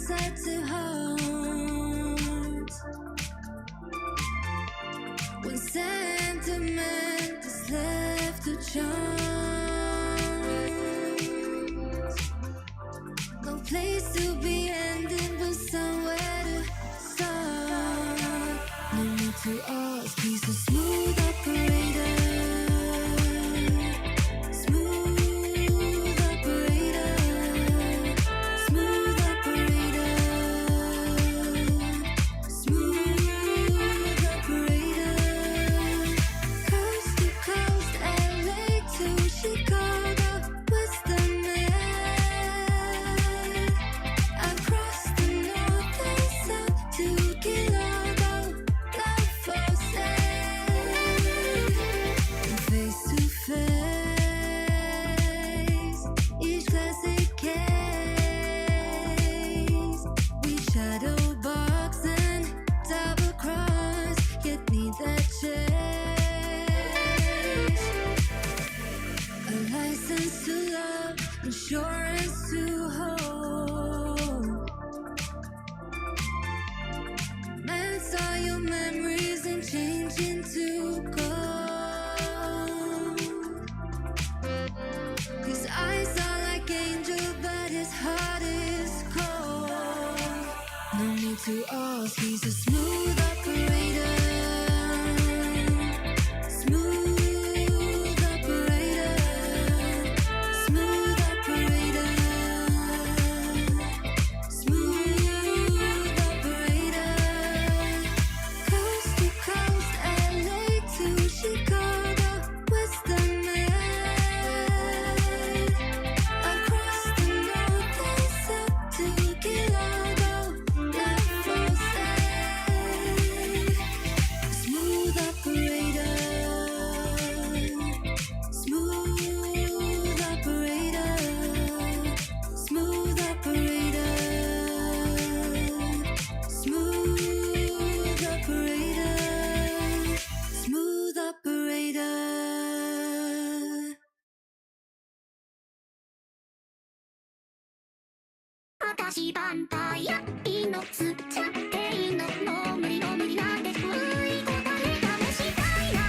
inside to heart. When sentiment is left to chance, no place to be ending but somewhere to start. No need to ask, he's a smooth operator. Insurance to hold. Man saw your memories and change into gold. His eyes are like angel, but his heart is cold. No need to ask, he's a smooth operator.私バンパイアいいのつっちゃっていいのもう無理の無理なんてふい答え試したいな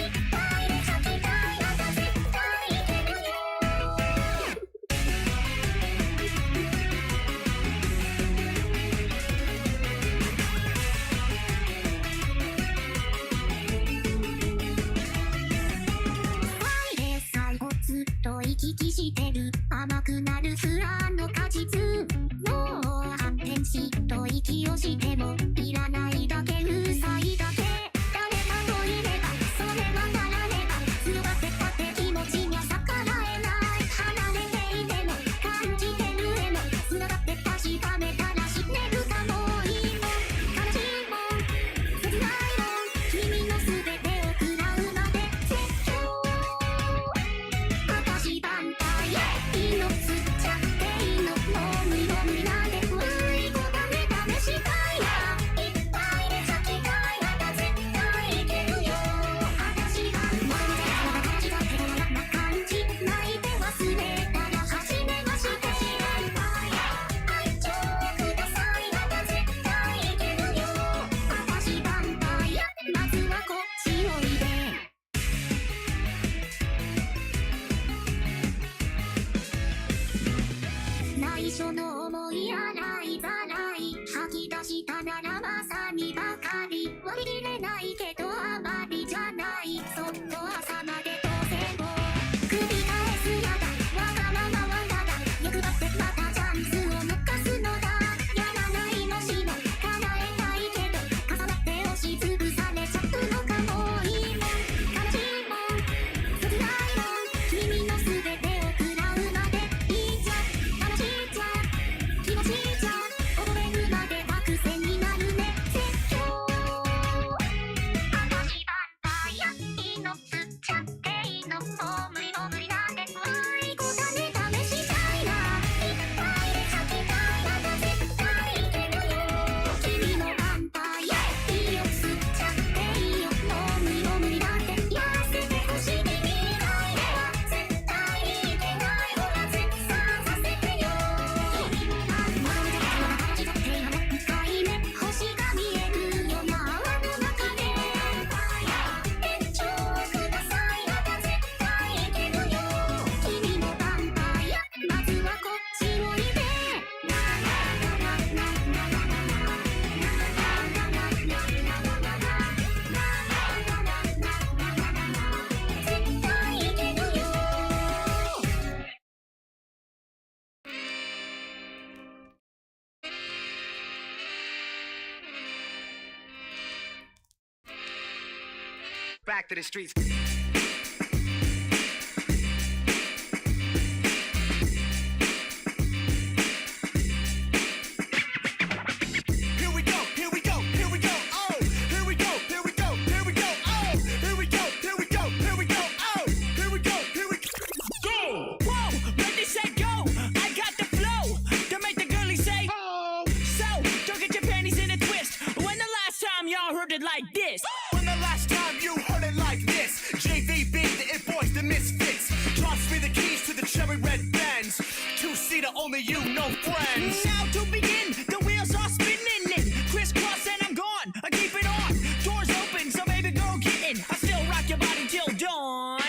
いっぱいで咲きたいなら絶対いけるよワイで最後ずっと行き来してる甘くなるフランの果実と息をしてもいらないだけうさいだけ誰かといればそれはならねば強がってたって気持ちには逆らえない離れていても感じてる絵も繋がって確かめたら死ねるかもいいもん悲しいもん切ないもん君の全てを食らうまで絶叫私バンパイアいいのつっちゃっていいのもう無理の無理なんて内緒の思い洗いざらい吐き出したならまさにばかり割り切れないけどあまりじゃないそっと朝まで当然を繰り返すやだわがままはただ欲張ってまたチャンスを逃すのだやらないもしも叶えたいけど重なって押しつぶされちゃうのかもいいもん悲しいもん切ないもん君の全てを食らうまでいいじゃん楽しいじゃん気持ちいいじゃん覚 back to the streets. Like this. When the last time you heard it like this? JVB, the It Boys, the Misfits. Toss me the keys to the cherry red Benz. Two-seater, only you, no friends. Now to begin, the wheels are spinning in. Crisscross and I'm gone. I keep it on. Doors open, so baby girl get in. I still rock your body till dawn.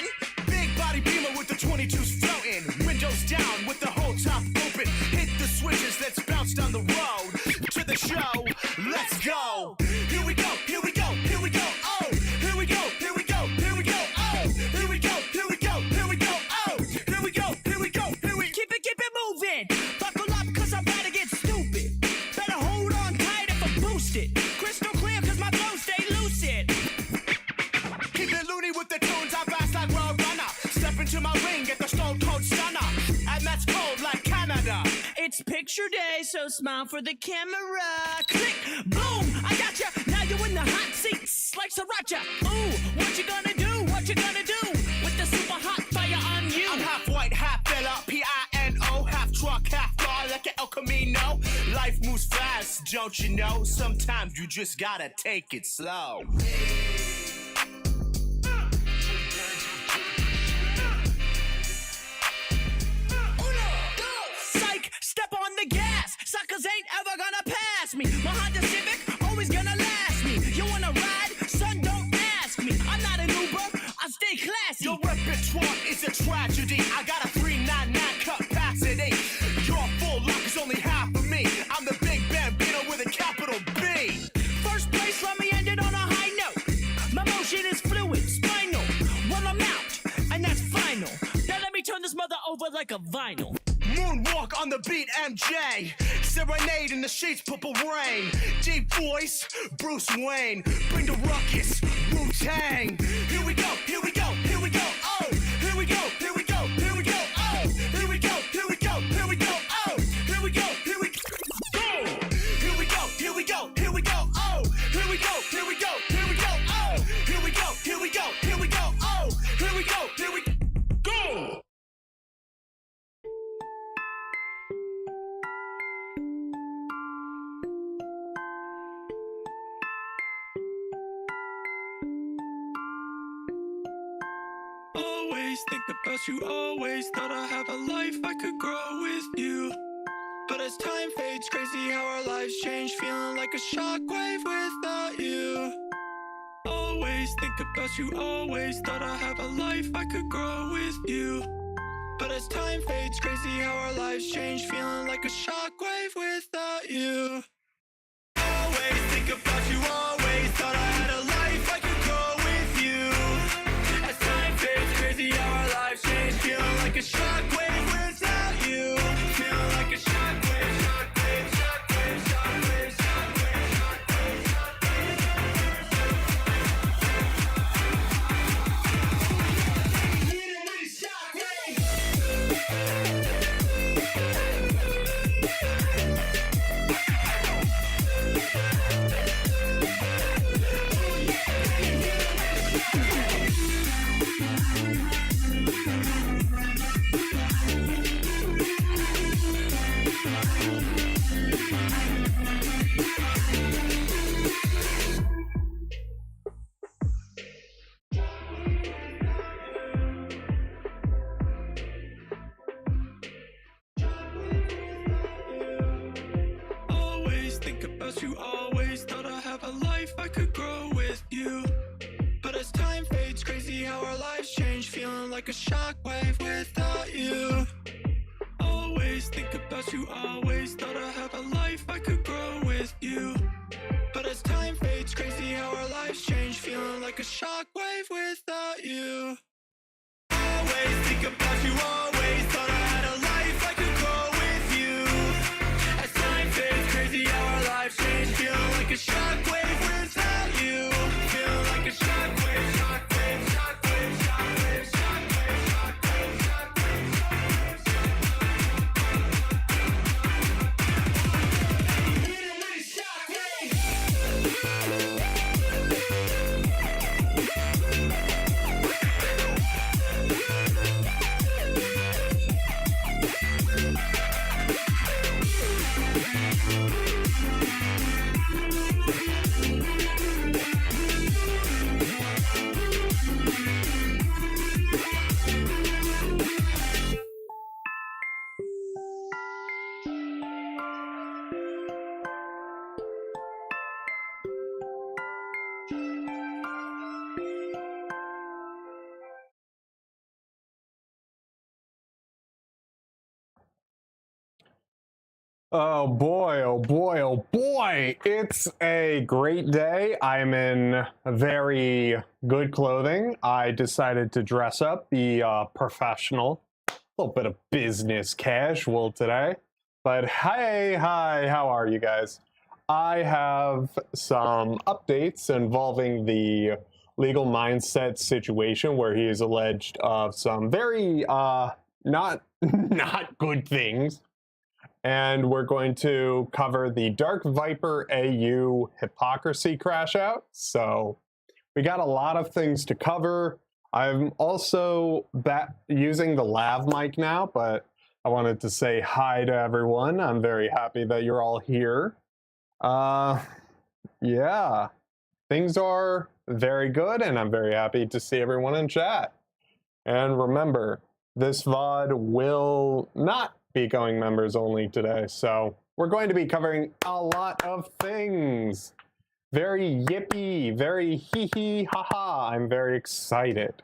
Big body beamer with the 22s floating. Windows down with the whole top open. Hit the switches, let's bounce down the road. To the show, let's go. Here we go, here we go, here we go, oh. Here we go, here we go, here we go, oh. Here we go, here we go, here we go, oh. Here we go, here we go, here we keep it moving. Buckle up, cause I'm about to get stupid. Better hold on tight if I'm boosted. Crystal clear, cause my flow stay lucid. Keep it loony with the tunes, I fast like Road Runner. Step into my ring, get the Stone Cold Stunner. And that's cold like Canada. It's picture day, so smile for the camera. Click, boom, I got ya. Now you're in the hot seats like Sriracha. Ooh, what you gonna do? What you gonna do with the super hot fire on you? I'm half white, half fella, P-I-N-O. Half truck, half car, like an El Camino. Life moves fast, don't you know? Sometimes you just gotta take it slow. Step on the gas, suckers ain't ever gonna pass me. My Honda Civic, always gonna last me. You wanna ride? Son, don't ask me. I'm not an Uber, I stay classy. Your repertoire is a tragedy. I got a 399 capacity. Your full luck is only half of me. I'm the big Bambino with a capital B. First place, let me end it on a high note. My motion is fluid, spinal. Well, I'm out, and that's final. Now let me turn this mother over like a vinyl. Moonwalk on the beat, MJ. Serenade in the sheets, purple rain. Deep voice, Bruce Wayne. Bring the ruckus, Wu-Tang. Here we go, here we go, here we go, oh. Here we go, here we go, here we go, oh. Here we go, here we go, here we go, oh. Here we go, here we go. Here we go, here we go, here we go, oh. Here we go, here we go, here we go, oh. Here we go, here we go, here we go, oh. Here we go, here we go. Always think about you, always thought I have a life I could grow with you. But as time fades, crazy how our lives change, feeling like a shockwave without you. Always think about you, always thought I have a life I could grow with you. But as time fades, crazy how our lives change, feeling like a shockwave without you. Always think about you, always thought I had a life I could grow with you. As time fades, crazy how our lives change, feeling like a shockwave without you. Feeling like a shockwave, shockwave, shockwave, shockwave, shockwave, shockwave, Always think about you, always thought I have a life I could grow with you. But as time fades, crazy how our lives change, feeling like a shockwave without you. Always think about you, always thought I have a life I could grow with you. But as time fades, crazy how our lives change, feeling like a shockwave without you. Always think about you, always thought I had a life I could grow with you. As time fades, crazy how our lives change, feeling like a shockwave without you. Feeling like a shockwave, shockwave. Oh boy, oh boy, oh boy! It's a great day. I'm in very good clothing. I decided to dress up, be professional, a little bit of business casual today. But hey, hi, how are you guys? I have some updates involving the legal mindset situation where he is alleged of some very not not good things. And we're going to cover the Dark Viper AU hypocrisy crash out. So we got a lot of things to cover. I'm also using the lav mic now, but I wanted to say hi to everyone. I'm very happy that you're all here. Yeah, things are very good, and I'm very happy to see everyone in chat. And remember, this VOD will not be going members only today, so we're going to be covering a lot of things. Very yippee, very hee-hee, haha. I'm very excited.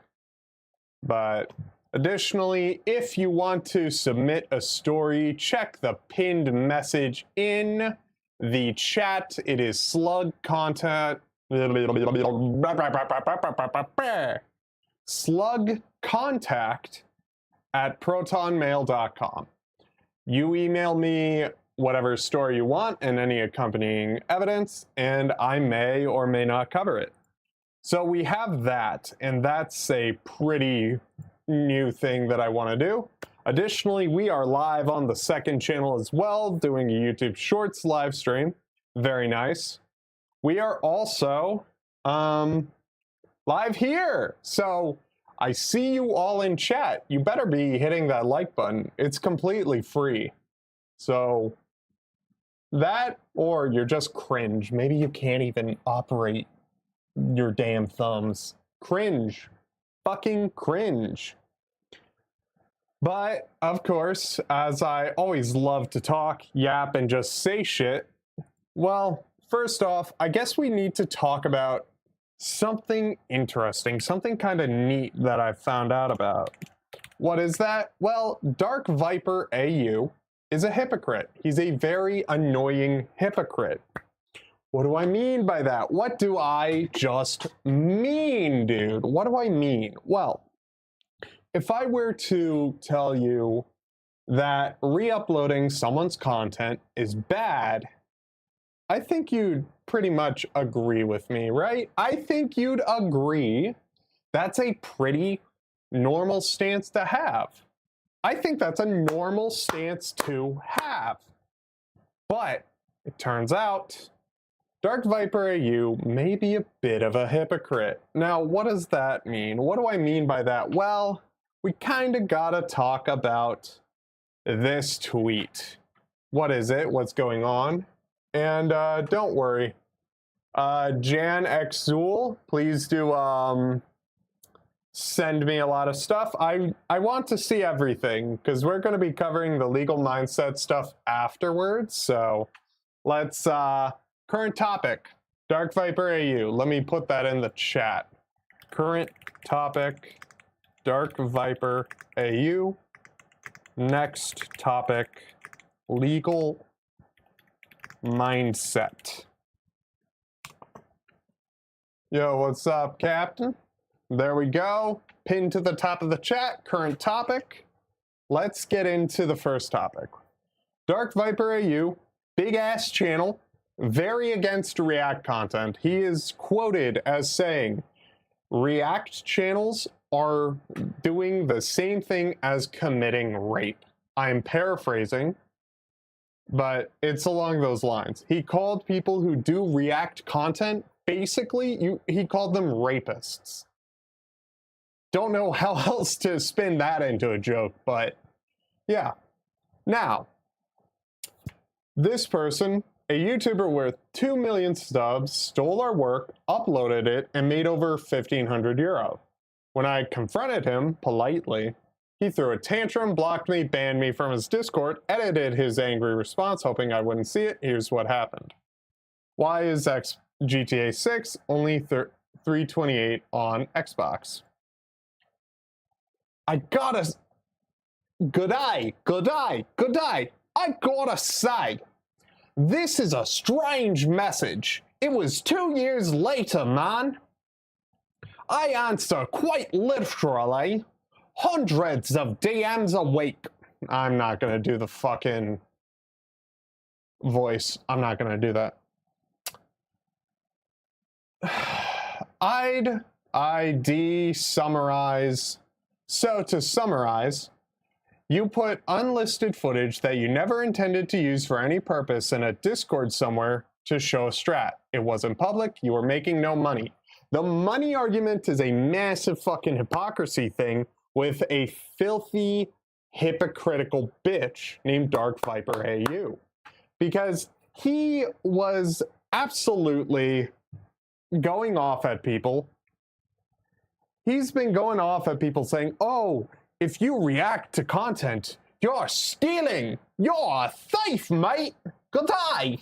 But additionally, if you want to submit a story, check the pinned message in the chat. It is slug content. Slug contact at protonmail.com. You email me whatever story you want and any accompanying evidence, and I may or may not cover it. So we have that, and that's a pretty new thing that I want to do. Additionally, we are live on the second channel as well, doing a YouTube Shorts live stream. Very nice. We are also live here. So I see you all in chat. You better be hitting that like button. It's completely free. So that, or you're just cringe. Maybe you can't even operate your damn thumbs. Cringe. Fucking cringe. But, of course, as I always love to talk, yap, and just say shit, well, first off, I guess we need to talk about something interesting, something kind of neat that I found out about. What is that? Well, Dark Viper AU is a hypocrite. He's a very annoying hypocrite. What do I mean by that? What do I just mean, dude? What do I mean? Well, if I were to tell you that re-uploading someone's content is bad, I think you'd pretty much agree with me, right? I think you'd agree that's a pretty normal stance to have. I think that's a normal stance to have. But it turns out Dark Viper AU may be a bit of a hypocrite. Now, what does that mean? What do I mean by that? Well, we kind of gotta talk about this tweet. What is it? What's going on? And don't worry, Jan X Zool, please do send me a lot of stuff. I want to see everything because we're going to be covering the legal mindset stuff afterwards. So let's current topic, Dark Viper AU. Let me put that in the chat. Current topic, Dark Viper AU. Next topic, legal mindset. Yo, what's up, Captain? There we go. Pinned to the top of the chat, current topic. Let's get into the first topic. Dark Viper AU, big ass channel, very against React content. He is quoted as saying, React channels are doing the same thing as committing rape. I'm paraphrasing, but it's along those lines. He called people who do React content, basically, he called them rapists. Don't know how else to spin that into a joke, but yeah. Now, This person, a YouTuber with 2 million subs, stole our work, uploaded it, and made over 1,500 euro. When I confronted him politely, he threw a tantrum, blocked me, banned me from his Discord, edited his angry response, hoping I wouldn't see it. Here's what happened. Why is GTA 6 only 328 on Xbox? I gotta... Good day. I gotta say, this is a strange message. It was 2 years later, man. I answer quite literally hundreds of DMs a week. I'm not gonna do the fucking voice. I'm not gonna do that. ID summarize. So to summarize, you put unlisted footage that you never intended to use for any purpose in a Discord somewhere to show a strat. It wasn't public, you were making no money. The money argument is a massive fucking hypocrisy thing with a filthy, hypocritical bitch named Dark Viper AU. Because he was absolutely going off at people. He's been going off at people saying, oh, if you react to content, you're stealing. You're a thief, mate. Good day.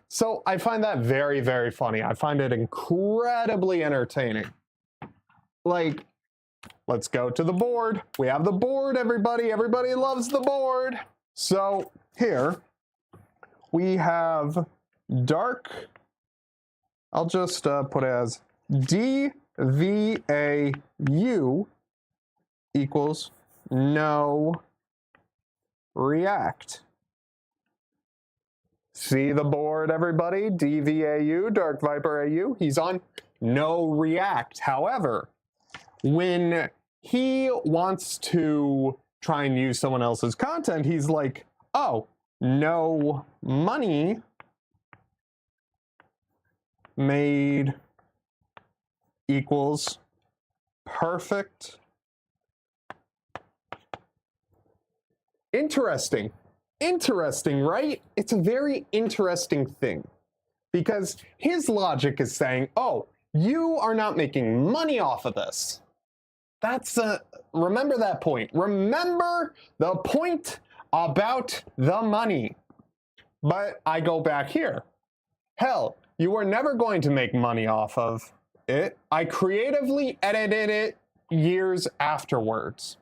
So I find that very, very funny. I find it incredibly entertaining. Like, let's go to the board. We have the board, everybody. Everybody loves the board. So here we have Dark. I'll just put it as DVAU equals no react. See the board, everybody? DVAU, Dark Viper AU, he's on no react. However, when he wants to try and use someone else's content, he's like, oh, no money made equals perfect. Interesting. Interesting, right? It's a very interesting thing because his logic is saying, oh, you are not making money off of this. That's remember that point. Remember the point about the money. But I go back here. Hell, you are never going to make money off of it. I creatively edited it years afterwards.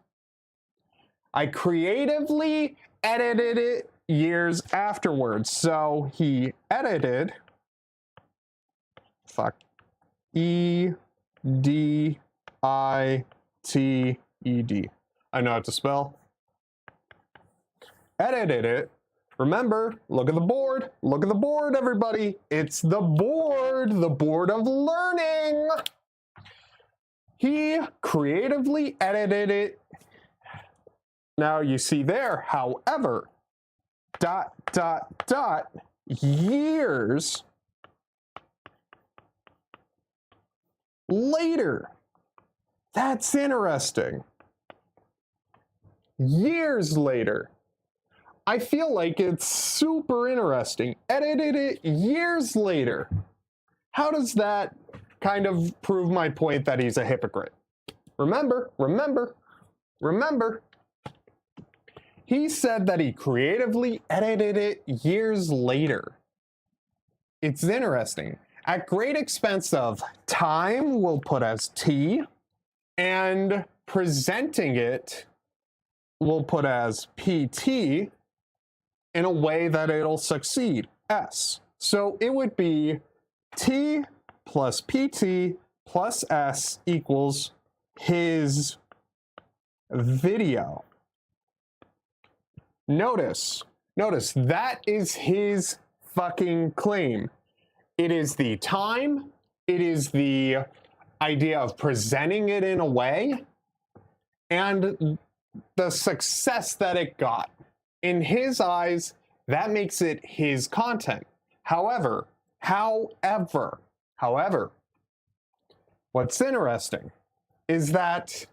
I creatively edited it years afterwards. So he edited EDITED. I know how to spell. Edited it. Remember, look at the board. Look at the board, everybody. It's the board of learning. He creatively edited it. Now you see there, however, ... years later. That's interesting. Years later. I feel like it's super interesting. Edited it years later. How does that kind of prove my point that he's a hypocrite? Remember. He said that he creatively edited it years later. It's interesting. At great expense of time, we'll put as T, and presenting it, we'll put as PT, in a way that it'll succeed, S. So it would be T plus PT plus S equals his video. Notice, that is his fucking claim. It is the time, it is the idea of presenting it in a way, and the success that it got. In his eyes, that makes it his content. However, what's interesting is that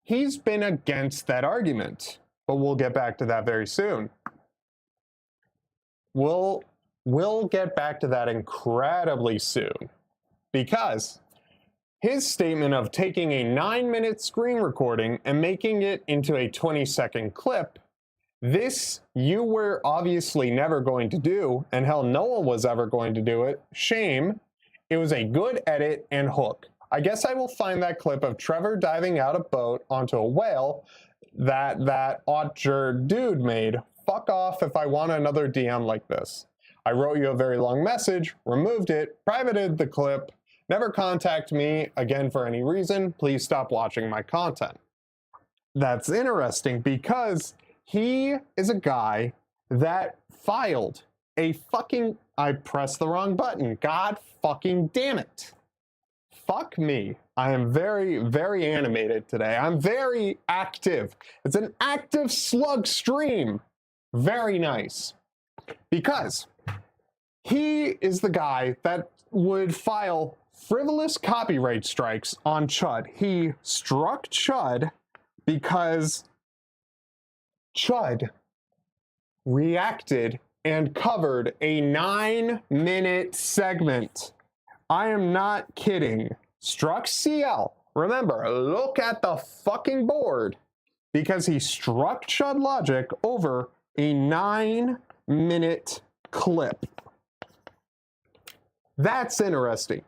he's been against that argument. but we'll get back to that very soon. We'll get back to that incredibly soon, because his statement of taking a 9-minute screen recording and making it into a 20-second clip, this you were obviously never going to do, and hell, no one was ever going to do it. Shame. It was a good edit and hook. I guess I will find that clip of Trevor diving out a boat onto a whale that Otger dude made. Fuck off if I want another DM like this. I wrote you a very long message, removed it, privated the clip. Never contact me again for any reason. Please stop watching my content. That's interesting because he is a guy that filed a fucking... I pressed the wrong button. God fucking damn it. Fuck me. I am very, very animated today. I'm very active. It's an active slug stream. Very nice. Because he is the guy that would file frivolous copyright strikes on Chud. He struck Chud because Chud reacted and covered a 9-minute segment. I am not kidding. Struck CL. Remember, look at the fucking board. Because he struck Chud Logic over a 9-minute clip. That's interesting.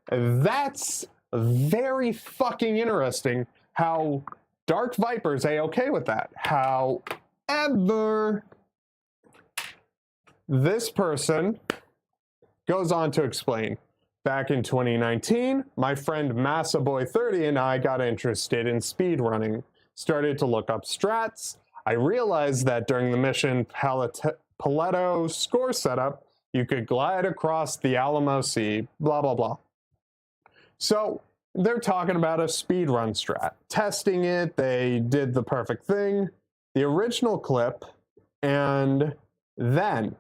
That's very fucking interesting how Dark Viper's A-okay with that. However, this person goes on to explain, back in 2019, my friend MassaBoy30 and I got interested in speedrunning. Started to look up strats. I realized that during the mission Paletto score setup, you could glide across the Alamo Sea, blah, blah, blah. So they're talking about a speedrun strat. Testing it, they did the perfect thing, the original clip, and then,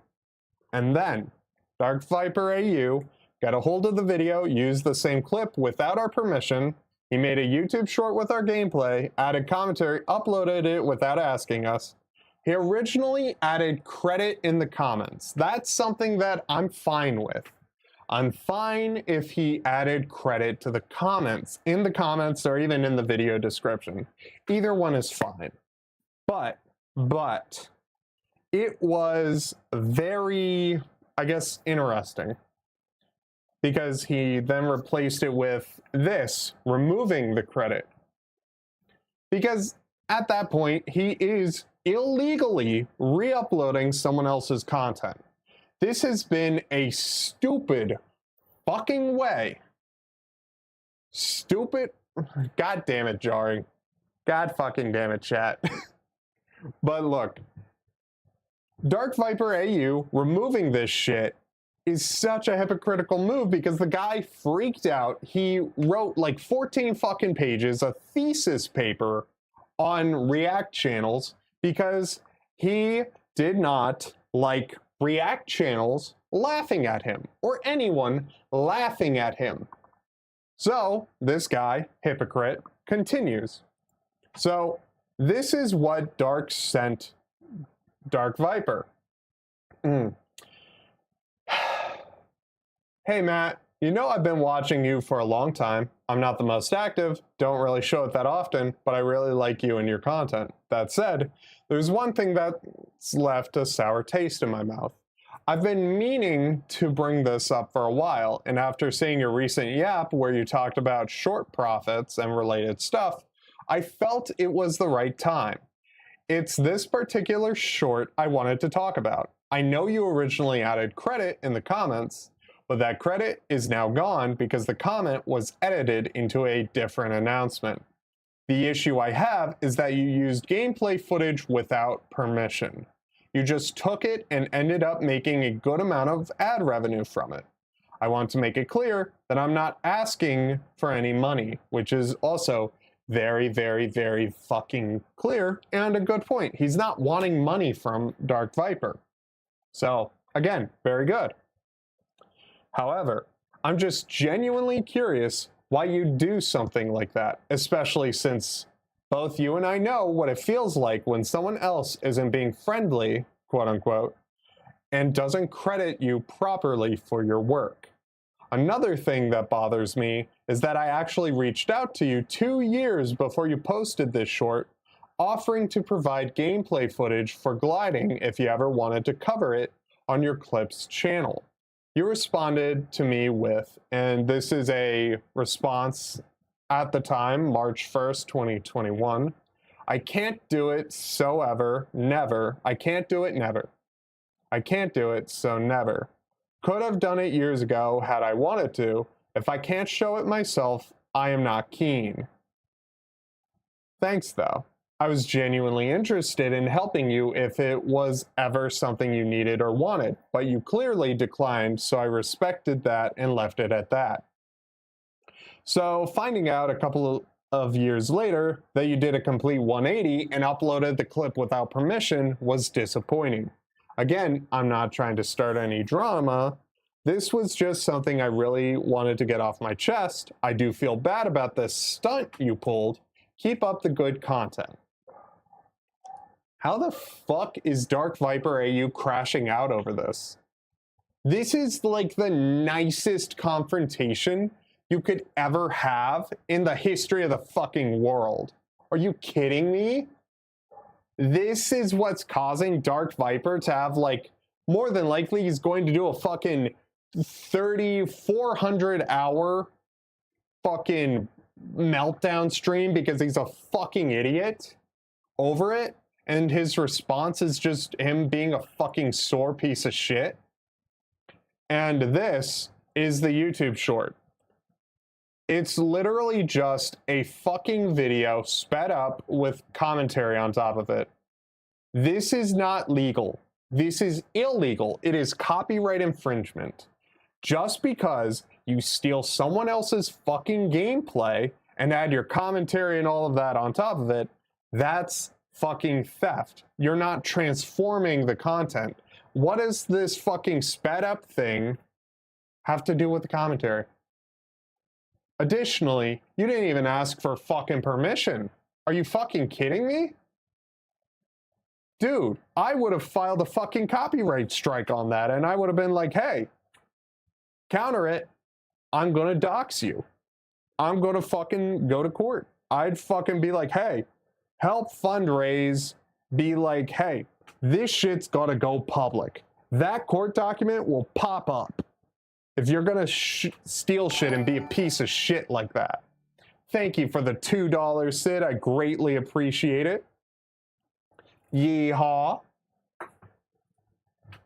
Dark Viper AU got a hold of the video, used the same clip without our permission. He made a YouTube short with our gameplay, added commentary, uploaded it without asking us. He originally added credit in the comments. That's something that I'm fine with. I'm fine if he added credit to the comments, in the comments or even in the video description. Either one is fine. But it was very, I guess, interesting. Because he then replaced it with this, removing the credit. Because at that point, he is illegally re-uploading someone else's content. This has been a stupid fucking way. Stupid. God damn it, jarring. God fucking damn it, chat. But look, Dark Viper AU removing this shit is such a hypocritical move because the guy freaked out. He wrote like 14 fucking pages, a thesis paper on React channels because he did not like React channels laughing at him or anyone laughing at him. So this guy, hypocrite, continues. So this is what Dark sent Dark Viper. Hey Matt, you know I've been watching you for a long time. I'm not the most active, don't really show it that often, but I really like you and your content. That said, there's one thing that's left a sour taste in my mouth. I've been meaning to bring this up for a while, and after seeing your recent yap where you talked about short profits and related stuff, I felt it was the right time. It's this particular short I wanted to talk about. I know you originally added credit in the comments, but that credit is now gone because the comment was edited into a different announcement. The issue I have is that you used gameplay footage without permission. You just took it and ended up making a good amount of ad revenue from it. I want to make it clear that I'm not asking for any money, which is also very, very, very fucking clear and a good point. He's not wanting money from Dark Viper. So, again, very good. However, I'm just genuinely curious why you do something like that, especially since Both you and I know what it feels like when someone else isn't being friendly, quote unquote, and doesn't credit you properly for your work. Another thing that bothers me is that I actually reached out to you 2 years before you posted this short, offering to provide gameplay footage for gliding if you ever wanted to cover it on your Clips channel. You responded to me with, and this is a response at the time, March 1st, 2021, I can't do it, so ever, never. I can't do it, never. I can't do it, so never. Could have done it years ago had I wanted to. If I can't show it myself, I am not keen. Thanks, though. I was genuinely interested in helping you if it was ever something you needed or wanted, but you clearly declined, so I respected that and left it at that. So finding out a couple of years later that you did a complete 180 and uploaded the clip without permission was disappointing. Again, I'm not trying to start any drama. This was just something I really wanted to get off my chest. I do feel bad about this stunt you pulled. Keep up the good content. How the fuck is Dark Viper AU crashing out over this? This is like the nicest confrontation you could ever have in the history of the fucking world. Are you kidding me? This is what's causing Dark Viper to have, like, more than likely he's going to do a fucking 400 hour fucking meltdown stream because he's a fucking idiot over it, and his response is just him being a fucking sore piece of shit. And this is the YouTube short. It's literally just a fucking video sped up with commentary on top of it. This is not legal. This is illegal. It is copyright infringement. Just because you steal someone else's fucking gameplay and add your commentary and all of that on top of it, that's fucking theft. You're not transforming the content. What does this fucking sped up thing have to do with the commentary? Additionally, you didn't even ask for fucking permission. Are you fucking kidding me? Dude, I would have filed a fucking copyright strike on that, and I would have been like, hey, counter it. I'm gonna dox you. I'm gonna fucking go to court. I'd fucking be like, hey, help fundraise. Be like, hey, this shit's gotta go public. That court document will pop up if you're gonna steal shit and be a piece of shit like that. Thank you for the $2, Sid. I greatly appreciate it. Yeehaw.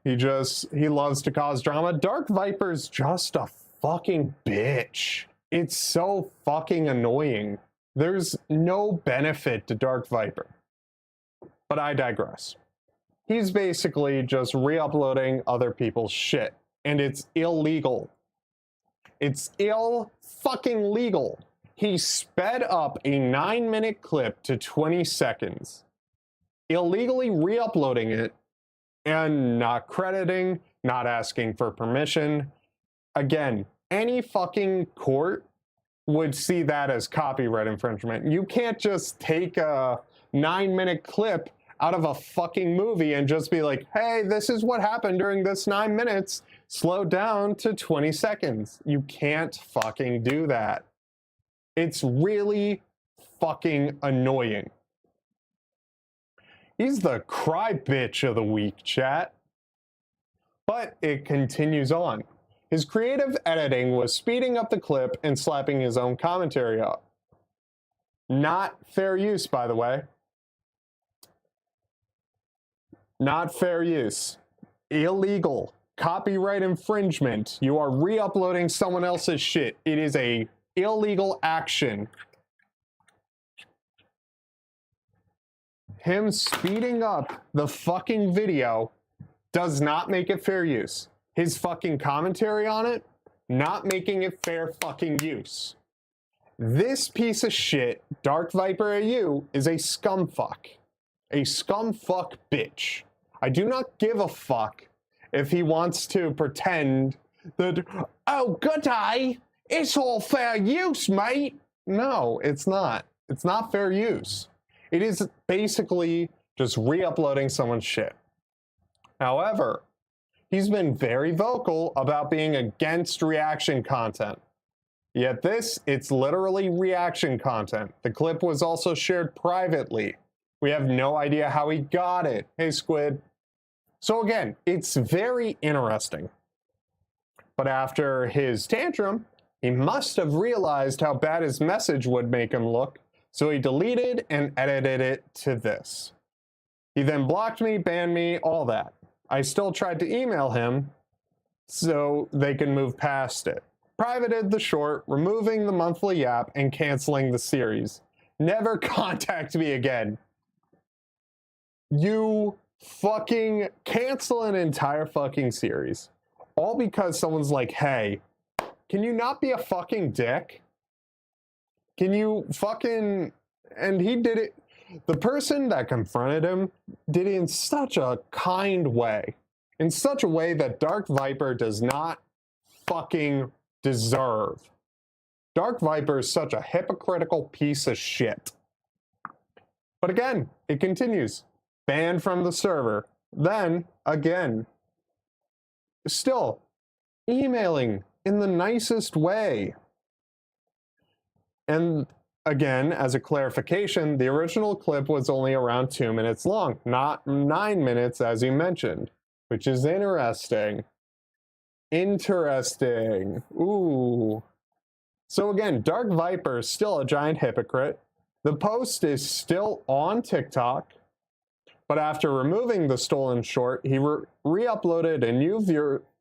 He loves to cause drama. Dark Viper's just a fucking bitch. It's so fucking annoying. There's no benefit to Dark Viper. But I digress. He's basically just re-uploading other people's shit. And it's illegal. It's fucking legal. He sped up a 9-minute clip to 20 seconds. Illegally re-uploading it and not crediting, not asking for permission. Again, any fucking court would see that as copyright infringement. You can't just take a 9-minute clip out of a fucking movie and just be like, hey, this is what happened during this 9 minutes. Slow down to 20 seconds. You can't fucking do that. It's really fucking annoying. He's the cry bitch of the week, chat. But it continues on. His creative editing was speeding up the clip and slapping his own commentary up. Not fair use, by the way. Not fair use. Illegal. Copyright infringement. You are re-uploading someone else's shit. It is a illegal action. Him speeding up the fucking video does not make it fair use. His fucking commentary on it, not making it fair fucking use. This piece of shit, Dark Viper AU, is a scumfuck. A scumfuck bitch. I do not give a fuck if he wants to pretend that, oh, good day, it's all fair use, mate. No, it's not. it's not fair use. It is basically just re-uploading someone's shit. However, he's been very vocal about being against reaction content. Yet it's literally reaction content. The clip was also shared privately. We have no idea how he got it. Hey, Squid. So again, it's very interesting. But after his tantrum, he must have realized how bad his message would make him look, so he deleted and edited it to this. He then blocked me, banned me, all that. I still tried to email him so they can move past it. Privated the short, removing the monthly app, and canceling the series. Never contact me again. You fucking cancel an entire fucking series. All because someone's like, hey, can you not be a fucking dick? Can you fucking... And he did it... The person that confronted him did it in such a kind way. In such a way that Dark Viper does not fucking deserve. Dark Viper is such a hypocritical piece of shit. But again, it continues. Banned from the server. Then, again. Still, emailing in the nicest way. And again, as a clarification, the original clip was only around 2 minutes long, not 9 minutes as you mentioned, which is interesting. Interesting. Ooh. So again, Dark Viper is still a giant hypocrite. The post is still on TikTok, but after removing the stolen short, he re-uploaded a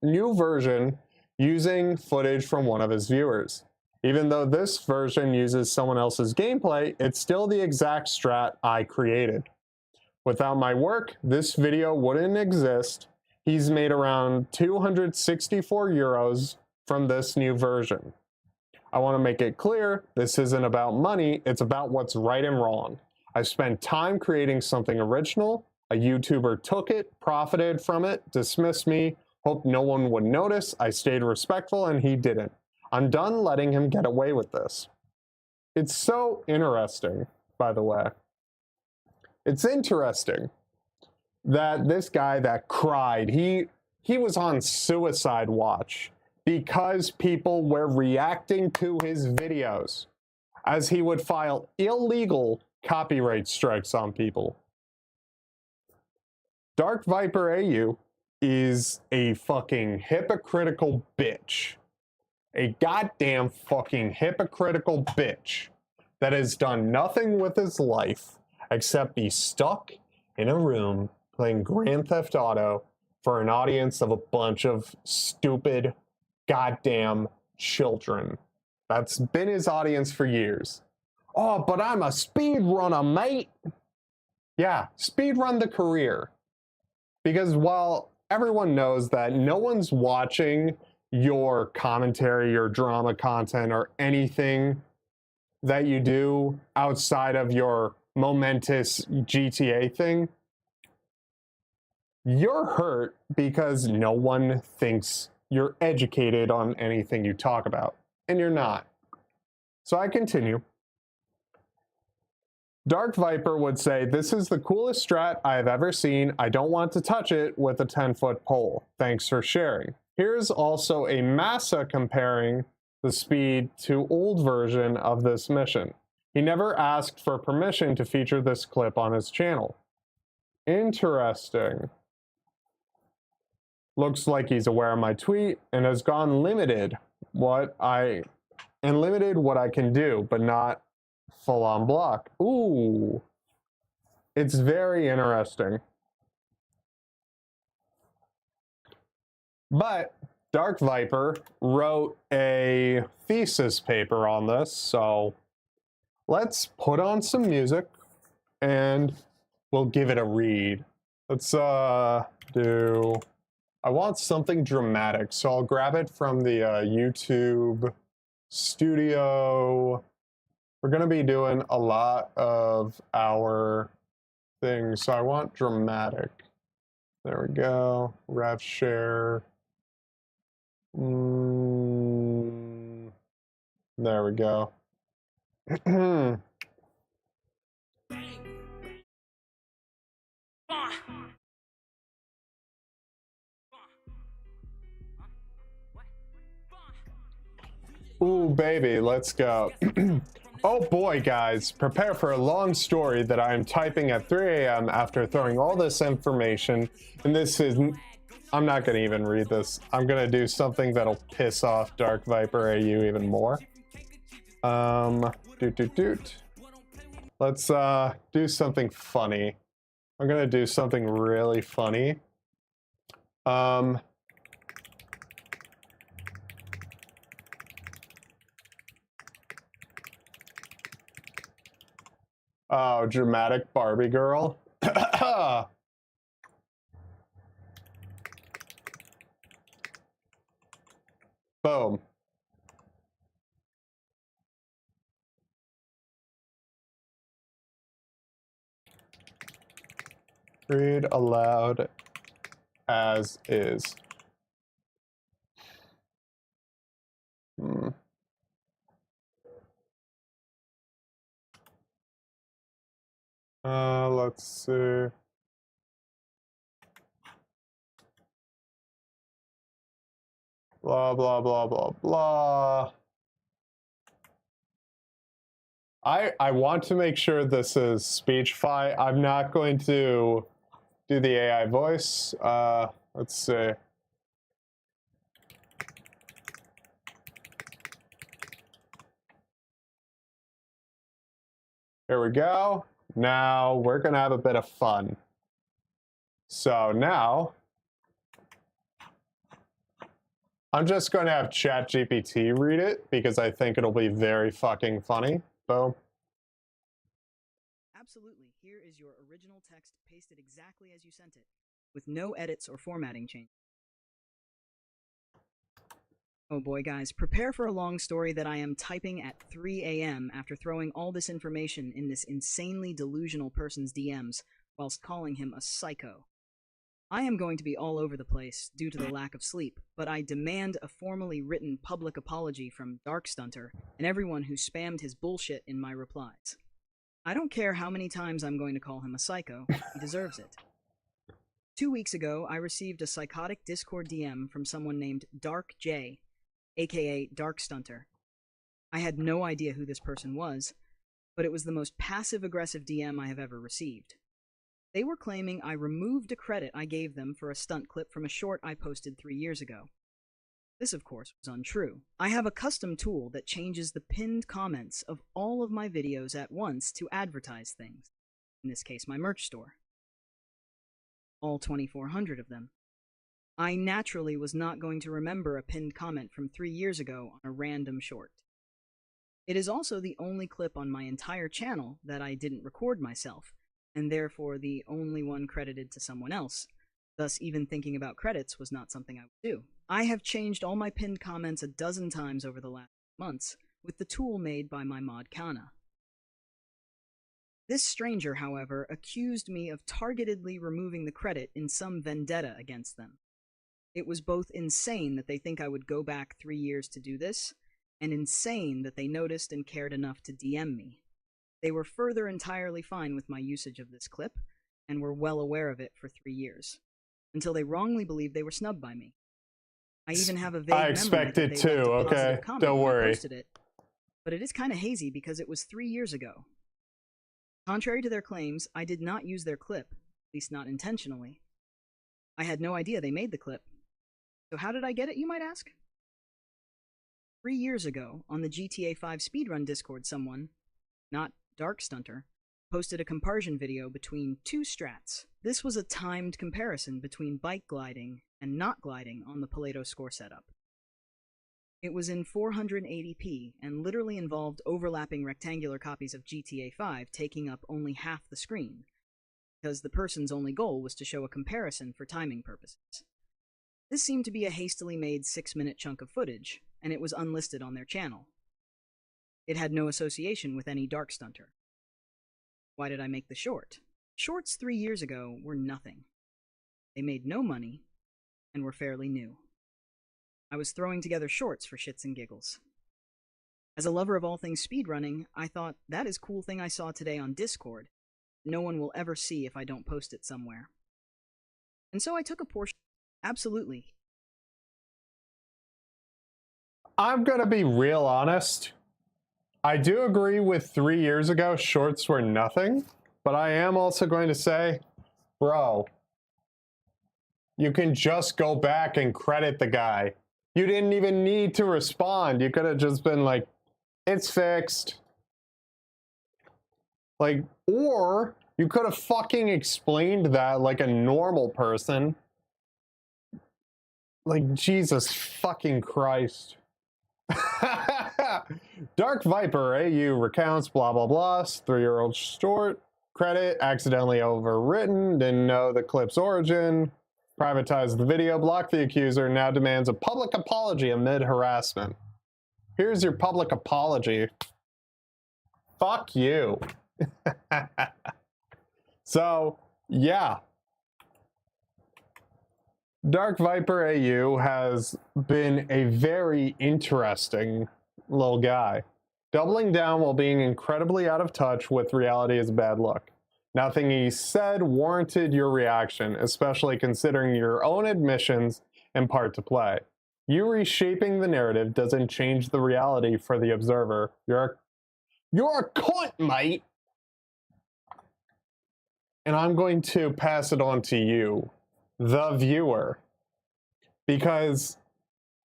new version using footage from one of his viewers. Even though this version uses someone else's gameplay, it's still the exact strat I created. Without my work, this video wouldn't exist. He's made around 264 euros from this new version. I want to make it clear, this isn't about money, it's about what's right and wrong. I spent time creating something original, a YouTuber took it, profited from it, dismissed me, hoped no one would notice, I stayed respectful and he didn't. I'm done letting him get away with this. It's so interesting, by the way. It's interesting that this guy that cried, he was on suicide watch because people were reacting to his videos as he would file illegal copyright strikes on people. Dark Viper AU is a fucking hypocritical bitch. A goddamn fucking hypocritical bitch that has done nothing with his life except be stuck in a room playing Grand Theft Auto for an audience of a bunch of stupid goddamn children. That's been his audience for years. Oh, but I'm a speedrunner, mate. Yeah, speedrun the career. Because while everyone knows that no one's watching your commentary, your drama content, or anything that you do outside of your momentous GTA thing, you're hurt because no one thinks you're educated on anything you talk about, and you're not. So I continue. Dark Viper would say, this is the coolest strat I have ever seen. I don't want to touch it with a 10-foot pole. Thanks for sharing. Here's also a Massa comparing the speed to old version of this mission. He never asked for permission to feature this clip on his channel. Interesting. Looks like he's aware of my tweet and has gone limited what I can do, but not full on block. Ooh. It's very interesting. But Dark Viper wrote a thesis paper on this, so let's put on some music and we'll give it a read. Let's do... I want something dramatic, so I'll grab it from the YouTube studio. We're going to be doing a lot of our things, so I want dramatic. There we go. Rev share. There we go. Ooh, baby, let's go. Oh boy, guys, prepare for a long story that I am typing at 3 a.m. after throwing all this information. And this is... I'm not gonna even read this. I'm gonna do something that'll piss off Dark Viper AU even more. Doot. Let's do something funny. I'm gonna do something really funny. Oh, dramatic Barbie girl. Boom. Read aloud as is. Let's see. Blah, blah, blah, blah, blah. I want to make sure this is Speechify. I'm not going to do the AI voice. Let's see. Here we go. Now we're gonna have a bit of fun. So now I'm just going to have ChatGPT read it because I think it'll be very fucking funny. Boom. Absolutely. Here is your original text pasted exactly as you sent it, with no edits or formatting change. Oh boy, guys, prepare for a long story that I am typing at 3 a.m. after throwing all this information in this insanely delusional person's DMs whilst calling him a psycho. I am going to be all over the place due to the lack of sleep, but I demand a formally written public apology from Darkstunter and everyone who spammed his bullshit in my replies. I don't care how many times I'm going to call him a psycho, he deserves it. 2 weeks ago, I received a psychotic Discord DM from someone named Dark J, aka Darkstunter. I had no idea who this person was, but it was the most passive-aggressive DM I have ever received. They were claiming I removed a credit I gave them for a stunt clip from a short I posted 3 years ago. This, of course, was untrue. I have a custom tool that changes the pinned comments of all of my videos at once to advertise things, in this case my merch store. All 2,400 of them. I naturally was not going to remember a pinned comment from 3 years ago on a random short. It is also the only clip on my entire channel that I didn't record myself, and therefore the only one credited to someone else. Thus, even thinking about credits was not something I would do. I have changed all my pinned comments a dozen times over the last months, with the tool made by my mod Kana. This stranger, however, accused me of targetedly removing the credit in some vendetta against them. It was both insane that they think I would go back 3 years to do this, and insane that they noticed and cared enough to DM me. They were further entirely fine with my usage of this clip, and were well aware of it for 3 years, until they wrongly believed they were snubbed by me. I even have a vague memory that they left a positive comment Don't when I worry. posted it, but it is kind of hazy because it was 3 years ago. Contrary to their claims, I did not use their clip, at least not intentionally. I had no idea they made the clip. So how did I get it, you might ask? 3 years ago, on the GTA 5 speedrun Discord, someone, not Darkstunter, posted a comparison video between 2 strats. This was a timed comparison between bike gliding and not gliding on the Pareto score setup. It was in 480p and literally involved overlapping rectangular copies of GTA 5 taking up only half the screen, because the person's only goal was to show a comparison for timing purposes. This seemed to be a hastily made 6-minute chunk of footage, and it was unlisted on their channel. It had no association with any Darkstunter. Why did I make the short? Shorts 3 years ago were nothing. They made no money, and were fairly new. I was throwing together shorts for shits and giggles. As a lover of all things speedrunning, I thought, that is cool thing I saw today on Discord. No one will ever see if I don't post it somewhere. And so I took a portion. Absolutely. I'm gonna be real honest. I do agree with 3 years ago, shorts were nothing, but I am also going to say, bro, you can just go back and credit the guy. You didn't even need to respond. You could have just been like, it's fixed. Like, or you could have fucking explained that like a normal person. Like, Jesus fucking Christ. Dark Viper AU recounts blah blah blah. 3-year-old short. Credit accidentally overwritten. Didn't know the clip's origin. Privatized the video. Blocked the accuser. Now demands a public apology amid harassment. Here's your public apology. Fuck you. So, yeah. Dark Viper AU has been a very interesting little guy. Doubling down while being incredibly out of touch with reality is bad luck. Nothing he said warranted your reaction, especially considering your own admissions and part to play. You reshaping the narrative doesn't change the reality for the observer. You're a cunt, mate! And I'm going to pass it on to you, the viewer, because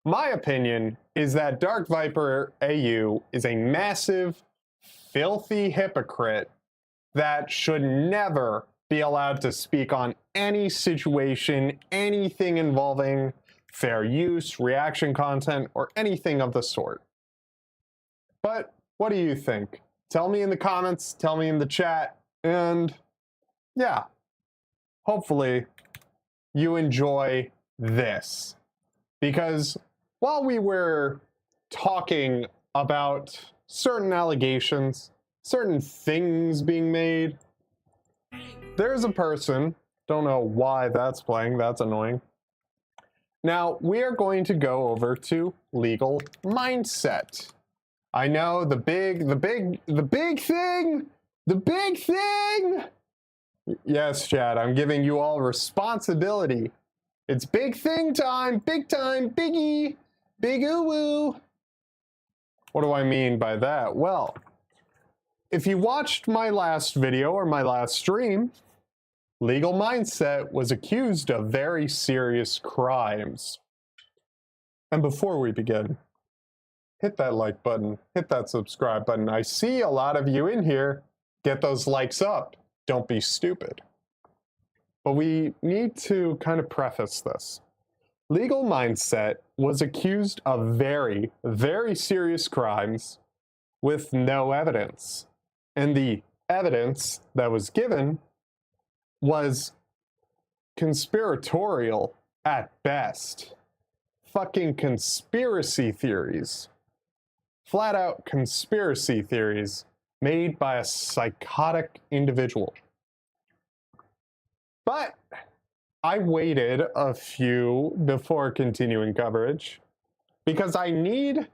my opinion is that Dark Viper AU is a massive, filthy hypocrite that should never be allowed to speak on any situation, anything involving fair use, reaction content, or anything of the sort. But what do you think? Tell me in the comments, tell me in the chat, and yeah, hopefully you enjoy this. Because while we were talking about certain allegations, certain things being made, there's a person, don't know why that's playing, that's annoying. Now, we are going to go over to legal mindset. I know the big thing! Yes, Chad, I'm giving you all responsibility. It's big thing time, biggie, big oo-woo. What do I mean by that? Well, if you watched my last video or my last stream, Legal Mindset was accused of very serious crimes. And before we begin, hit that like button, hit that subscribe button. I see a lot of you in here. Get those likes up. Don't be stupid. But we need to kind of preface this. Legal Mindset was accused of very, very serious crimes with no evidence. And the evidence that was given was conspiratorial at best. Fucking conspiracy theories. Flat out conspiracy theories made by a psychotic individual. But I waited a few before continuing coverage because I need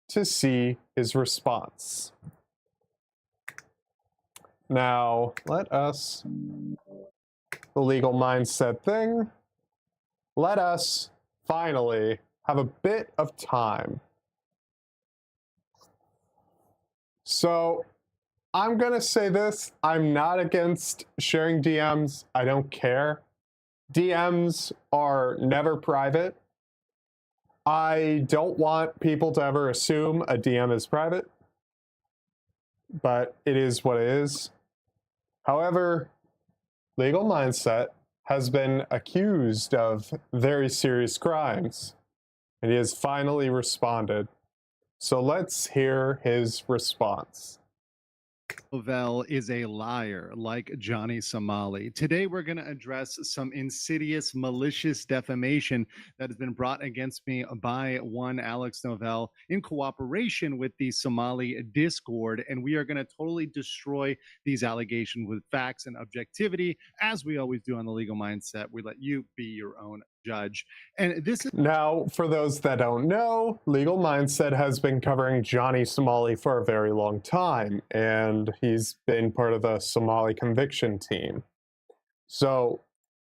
to see his response. Now, let us, the legal mindset thing, let us finally have a bit of time. So, I'm gonna say this, I'm not against sharing DMs, I don't care. DMs are never private. I don't want people to ever assume a DM is private, but it is what it is. However, Legal Mindset has been accused of very serious crimes, and he has finally responded. So let's hear his response. Novell is a liar like Johnny Somali. Today, we're going to address some insidious, malicious defamation that has been brought against me by one Alex Novell in cooperation with the Somali Discord. And we are going to totally destroy these allegations with facts and objectivity, as we always do on the Legal Mindset. We let you be your own judge. And this is now, for those that don't know, Legal Mindset has been covering Johnny Somali for a very long time, and he's been part of the Somali conviction team. So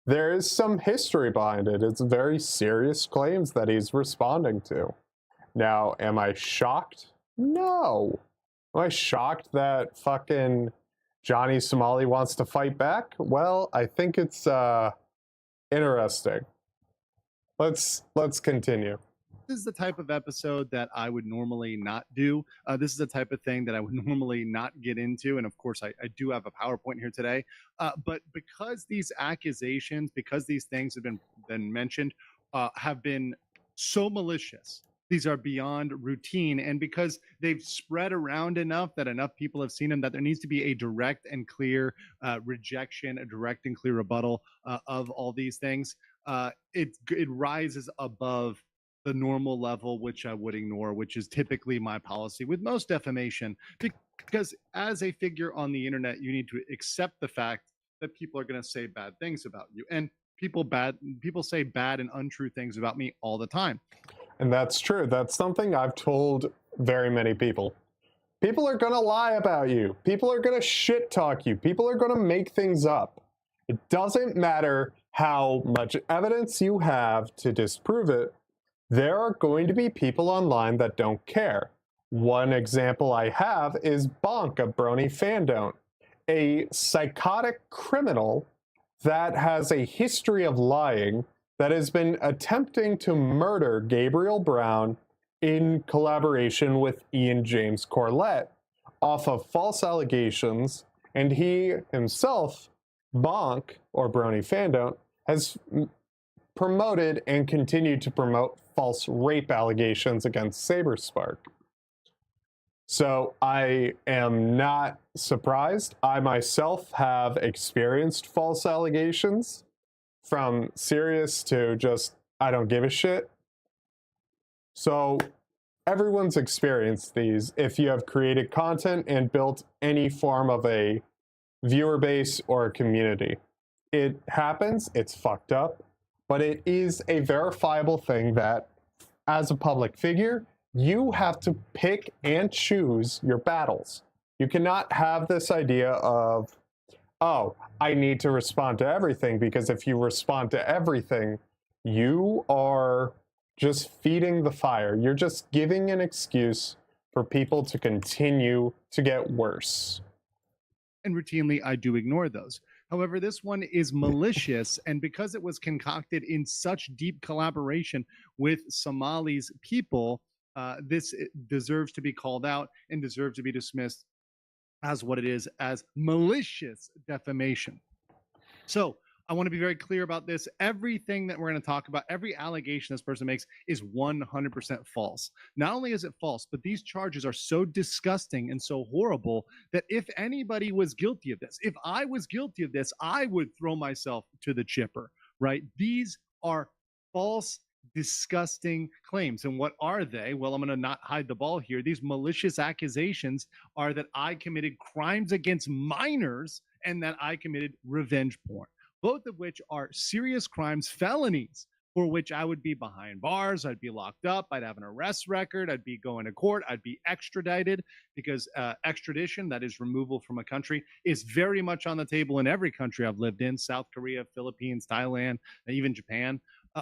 there is some history behind it. It's very serious claims that he's responding to. Now, am I shocked? No. Am I shocked that fucking Johnny Somali wants to fight back? Well, I think it's interesting. Let's continue. This is the type of episode that I would normally not do. This is the type of thing that I would normally not get into. And of course, I do have a PowerPoint here today. But because these accusations, because these things have been mentioned, have been so malicious, these are beyond routine. And because they've spread around enough that enough people have seen them, that there needs to be a direct and clear rejection, a direct and clear rebuttal of all these things. It rises above the normal level, which I would ignore, which is typically my policy with most defamation, because as a figure on the internet, you need to accept the fact that people are going to say bad things about you. And people say bad and untrue things about me all the time. And that's true. That's something I've told very many people. People are going to lie about you. People are going to shit talk you. People are going to make things up. It doesn't matter how much evidence you have to disprove it. There are going to be people online that don't care. One example I have is Bonk of Brony Fandom, a psychotic criminal that has a history of lying, that has been attempting to murder Gabriel Brown in collaboration with Ian James Corlett off of false allegations, and he himself, Bonk, or Brony Fandom, has promoted and continued to promote false rape allegations against Saberspark. So I am not surprised. I myself have experienced false allegations, from serious to just, I don't give a shit. So everyone's experienced these if you have created content and built any form of a viewer base or a community. It happens, it's fucked up, but it is a verifiable thing that, as a public figure, you have to pick and choose your battles. You cannot have this idea of, oh, I need to respond to everything, because if you respond to everything, you are just feeding the fire. You're just giving an excuse for people to continue to get worse. And routinely, I do ignore those. However, this one is malicious, and because it was concocted in such deep collaboration with Somali's people, this deserves to be called out and deserves to be dismissed as what it is, as malicious defamation. So I want to be very clear about this. Everything that we're going to talk about, every allegation this person makes is 100% false. Not only is it false, but these charges are so disgusting and so horrible that if anybody was guilty of this, if I was guilty of this, I would throw myself to the chipper, right? These are false, disgusting claims. And what are they? Well, I'm going to not hide the ball here. These malicious accusations are that I committed crimes against minors and that I committed revenge porn, both of which are serious crimes, felonies, for which I would be behind bars, I'd be locked up, I'd have an arrest record, I'd be going to court, I'd be extradited, because extradition, that is removal from a country, is very much on the table in every country I've lived in: South Korea, Philippines, Thailand, even Japan.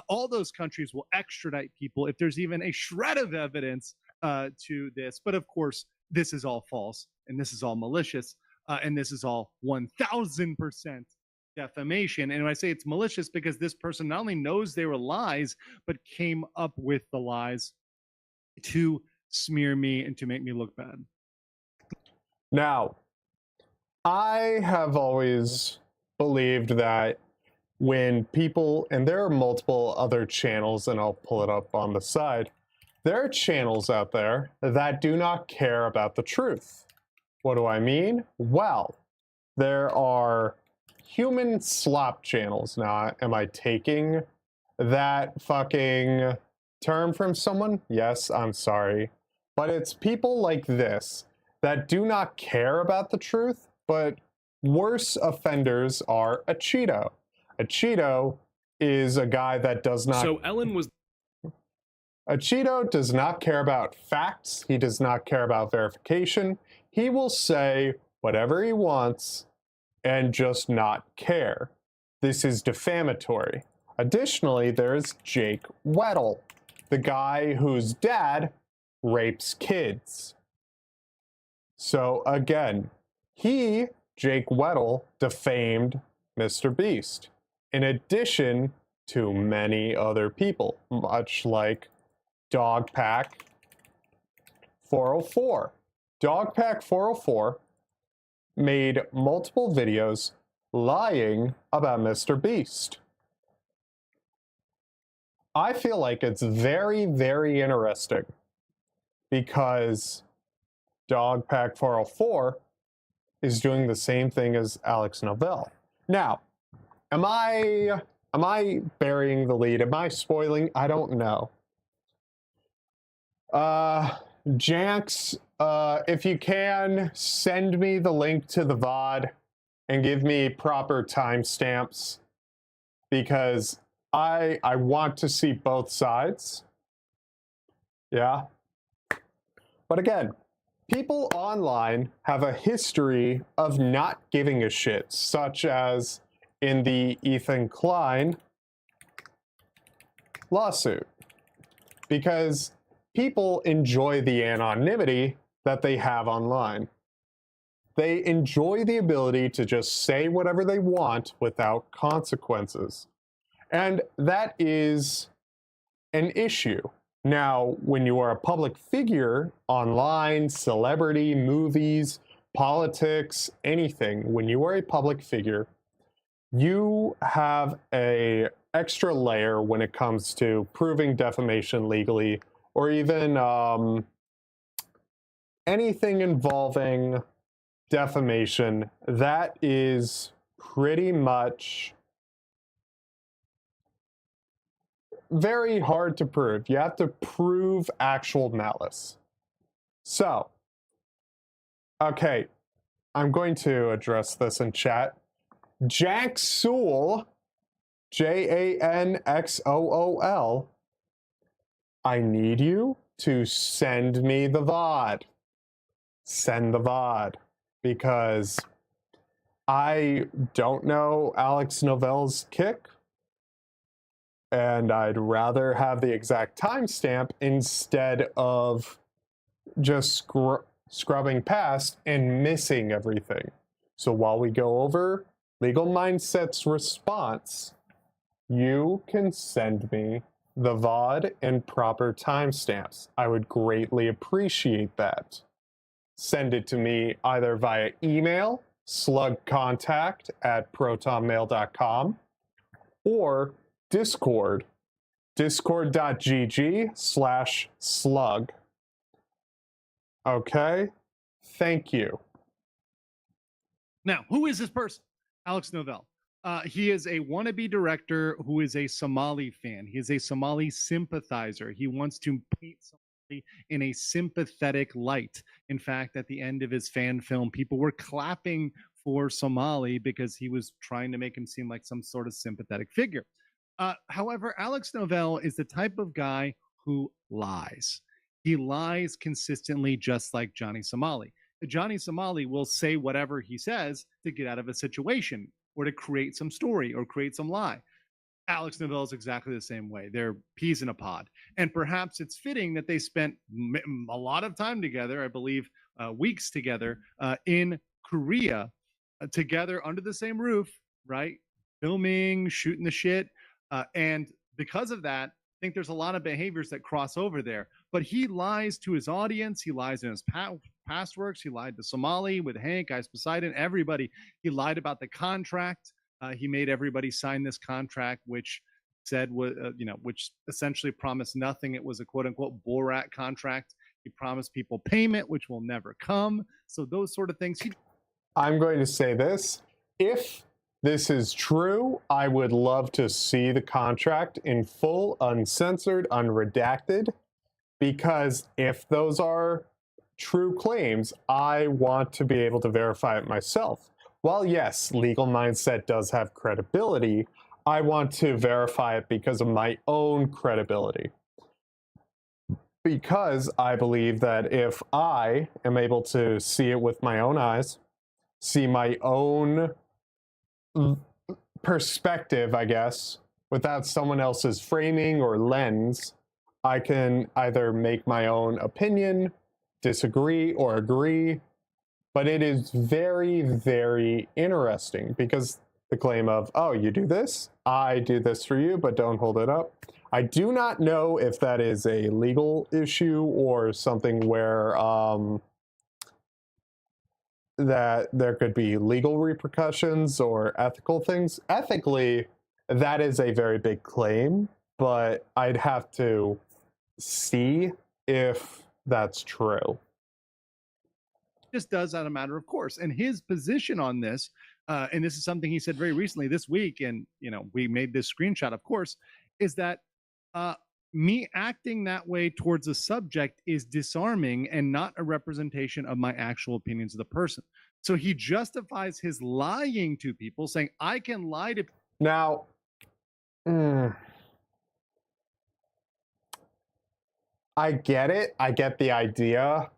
All those countries will extradite people if there's even a shred of evidence to this. But of course, this is all false, and this is all malicious, and this is all 1,000% defamation. And when I say it's malicious, because this person not only knows they were lies, but came up with the lies to smear me and to make me look bad. Now, I have always believed that when people, and there are multiple other channels, and I'll pull it up on the side, there are channels out there that do not care about the truth. What do I mean? Well, there are human slop channels. Now, am I taking that fucking term from someone? Yes, I'm sorry. But it's people like this that do not care about the truth, but worse offenders are a Cheeto. A Cheeto is a guy that does not... So Ellen was... A Cheeto does not care about facts. He does not care about verification. He will say whatever he wants and just not care. This is defamatory. Additionally, there's Jake Weddle, the guy whose dad rapes kids. So again, Jake Weddle, defamed Mr. Beast, in addition to many other people, much like Dogpack 404. Dogpack 404 made multiple videos lying about Mr. Beast. I feel like it's very, very interesting because Dogpack 404 is doing the same thing as Alex Novell. Now, am I burying the lead? Am I spoiling? I don't know. Jax, if you can, send me the link to the VOD and give me proper timestamps, because I want to see both sides. Yeah. But again, people online have a history of not giving a shit, such as in the Ethan Klein lawsuit, because people enjoy the anonymity that they have online. They enjoy the ability to just say whatever they want without consequences. And that is an issue. Now, when you are a public figure online, celebrity, movies, politics, anything, when you are a public figure, you have an extra layer when it comes to proving defamation legally, or even anything involving defamation that is pretty much very hard to prove. You have to prove actual malice. So, okay, I'm going to address this in chat. Jaxool, Janxool, I need you to send me the VOD. Send the VOD, because I don't know Alex Novell's kick, and I'd rather have the exact timestamp instead of just scrubbing past and missing everything. So while we go over Legal Mindset's response, you can send me the VOD and proper timestamps. I would greatly appreciate that. Send it to me either via email, slugcontact@protonmail.com, or Discord, discord.gg/slug. Okay, thank you. Now, who is this person? Alex Novell. He is a wannabe director who is a Somali fan. He is a Somali sympathizer. He wants to paint Somali in a sympathetic light. In fact, at the end of his fan film, people were clapping for Somali because he was trying to make him seem like some sort of sympathetic figure. However, Alex Novell is the type of guy who lies. He lies consistently, just like Johnny Somali. Johnny Somali will say whatever he says to get out of a situation or to create some story or create some lie. Alex Novell is exactly the same way. They're peas in a pod. And perhaps it's fitting that they spent a lot of time together, I believe weeks together, in Korea, together under the same roof, right? Filming, shooting the shit. And because of that, I think there's a lot of behaviors that cross over there. But he lies to his audience. He lies in his past works. He lied to Somali with Hank, Ice Poseidon, everybody. He lied about the contract. He made everybody sign this contract, which said, which essentially promised nothing. It was a quote unquote Borat contract. He promised people payment, which will never come. So those sort of things. I'm going to say this. If this is true, I would love to see the contract in full, uncensored, unredacted, because if those are true claims, I want to be able to verify it myself. While yes, Legal Mindset does have credibility, I want to verify it because of my own credibility. Because I believe that if I am able to see it with my own eyes, see my own perspective, I guess, without someone else's framing or lens, I can either make my own opinion, disagree, or agree, but it is very, very interesting because the claim of, oh, you do this, I do this for you, but don't hold it up. I do not know if that is a legal issue or something where that there could be legal repercussions or ethical things. Ethically, that is a very big claim, but I'd have to see if that's true. Just does out of matter of course. And his position on this, and this is something he said very recently this week, and we made this screenshot, of course, is that me acting that way towards a subject is disarming and not a representation of my actual opinions of the person. So he justifies his lying to people, saying, I can lie to. Now, I get it. I get the idea.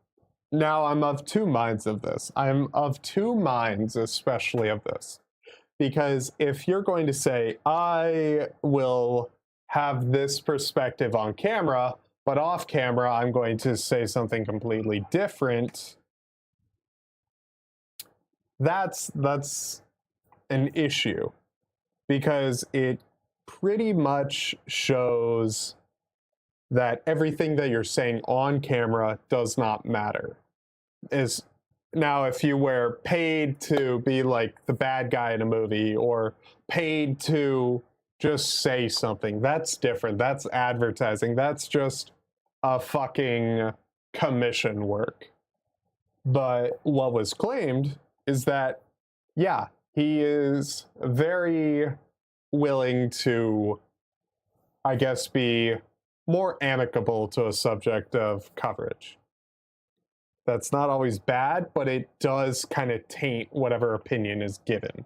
Now, I'm of two minds of this. I'm of two minds, especially of this. Because if you're going to say, I will have this perspective on camera, but off camera, I'm going to say something completely different, that's an issue. Because it pretty much shows that everything that you're saying on camera does not matter. Now, if you were paid to be like the bad guy in a movie or paid to just say something, that's different. That's advertising. That's just a fucking commission work. But what was claimed is that, yeah, he is very willing to, I guess, be more amicable to a subject of coverage. That's not always bad, but it does kind of taint whatever opinion is given.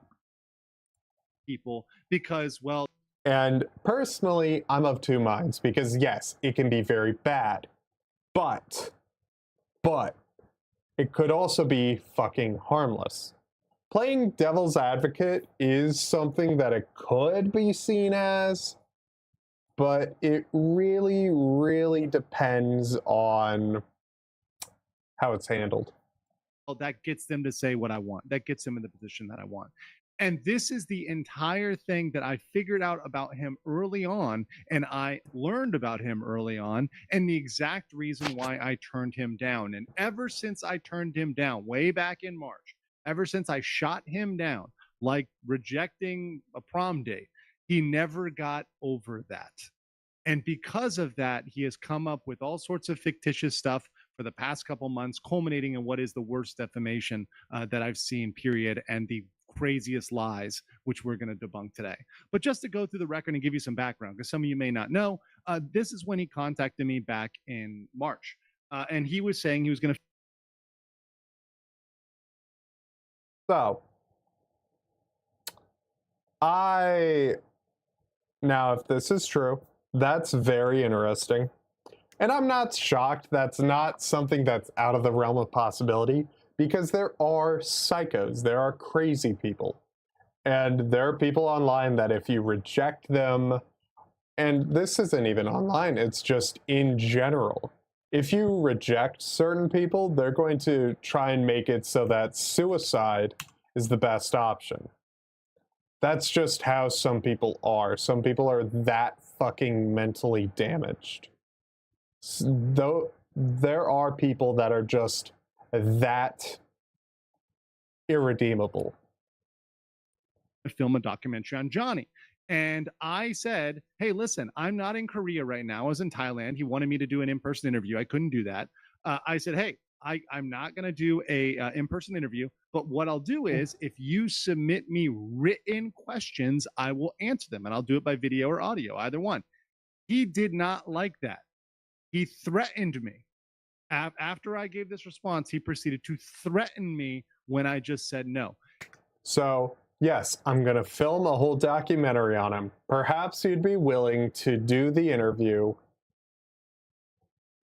People because, well, and personally, I'm of two minds because yes, it can be very bad, but it could also be fucking harmless. Playing devil's advocate is something that it could be seen as, but it really, really depends on how it's handled. That gets them to say what I want. That gets them in the position that I want. And this is the entire thing that I figured out about him early on, and I learned about him early on, and the exact reason why I turned him down. And ever since I turned him down, way back in March, ever since I shot him down, like rejecting a prom date, he never got over that. And because of that, he has come up with all sorts of fictitious stuff for the past couple months, culminating in what is the worst defamation that I've seen, period, and the craziest lies, which we're going to debunk today. But just to go through the record and give you some background, because some of you may not know, this is when he contacted me back in March. And he was saying he was going to. So, now, if this is true, that's very interesting. And I'm not shocked. That's not something that's out of the realm of possibility because there are psychos, there are crazy people. And there are people online that if you reject them, and this isn't even online, it's just in general. If you reject certain people, they're going to try and make it so that suicide is the best option. That's just how some people are. Some people are that fucking mentally damaged. Though there are people that are just that irredeemable. Film a documentary on Johnny. And I said, hey, listen, I'm not in Korea right now. I was in Thailand. He wanted me to do an in-person interview. I couldn't do that. I said, hey, I'm not going to do a in-person interview, but what I'll do is if you submit me written questions, I will answer them, and I'll do it by video or audio, either one. He did not like that. He threatened me. After I gave this response, he proceeded to threaten me when I just said no. So, yes, I'm going to film a whole documentary on him. Perhaps you'd be willing to do the interview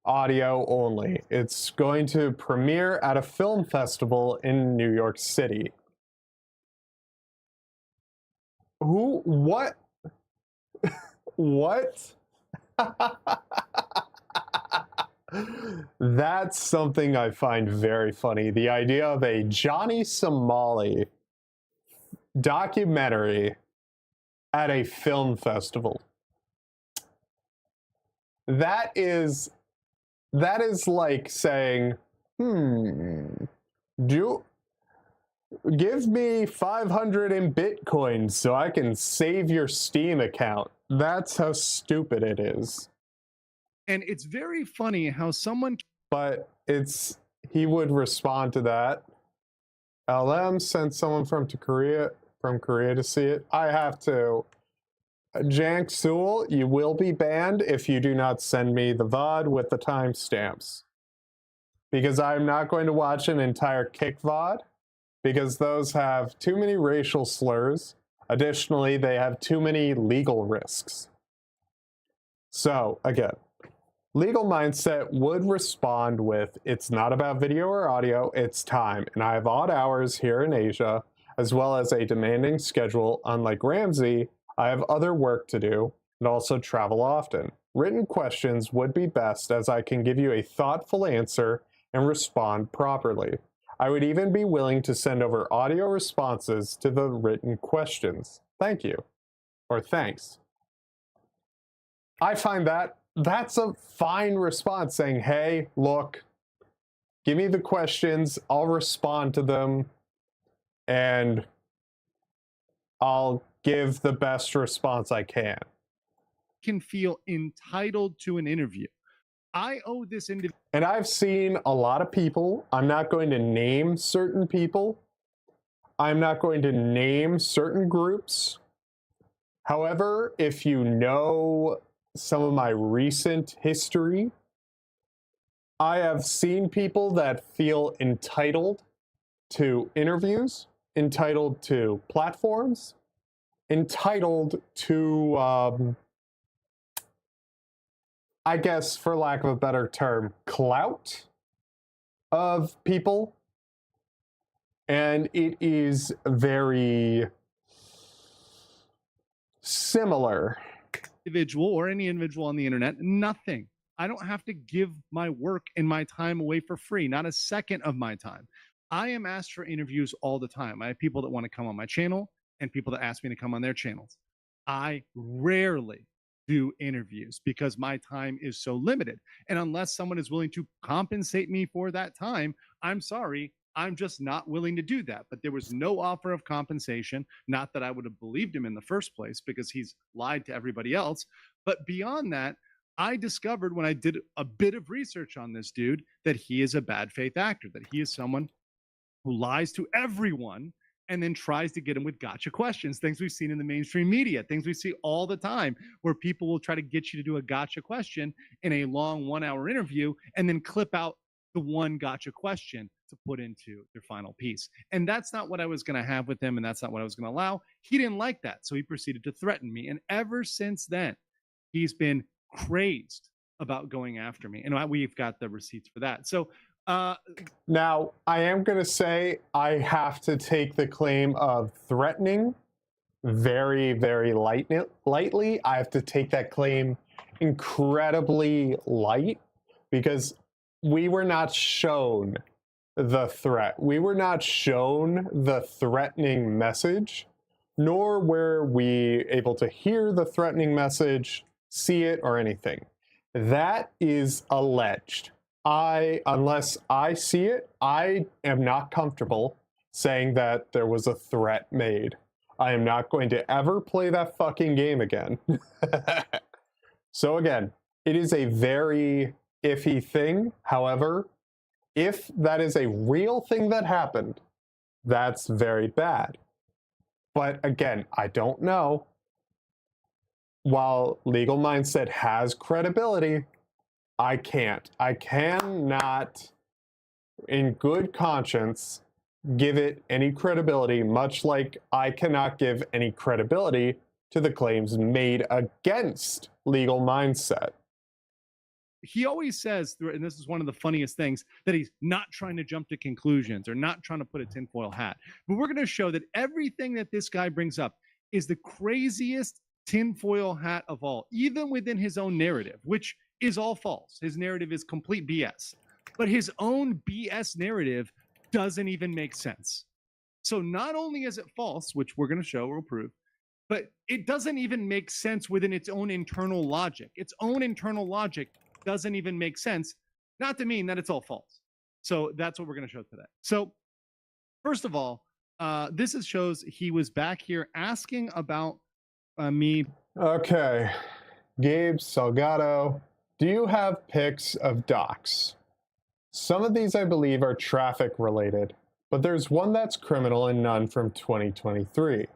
audio only. It's going to premiere at a film festival in New York City. What? What? That's something I find very funny. The idea of a Johnny Somali documentary at a film festival. That is like saying, give me 500 in Bitcoin so I can save your Steam account. That's how stupid it is. And it's very funny how someone, But he would respond to that. LM sent someone from Korea to see it. I have to. Jank Sewell, you will be banned if you do not send me the VOD with the timestamps. Because I'm not going to watch an entire kick VOD, because those have too many racial slurs. Additionally, they have too many legal risks. So, again, Legal Mindset would respond with, it's not about video or audio, it's time. And I have odd hours here in Asia, as well as a demanding schedule. Unlike Ramsey, I have other work to do and also travel often. Written questions would be best, as I can give you a thoughtful answer and respond properly. I would even be willing to send over audio responses to the written questions. Thank you. Or thanks. I find that's a fine response, saying, hey, look, give me the questions, I'll respond to them, and I'll give the best response I can feel entitled to an interview. I owe this individual. And I've seen a lot of people, I'm not going to name certain people, I'm not going to name certain groups. However, if you know some of my recent history, I have seen people that feel entitled to interviews, entitled to platforms, entitled to, I guess, for lack of a better term, clout of people. And it is very similar. Individual or any individual on the internet, nothing. I don't have to give my work and my time away for free, not a second of my time. I am asked for interviews all the time. I have people that want to come on my channel and people that ask me to come on their channels. I rarely do interviews because my time is so limited. And unless someone is willing to compensate me for that time, I'm sorry, I'm just not willing to do that. But there was no offer of compensation. Not that I would have believed him in the first place, because he's lied to everybody else. But beyond that, I discovered when I did a bit of research on this dude that he is a bad faith actor, that he is someone who lies to everyone and then tries to get him with gotcha questions, things we've seen in the mainstream media, things we see all the time, where people will try to get you to do a gotcha question in a long 1 hour interview and then clip out the one gotcha question to put into their final piece. And that's not what I was going to have with him, and that's not what I was going to allow. He didn't like that, so he proceeded to threaten me. And ever since then, he's been crazed about going after me. And we've got the receipts for that. So now, I am going to say I have to take the claim of threatening very, very lightly. I have to take that claim incredibly light, because we were not shown the threat. We were not shown the threatening message, nor were we able to hear the threatening message, see it, or anything. That is alleged. Unless I see it, I am not comfortable saying that there was a threat made. I am not going to ever play that fucking game again. So again, it is a very iffy thing. However, if that is a real thing that happened, that's very bad. But again, I don't know. While Legal Mindset has credibility, I can't. I cannot, in good conscience, give it any credibility, much like I cannot give any credibility to the claims made against Legal Mindset. He always says, and this is one of the funniest things, that he's not trying to jump to conclusions or not trying to put a tinfoil hat. But we're going to show that everything that this guy brings up is the craziest tinfoil hat of all, even within his own narrative, which is all false. His narrative is complete BS. But his own BS narrative doesn't even make sense. So not only is it false, which we're going to show or prove, but it doesn't even make sense within its own internal logic. Its own internal logic doesn't even make sense, not to mean that it's all false. So that's what we're going to show today. So first of all, this shows he was back here asking about me. Okay, Gabe Salgado, do you have pics of docs? Some of these, I believe, are traffic related, but there's one that's criminal and none from 2023.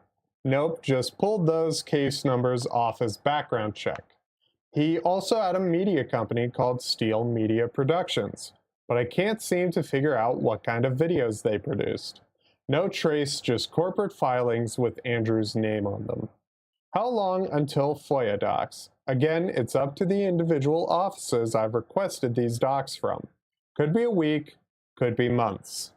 Nope, just pulled those case numbers off his background check. He also had a media company called Steel Media Productions, but I can't seem to figure out what kind of videos they produced. No trace, just corporate filings with Andrew's name on them. How long until FOIA docs? Again, it's up to the individual offices I've requested these docs from. Could be a week, could be months.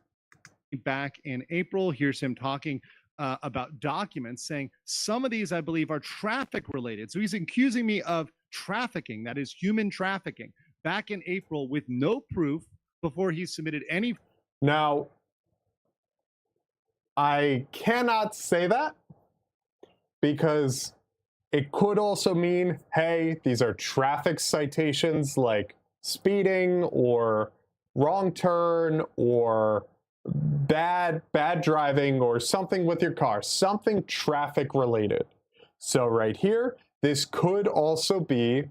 Back in April, here's him talking about documents, saying some of these, I believe, are traffic related. So he's accusing me of trafficking, that is human trafficking, back in April with no proof before he submitted any. Now, I cannot say that because it could also mean, hey, these are traffic citations like speeding or wrong turn or bad driving or something with your car, something traffic related. So right here, this could also be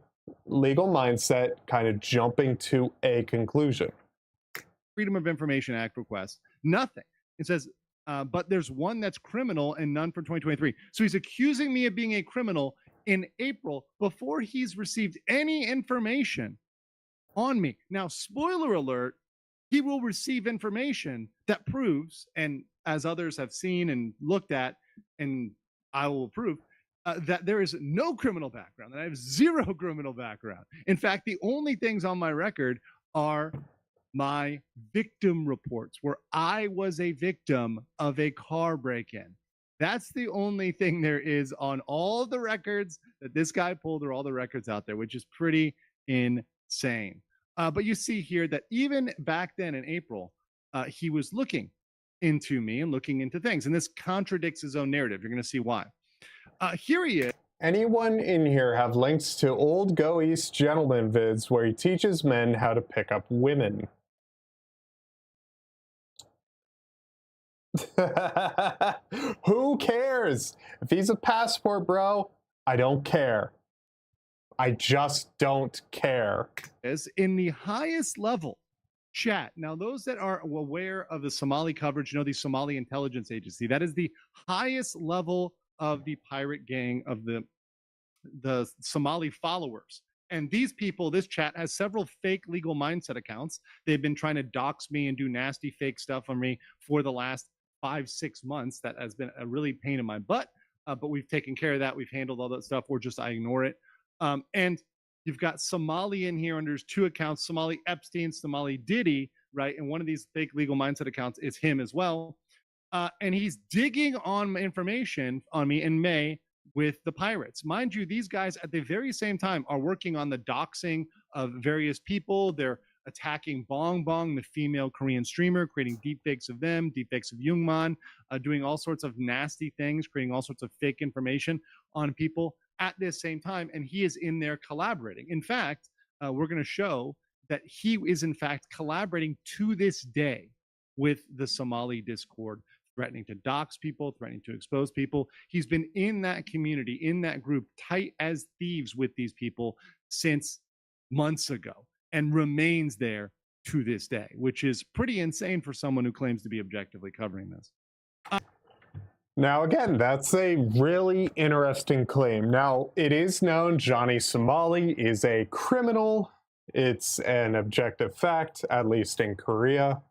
legal mindset kind of jumping to a conclusion. Freedom of Information Act request, nothing. It says, but there's one that's criminal and none for 2023. So he's accusing me of being a criminal in April before he's received any information on me. Now, spoiler alert, he will receive information that proves, and as others have seen and looked at, and I will prove, that there is no criminal background, that I have zero criminal background. In fact, the only things on my record are my victim reports, where I was a victim of a car break-in. That's the only thing there is on all the records that this guy pulled, or all the records out there, which is pretty insane. But you see here that even back then in April, he was looking into me and looking into things. And this contradicts his own narrative. You're going to see why. Here he is. Anyone in here have links to old Go East gentleman vids where he teaches men how to pick up women? Who cares? If he's a passport bro, I don't care. I just don't care. Is in the highest level chat. Now, those that are aware of the Somali coverage, the Somali intelligence agency, that is the highest level of the pirate gang of the Somali followers. And these people, this chat has several fake legal mindset accounts. They've been trying to dox me and do nasty fake stuff on me for the last 5-6 months. That has been a really pain in my butt. But we've taken care of that. We've handled all that stuff, or just I ignore it. And you've got Somali in here under 2 accounts, Somali Epstein, Somali Diddy, right? And one of these fake legal mindset accounts is him as well. And he's digging on information on me in May with the pirates. Mind you, these guys at the very same time are working on the doxing of various people. They're attacking Bong Bong, the female Korean streamer, creating deepfakes of them, deepfakes of Jungman, doing all sorts of nasty things, creating all sorts of fake information on people at this same time. And he is in there collaborating. In fact, we're going to show that he is in fact collaborating to this day with the Somali Discord, threatening to dox people, threatening to expose people. He's been in that community, in that group, tight as thieves with these people since months ago, and remains there to this day, which is pretty insane for someone who claims to be objectively covering this. Now, again, that's a really interesting claim. Now, it is known Johnny Somali is a criminal. It's an objective fact, at least in Korea.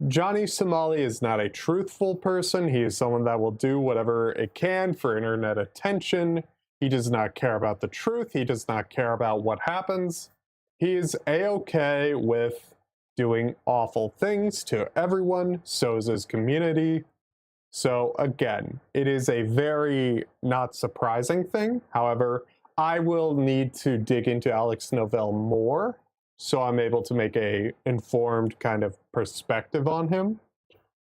Johnny Somali is not a truthful person. He is someone that will do whatever it can for internet attention. He does not care about the truth. He does not care about what happens. He is a-okay with doing awful things to everyone. So is his community. So again, it is a very not surprising thing. However, I will need to dig into Alex Novell more so I'm able to make a informed kind of perspective on him.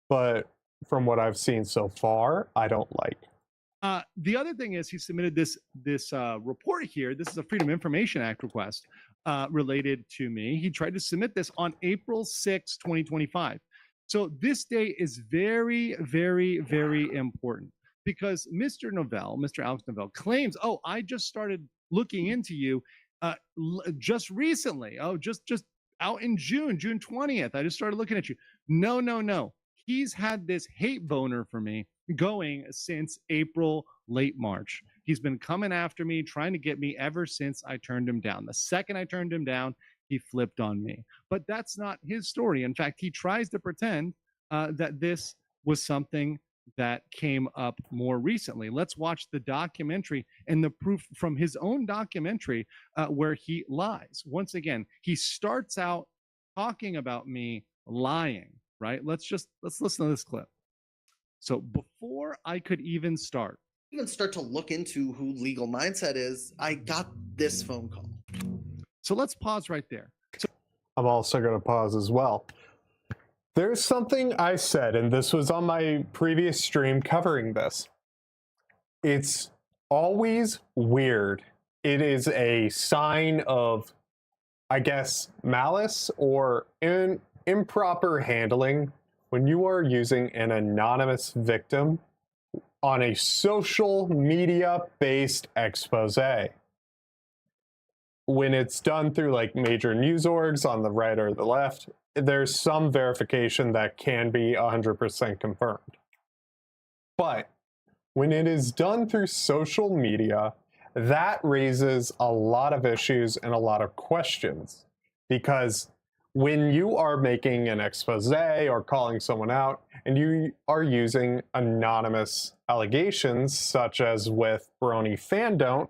But from what I've seen so far, I don't like. The other thing is he submitted this report here. This is a Freedom Information Act request related to me. He tried to submit this on April 6, 2025. So this day is very, very, very important because Mr. Novell, Mr. Alex Novell, claims, "Oh, I just started looking into you just recently. Oh, just out in June 20th. I just started looking at you." No, no, no. He's had this hate boner for me going since April, late March. He's been coming after me, trying to get me ever since I turned him down. The second I turned him down, he flipped on me. But that's not his story. In fact, he tries to pretend that this was something that came up more recently. Let's watch the documentary and the proof from his own documentary where he lies. Once again, he starts out talking about me lying, right? Let's listen to this clip. So before I could even start to look into who Legal Mindset is, I got this phone call. So let's pause right there. I'm also going to pause as well. There's something I said, and this was on my previous stream covering this. It's always weird. It is a sign of, I guess, malice or improper handling when you are using an anonymous victim on a social media-based expose. When it's done through like major news orgs on the right or the left, there's some verification that can be 100% confirmed. But when it is done through social media, that raises a lot of issues and a lot of questions. Because when you are making an expose or calling someone out, and you are using anonymous allegations, such as with Brony Fandom,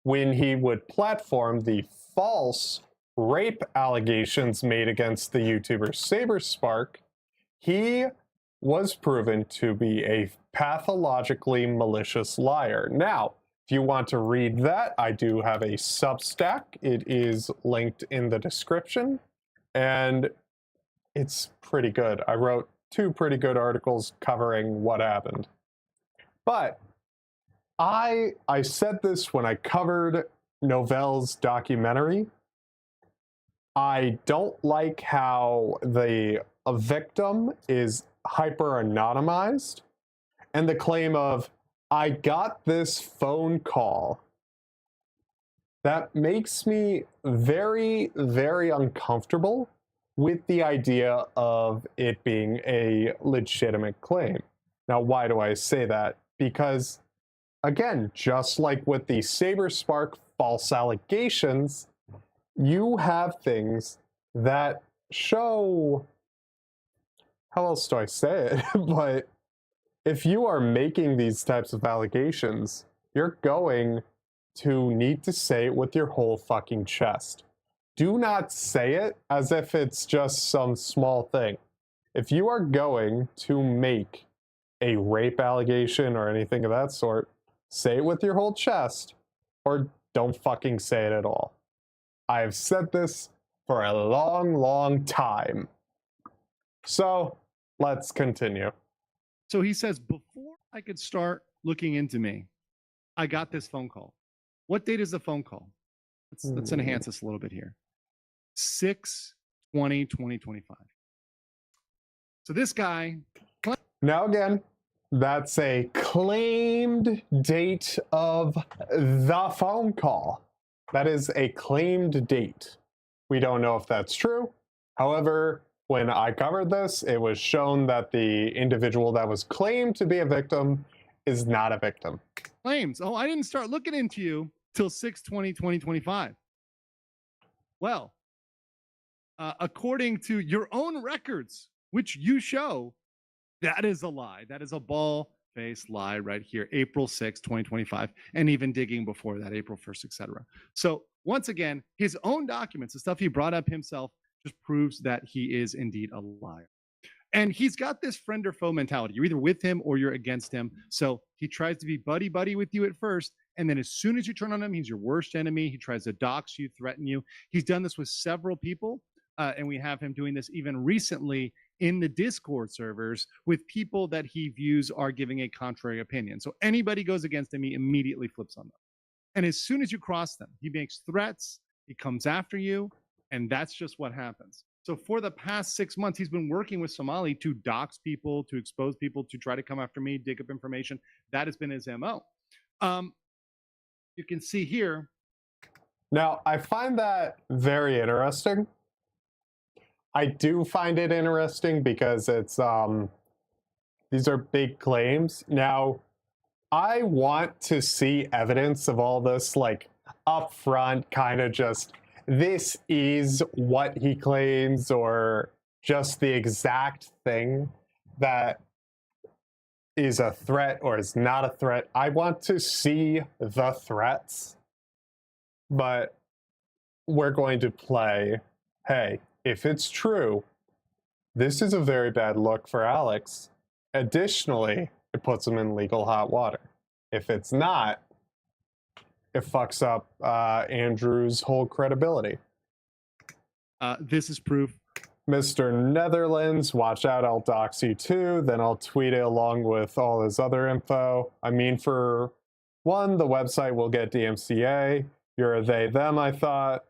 when he would platform the false rape allegations made against the YouTuber Saberspark, he was proven to be a pathologically malicious liar. Now, if you want to read that, I do have a Substack. It is linked in the description, and it's pretty good. I wrote 2 pretty good articles covering what happened. But I said this when I covered Novell's documentary. I don't like how a victim is hyper-anonymized, and the claim of, "I got this phone call." That makes me very, very uncomfortable with the idea of it being a legitimate claim. Now, why do I say that? Because, again, just like with the Saberspark false allegations, you have things that show, how else do I say it? But if you are making these types of allegations, you're going to need to say it with your whole fucking chest. Do not say it as if it's just some small thing. If you are going to make a rape allegation or anything of that sort, say it with your whole chest, or don't fucking say it at all. I have said this for a long, long time. So, let's continue. So he says, before I could start looking into me, I got this phone call. What date is the phone call? Let's enhance this a little bit here. 6/20/2025. So this guy. Now again, that's a claimed date of the phone call. That is a claimed date. We don't know if that's true. However, when I covered this, it was shown that the individual that was claimed to be a victim is not a victim. Claims, "Oh, I didn't start looking into you till 6/20/2025. Well, according to your own records, which you show, that is a lie. That is a ball-faced lie right here, April 6, 2025, and even digging before that, April 1st, etc. So once again, his own documents, the stuff he brought up himself, just proves that he is indeed a liar. And he's got this friend or foe mentality. You're either with him or you're against him. So he tries to be buddy-buddy with you at first, And then as soon as you turn on him, he's your worst enemy. He tries to dox you, threaten you. He's done this with several people. And we have him doing this even recently in the Discord servers with people that he views are giving a contrary opinion. So anybody goes against him, he immediately flips on them. And as soon as you cross them, he makes threats, he comes after you, and that's just what happens. So for the past 6 months, he's been working with Somali to dox people, to expose people, to try to come after me, dig up information. That has been his MO. You can see here. Now, I find that very interesting. I do find it interesting because it's these are big claims. Now, I want to see evidence of all this, like upfront, kind of just this is what he claims, or just the exact thing that is a threat or is not a threat. I want to see the threats, but we're going to play, hey, if it's true, this is a very bad look for Alex. Additionally, it puts him in legal hot water. If it's not, it fucks up Andrew's whole credibility. This is proof. Mr. Netherlands, watch out, I'll dox you too. Then I'll tweet it along with all his other info. I mean, for one, the website will get DMCA. You're a they, them, I thought.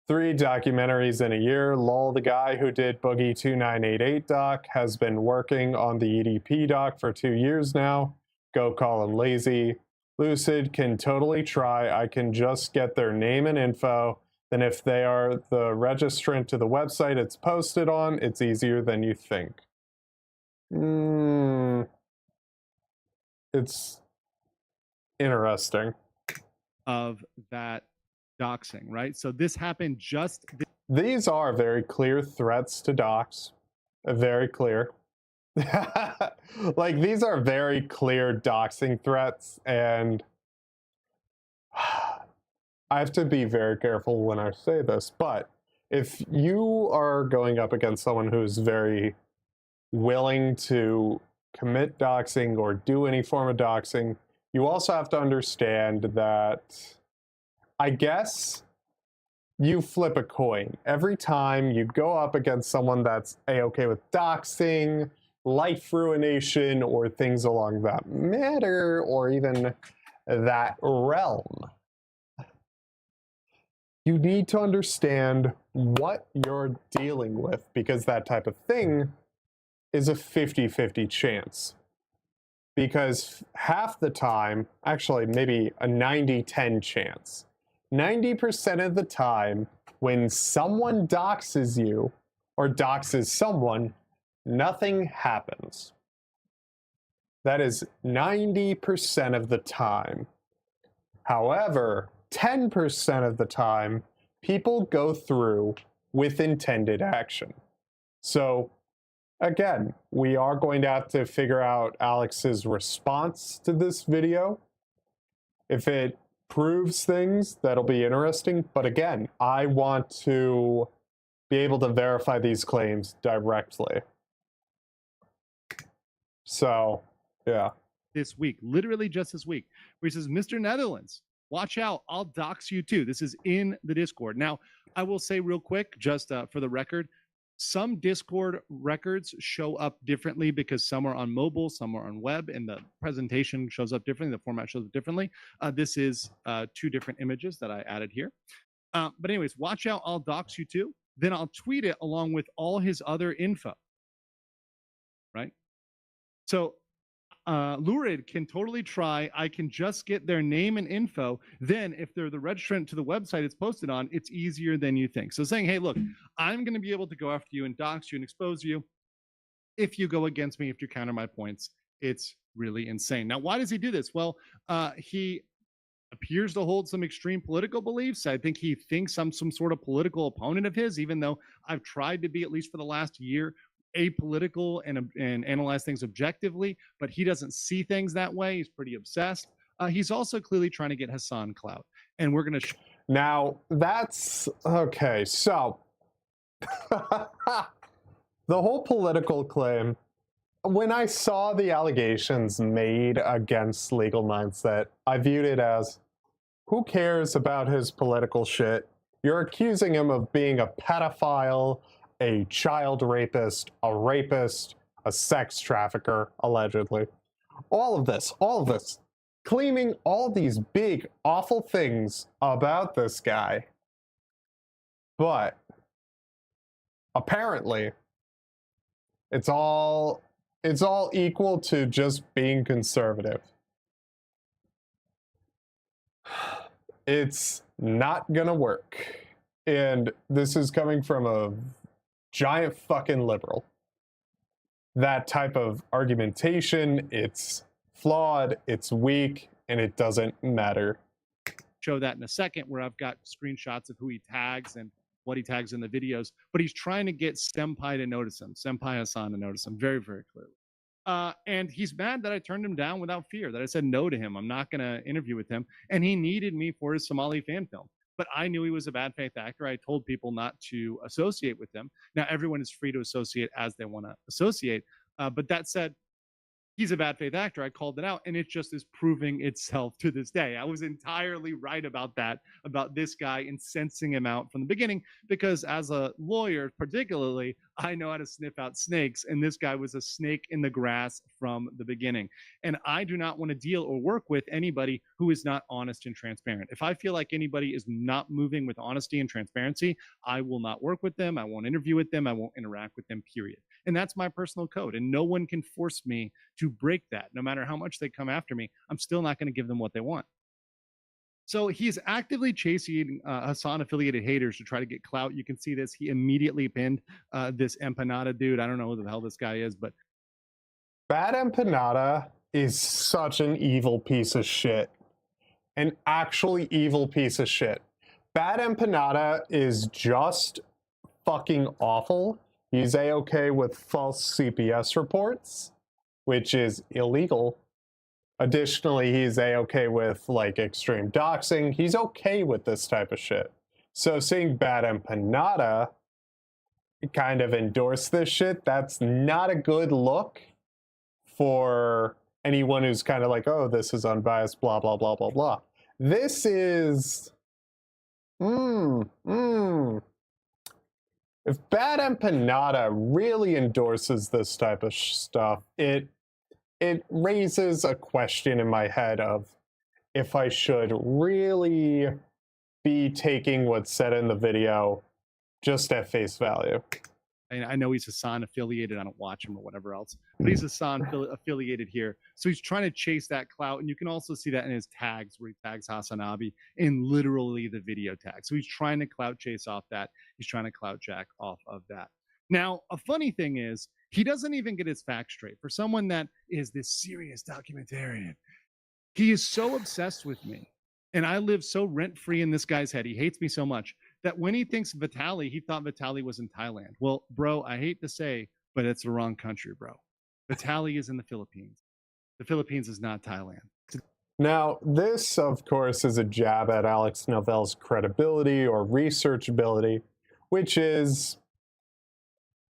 3 documentaries in a year. Lol, the guy who did Boogie 2988 doc has been working on the EDP doc for 2 years now. Go call him lazy. Lucid can totally try. I can just get their name and info. Then if they are the registrant to the website it's posted on, it's easier than you think. It's interesting. Of that doxing, right? So this happened just... These are very clear threats to dox. Very clear. Like, these are very clear doxing threats, and I have to be very careful when I say this, but if you are going up against someone who's very willing to commit doxing or do any form of doxing, you also have to understand that, I guess, you flip a coin. Every time you go up against someone that's A-okay with doxing, life ruination, or things along that matter, or even that realm, you need to understand what you're dealing with, because that type of thing is a 50-50 chance. Because half the time, actually maybe a 90-10 chance, 90% of the time when someone doxes you or doxes someone, nothing happens. That is 90% of the time. However, 10% of the time, people go through with intended action. So, again, we are going to have to figure out Alex's response to this video. If it proves things, that'll be interesting. But again, I want to be able to verify these claims directly. So, yeah. This week, literally just this week, where he says, Mr. Netherlands, watch out, I'll dox you too. This is in the Discord. Now, I will say real quick, just for the record, some Discord records show up differently because some are on mobile, some are on web, and the presentation shows up differently, the format shows up differently. This is 2 different images that I added here. But anyways, watch out, I'll dox you too. Then I'll tweet it along with all his other info, right? So Lurid can totally try. I can just get their name and info. Then if they're the registrant to the website it's posted on, it's easier than you think. So saying, hey, look, I'm going to be able to go after you and dox you and expose you if you go against me, if you counter my points. It's really insane. Now, why does he do this? Well, he appears to hold some extreme political beliefs. I think he thinks I'm some sort of political opponent of his, even though I've tried to be, at least for the last year, apolitical and analyze things objectively, but he doesn't see things that way. He's pretty obsessed. He's also clearly trying to get Hassan clout, and we're going to now that's okay. So the whole political claim, when I saw the allegations made against Legal Mindset, I viewed it as, who cares about his political shit? You're accusing him of being a pedophile, a child rapist, a sex trafficker, allegedly. All of this, claiming all these big, awful things about this guy. But apparently, it's all equal to just being conservative. It's not gonna work. And this is coming from a giant fucking liberal. That type of argumentation, it's flawed, it's weak, and it doesn't matter. Show that in a second, where I've got screenshots of who he tags and what he tags in the videos. But he's trying to get Senpai to notice him, Senpai Hassan to notice him very, very clearly. And he's mad that I turned him down without fear, that I said no to him. I'm not going to interview with him. And he needed me for his Somali fan film. But I knew he was a bad faith actor. I told people not to associate with him. Now, everyone is free to associate as they want to associate. But that said, he's a bad faith actor. I called it out, and it just is proving itself to this day. I was entirely right about that, about this guy, and sensing him out from the beginning, because as a lawyer, particularly, I know how to sniff out snakes, and this guy was a snake in the grass from the beginning. And I do not want to deal or work with anybody who is not honest and transparent. If I feel like anybody is not moving with honesty and transparency, I will not work with them. I won't interview with them. I won't interact with them, period. And that's my personal code. And no one can force me to break that. No matter how much they come after me, I'm still not going to give them what they want. So he's actively chasing Hassan affiliated haters to try to get clout. You can see this. He immediately pinned this Empanada dude. I don't know who the hell this guy is, but Bad Empanada is such an evil piece of shit. An actually evil piece of shit. Bad Empanada is just fucking awful. He's A-okay with false CPS reports, which is illegal. Additionally, he's A-okay with, like, extreme doxing. He's okay with this type of shit. So seeing Bad Empanada kind of endorse this shit, that's not a good look for anyone who's kind of like, oh, this is unbiased, blah, blah, blah, blah, blah. This is... If Bad Empanada really endorses this type of stuff, it raises a question in my head of if I should really be taking what's said in the video just at face value. I know he's Hassan affiliated. I don't watch him or whatever else, but he's Hassan affiliated here. So he's trying to chase that clout. And you can also see that in his tags, where he tags Hassanabi in literally the video tag. So he's trying to clout chase off that. He's trying to clout jack off of that. Now, a funny thing is, he doesn't even get his facts straight. For someone that is this serious documentarian, he is so obsessed with me. And I live so rent-free in this guy's head. He hates me so much that when he thinks Vitaly, he thought Vitaly was in Thailand. Well, bro, I hate to say, but it's the wrong country, bro. Vitaly is in the Philippines. The Philippines is not Thailand. Now, this, of course, is a jab at Alex Novell's credibility or researchability, which is...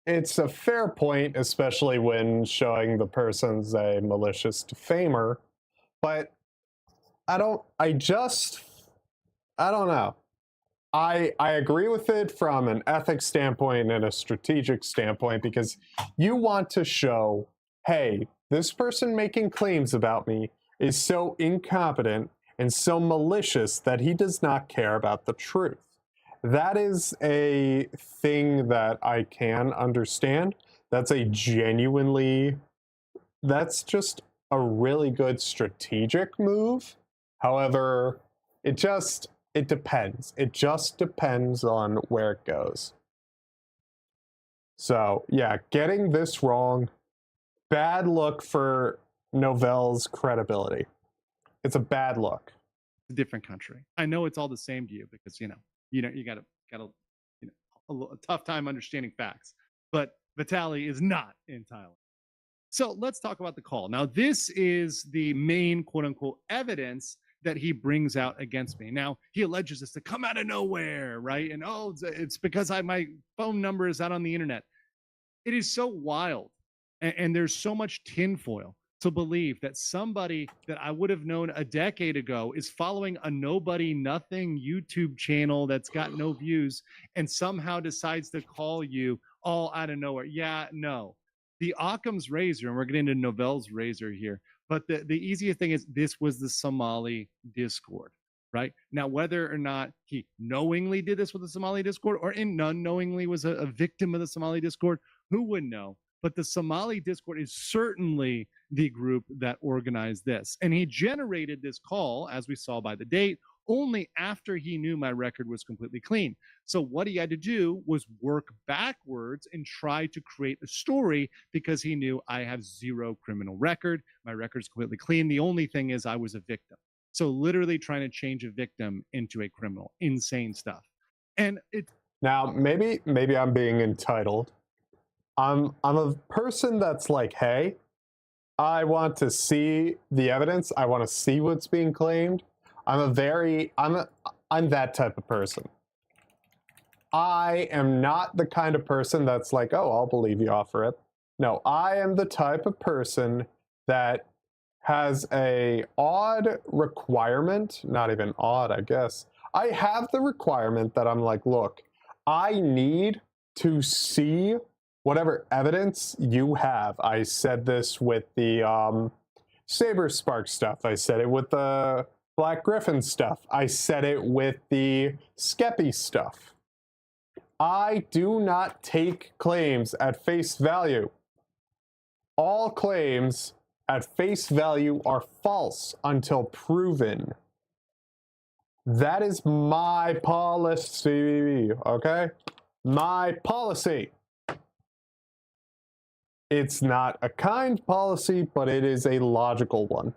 It's a fair point, especially when showing the person's a malicious defamer, but I don't know. I agree with it from an ethics standpoint and a strategic standpoint, because you want to show, hey, this person making claims about me is so incompetent and so malicious that he does not care about the truth. That is a thing that I can understand. That's just a really good strategic move. However, it depends. It just depends on where it goes. So, yeah, getting this wrong, bad look for Novell's credibility. It's a bad look. A different country. I know it's all the same to you because, you got a tough time understanding facts. But Vitaly is not in Thailand. So let's talk about the call. Now, this is the main quote-unquote evidence that he brings out against me. Now, he alleges this to come out of nowhere, right? And, it's because my phone number is out on the internet. It is so wild And there's so much tinfoil to believe that somebody that I would have known a decade ago is following a nobody, nothing YouTube channel that's got no views and somehow decides to call you all out of nowhere. Yeah, no. The Occam's razor, and we're getting into Novelle's razor here, but the easiest thing is this was the Somali Discord, right? Now, whether or not he knowingly did this with the Somali Discord or unknowingly was a victim of the Somali Discord, who would know? But the Somali Discord is certainly the group that organized this. And he generated this call, as we saw by the date, only after he knew my record was completely clean. So what he had to do was work backwards and try to create a story because he knew I have zero criminal record. My record's completely clean. The only thing is I was a victim. So literally trying to change a victim into a criminal. Insane stuff. And it Now, maybe I'm being entitled. I'm a person that's like, hey, I want to see the evidence. I want to see what's being claimed. I'm that type of person. I am not the kind of person that's like, oh, I'll believe you off rip. No, I am the type of person that has a odd requirement, not even odd, I guess. I have the requirement that I'm like, look, I need to see whatever evidence you have. I said this with the Saber Spark stuff. I said it with the Black Griffin stuff. I said it with the Skeppy stuff. I do not take claims at face value. All claims at face value are false until proven. That is my policy, okay? My policy. It's not a kind policy, but it is a logical one.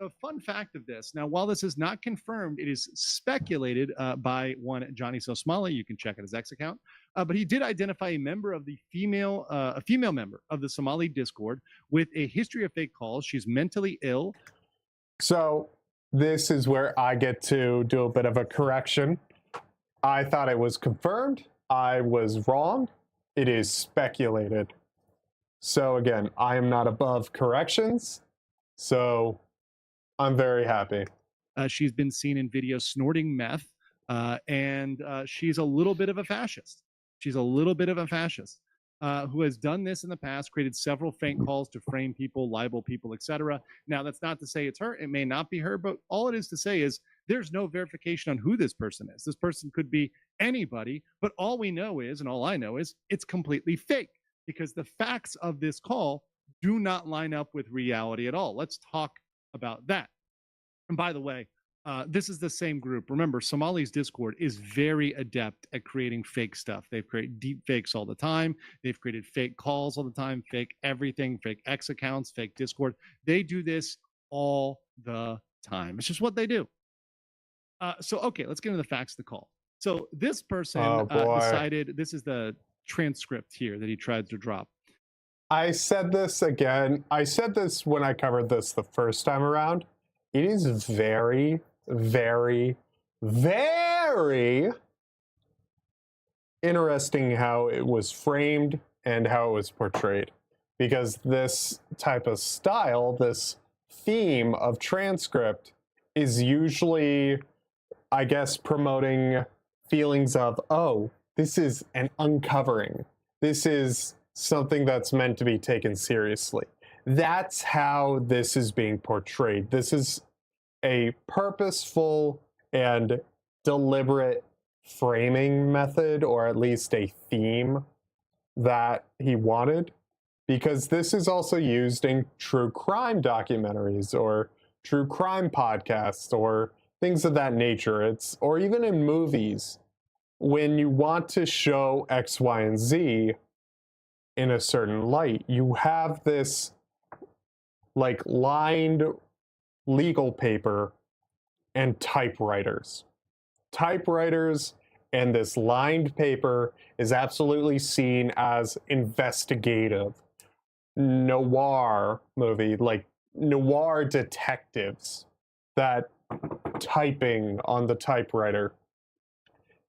A fun fact of this. Now, while this is not confirmed, it is speculated by one Johnny Somali. You can check out his X account. But he did identify a member of the a female member of the Somali Discord with a history of fake calls. She's mentally ill. So this is where I get to do a bit of a correction. I thought it was confirmed. I was wrong. It is speculated. So again, I am not above corrections. So I'm very happy. She's been seen in videos snorting meth, and she's a little bit of a fascist. She's a little bit of a fascist who has done this in the past, created several fake calls to frame people, libel people, etc. Now, that's not to say it's her. It may not be her, but all it is to say is there's no verification on who this person is. This person could be anybody, but all we know is, and all I know is, it's completely fake because the facts of this call do not line up with reality at all. Let's talk about that. And by the way, this is the same group. Remember, Somali's Discord is very adept at creating fake stuff. They've created deep fakes all the time. They've created fake calls all the time, fake everything, fake X accounts, fake Discord. They do this all the time. It's just what they do. So, okay, let's get into the facts of the call. So this person decided, this is the transcript here that he tried to drop. I said this again. I said this when I covered this the first time around. It is very, very, very interesting how it was framed and how it was portrayed. Because this type of style, this theme of transcript is usually, I guess, promoting feelings of, oh, this is an uncovering. This is something that's meant to be taken seriously. That's how this is being portrayed. This is a purposeful and deliberate framing method, or at least a theme that he wanted, because this is also used in true crime documentaries or true crime podcasts or things of that nature. Or even in movies, when you want to show X, Y, and Z in a certain light, you have this like lined legal paper and typewriters. Typewriters and this lined paper is absolutely seen as investigative. Noir movie, like noir detectives that typing on the typewriter.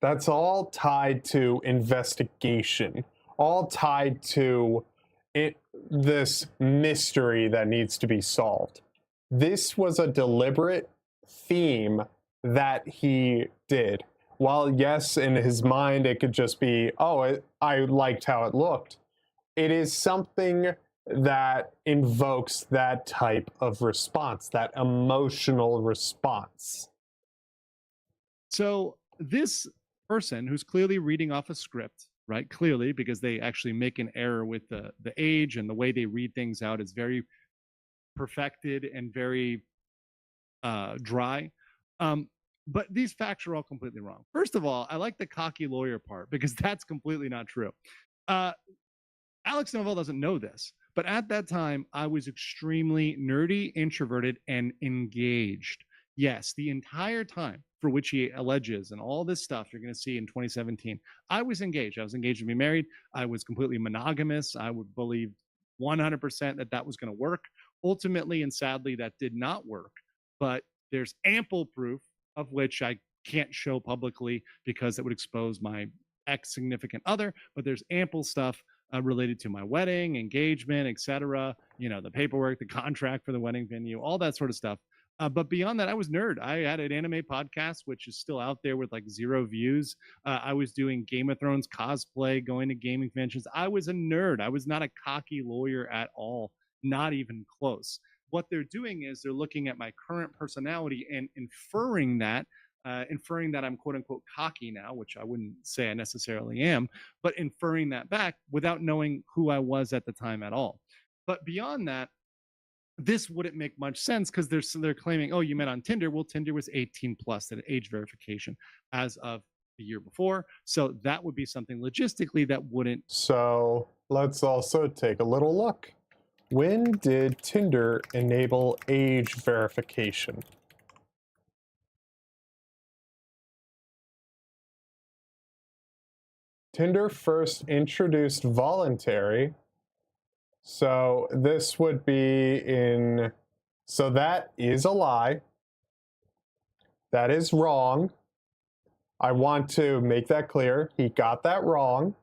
That's all tied to investigation, all tied to this mystery that needs to be solved. This was a deliberate theme that he did. While yes, in his mind it could just be, oh, I liked how it looked, it is something that invokes that type of response, that emotional response. So this person who's clearly reading off a script, right? Clearly, because they actually make an error with the age and the way they read things out is very perfected and very dry. But these facts are all completely wrong. First of all, I like the cocky lawyer part because that's completely not true. Alex Novell doesn't know this, but at that time, I was extremely nerdy, introverted, and engaged. Yes, the entire time for which he alleges and all this stuff you're going to see in 2017, I was engaged. I was engaged to be married. I was completely monogamous. I would believe 100% that that was going to work. Ultimately and sadly, that did not work. But there's ample proof of which I can't show publicly because it would expose my ex-significant other. But there's ample stuff related to my wedding, engagement, etc. You know, the paperwork, the contract for the wedding venue, all that sort of stuff. But beyond that, I was nerd. I had an anime podcast, which is still out there with like 0 views. I was doing Game of Thrones cosplay, going to gaming conventions. I was a nerd. I was not a cocky lawyer at all, not even close. What they're doing is they're looking at my current personality and inferring that I'm quote unquote cocky now, which I wouldn't say I necessarily am, but inferring that back without knowing who I was at the time at all. But beyond that, this wouldn't make much sense because they're claiming, oh, you met on Tinder. Well, Tinder was 18 plus at age verification as of the year before. So that would be something logistically that wouldn't. So let's also take a little look. When did Tinder enable age verification? Tinder first introduced voluntary. So this would be in, so that is a lie. That is wrong. I want to make that clear. He got that wrong.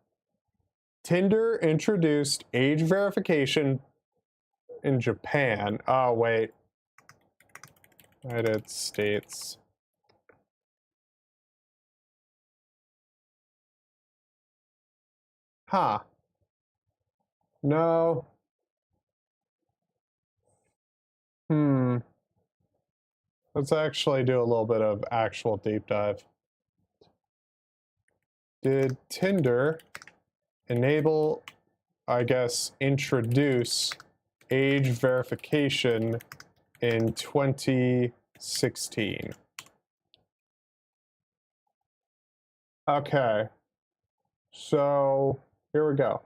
Tinder introduced age verification in Japan. Oh, wait. United States. Huh. No. Let's actually do a little bit of actual deep dive. Did Tinder enable, I guess, introduce age verification in 2016? Okay. So here we go.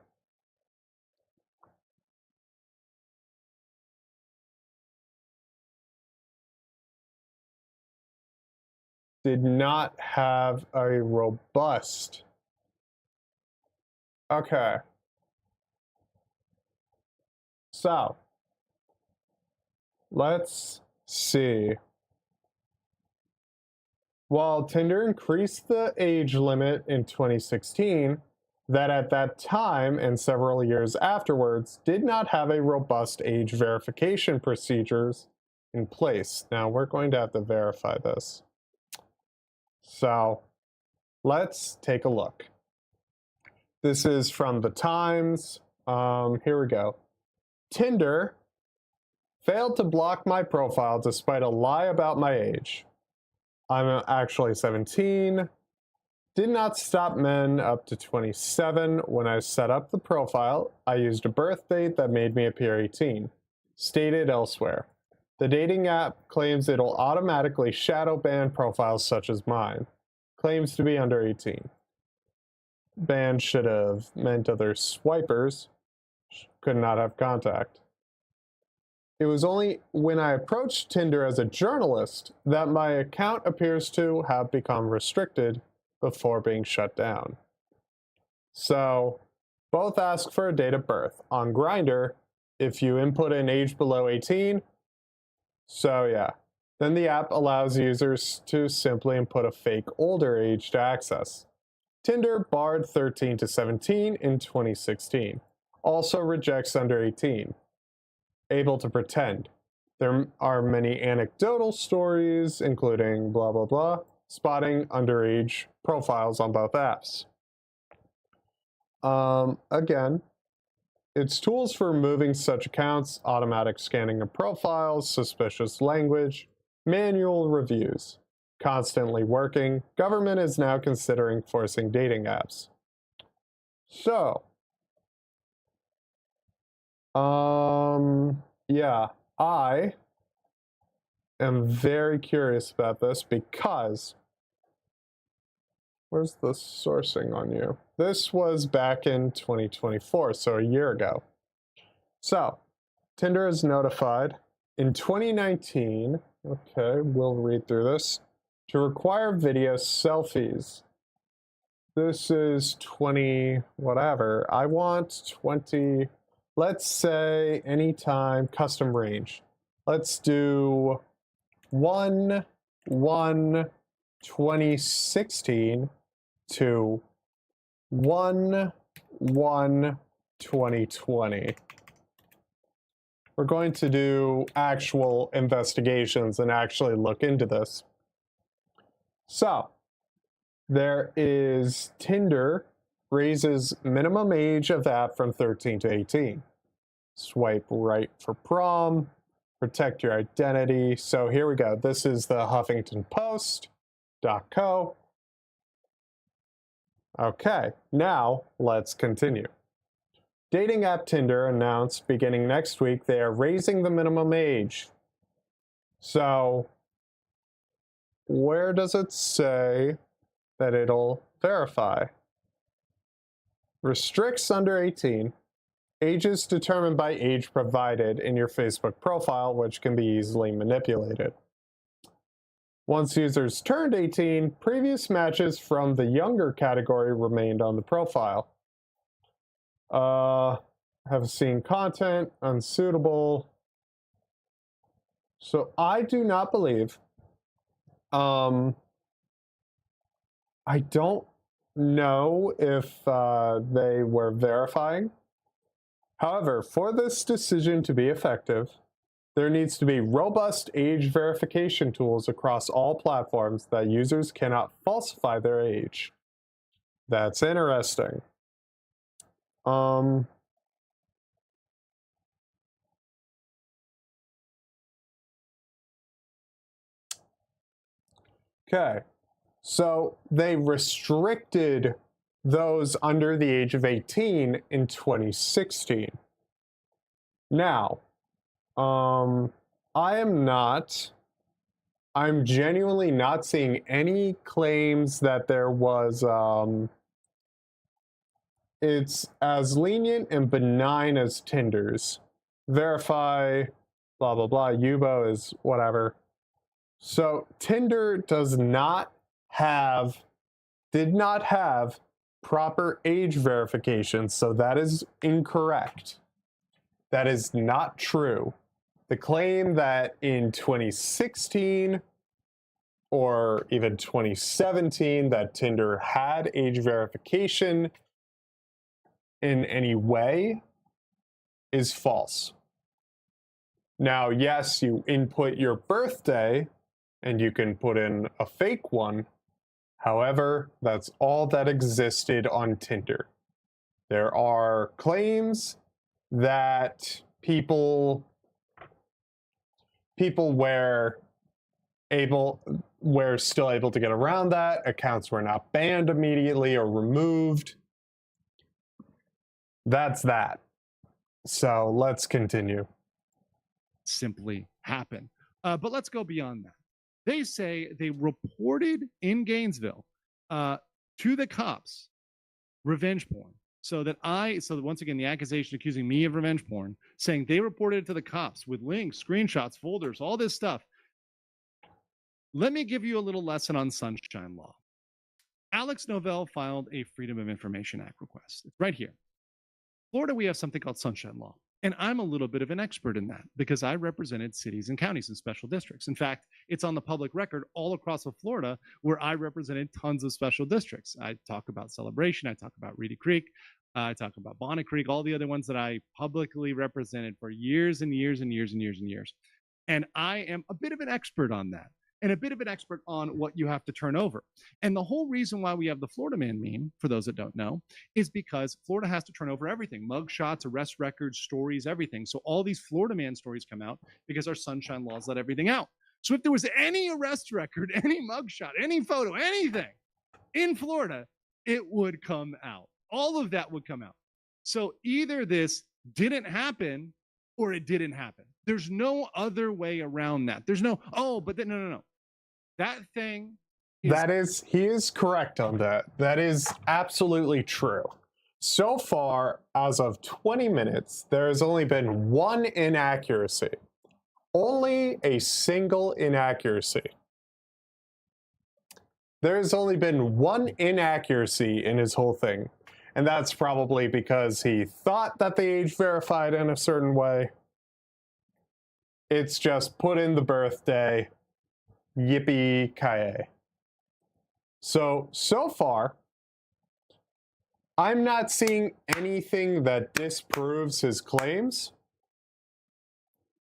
Did not have a robust. Okay. So let's see. While Tinder increased the age limit in 2016, that at that time and several years afterwards did not have a robust age verification procedures in place. Now we're going to have to verify this. So let's take a look. This is from the Times. Here we go. Tinder failed to block my profile despite a lie about my age. I'm actually 17. Did not stop men up to 27. When I set up the profile, I used a birth date that made me appear 18. Stated elsewhere. The dating app claims it'll automatically shadow ban profiles such as mine. Claims to be under 18. Ban should have meant other swipers could not have contact. It was only when I approached Tinder as a journalist that my account appears to have become restricted before being shut down. So, both ask for a date of birth. On Grindr, if you input an age below 18, so yeah, then the app allows users to simply input a fake older age to access. Tinder barred 13 to 17 in 2016. also rejects under 18. Able to pretend. There are many anecdotal stories, including blah blah blah, spotting underage profiles on both apps. Again, it's tools for removing such accounts, automatic scanning of profiles, suspicious language, manual reviews. Constantly working. Government is now considering forcing dating apps. So, yeah, I am very curious about this because where's the sourcing on you? This was back in 2024, so a year ago. So, Tinder is notified in 2019. Okay, we'll read through this. To require video selfies. This is 20, whatever. I want 20, let's say anytime, custom range. Let's do 1/1/2016 to 1/1/2020. We're going to do actual investigations and actually look into this. So, there is Tinder raises minimum age of app from 13 to 18. Swipe right for prom, protect your identity. So here we go. This is the HuffingtonPost.co. Okay, now let's continue. Dating app Tinder announced beginning next week they are raising the minimum age. So, where does it say that it'll verify? Restricts under 18. Age is determined by age provided in your Facebook profile, which can be easily manipulated. Once users turned 18, previous matches from the younger category remained on the profile. Have seen content, unsuitable. So I do not believe. I don't know if they were verifying. However, for this decision to be effective, there needs to be robust age verification tools across all platforms that users cannot falsify their age. That's interesting. Okay, so they restricted those under the age of 18 in 2016. Now, I'm genuinely not seeing any claims that there was, it's as lenient and benign as Tinder's. Verify, blah, blah, blah, Yubo is whatever. So Tinder did not have proper age verification, so that is incorrect. That is not true. The claim that in 2016 or even 2017 that Tinder had age verification in any way is false. Now, yes, you input your birthday and you can put in a fake one. However, that's all that existed on Tinder. There are claims that people were still able to get around that. Accounts were not banned immediately or removed. That's that. So let's continue. Simply happen. But let's go beyond that. They say they reported in Gainesville to the cops revenge porn. So once again, the accusation accusing me of revenge porn, saying they reported it to the cops with links, screenshots, folders, all this stuff. Let me give you a little lesson on sunshine law. Alex Novell filed a Freedom of Information Act request. It's right here. Florida, we have something called sunshine law. And I'm a little bit of an expert in that because I represented cities and counties and special districts. In fact, it's on the public record all across of Florida where I represented tons of special districts. I talk about Celebration. I talk about Reedy Creek. I talk about Bonnet Creek, all the other ones that I publicly represented for years and years and years and years and years. And I am a bit of an expert on that and a bit of an expert on what you have to turn over. And the whole reason why we have the Florida Man meme, for those that don't know, is because Florida has to turn over everything: mug shots, arrest records, stories, everything. So all these Florida Man stories come out because our sunshine laws let everything out. So if there was any arrest record, any mugshot, any photo, anything in Florida, it would come out. All of that would come out. So either this didn't happen or it didn't happen. There's no other way around that. There's no, oh, but then, no. That thing he is correct on that. That is absolutely true. So far, as of 20 minutes, there has only been one inaccuracy. Only a single inaccuracy. There's only been one inaccuracy in his whole thing. And that's probably because he thought that they age verified in a certain way. It's just put in the birthday. Yippee-ki-yay. So far, I'm not seeing anything that disproves his claims.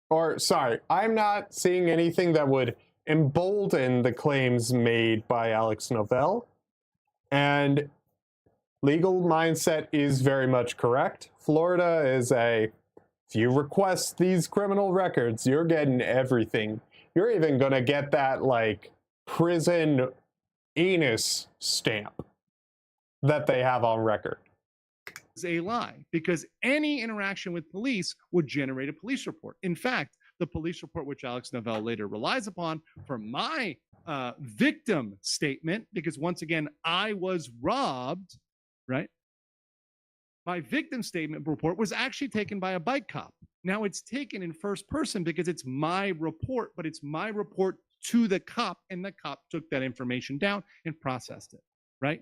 Or, sorry, I'm not seeing anything that would embolden the claims made by Alex Novell. And Legal Mindset is very much correct. Florida is if you request these criminal records, you're getting everything. You're even gonna get that, like, prison anus stamp that they have on record. Is a lie, because any interaction with police would generate a police report. In fact, the police report, which Alex Novell later relies upon for my victim statement, because once again, I was robbed, right? My victim statement report was actually taken by a bike cop. Now it's taken in first person because it's my report, but it's my report to the cop, and the cop took that information down and processed it, right?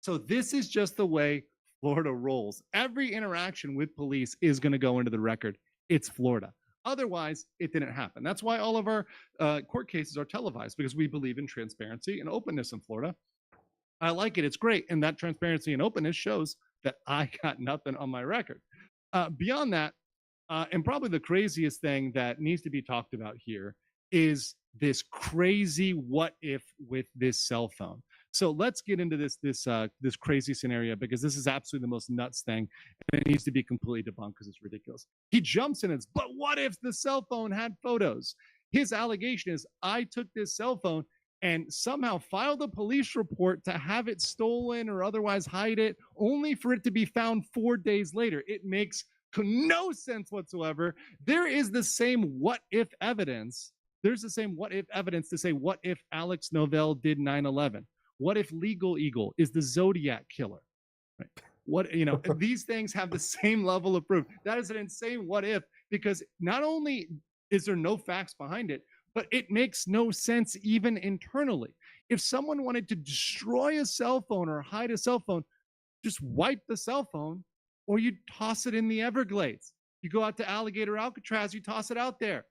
So this is just the way Florida rolls. Every interaction with police is going to go into the record. It's Florida. Otherwise, it didn't happen. That's why all of our court cases are televised, because we believe in transparency and openness in Florida. I like it. It's great. And that transparency and openness shows that I got nothing on my record. Beyond that, and probably the craziest thing that needs to be talked about here is this crazy what if with this cell phone. So let's get into this crazy scenario, because this is absolutely the most nuts thing, and it needs to be completely debunked because it's ridiculous. He jumps in and says, but what if the cell phone had photos? His allegation is, I took this cell phone and somehow filed a police report to have it stolen or otherwise hide it, only for it to be found 4 days later. It makes no sense whatsoever. There is the same what if evidence. There's the same what if evidence to say, what if Alex Novell did 9/11? What if Legal Eagle is the Zodiac killer? Right? What, these things have the same level of proof. That is an insane what if, because not only is there no facts behind it, but it makes no sense even internally. If someone wanted to destroy a cell phone or hide a cell phone, just wipe the cell phone, or you toss it in the Everglades. You go out to Alligator Alcatraz, you toss it out there,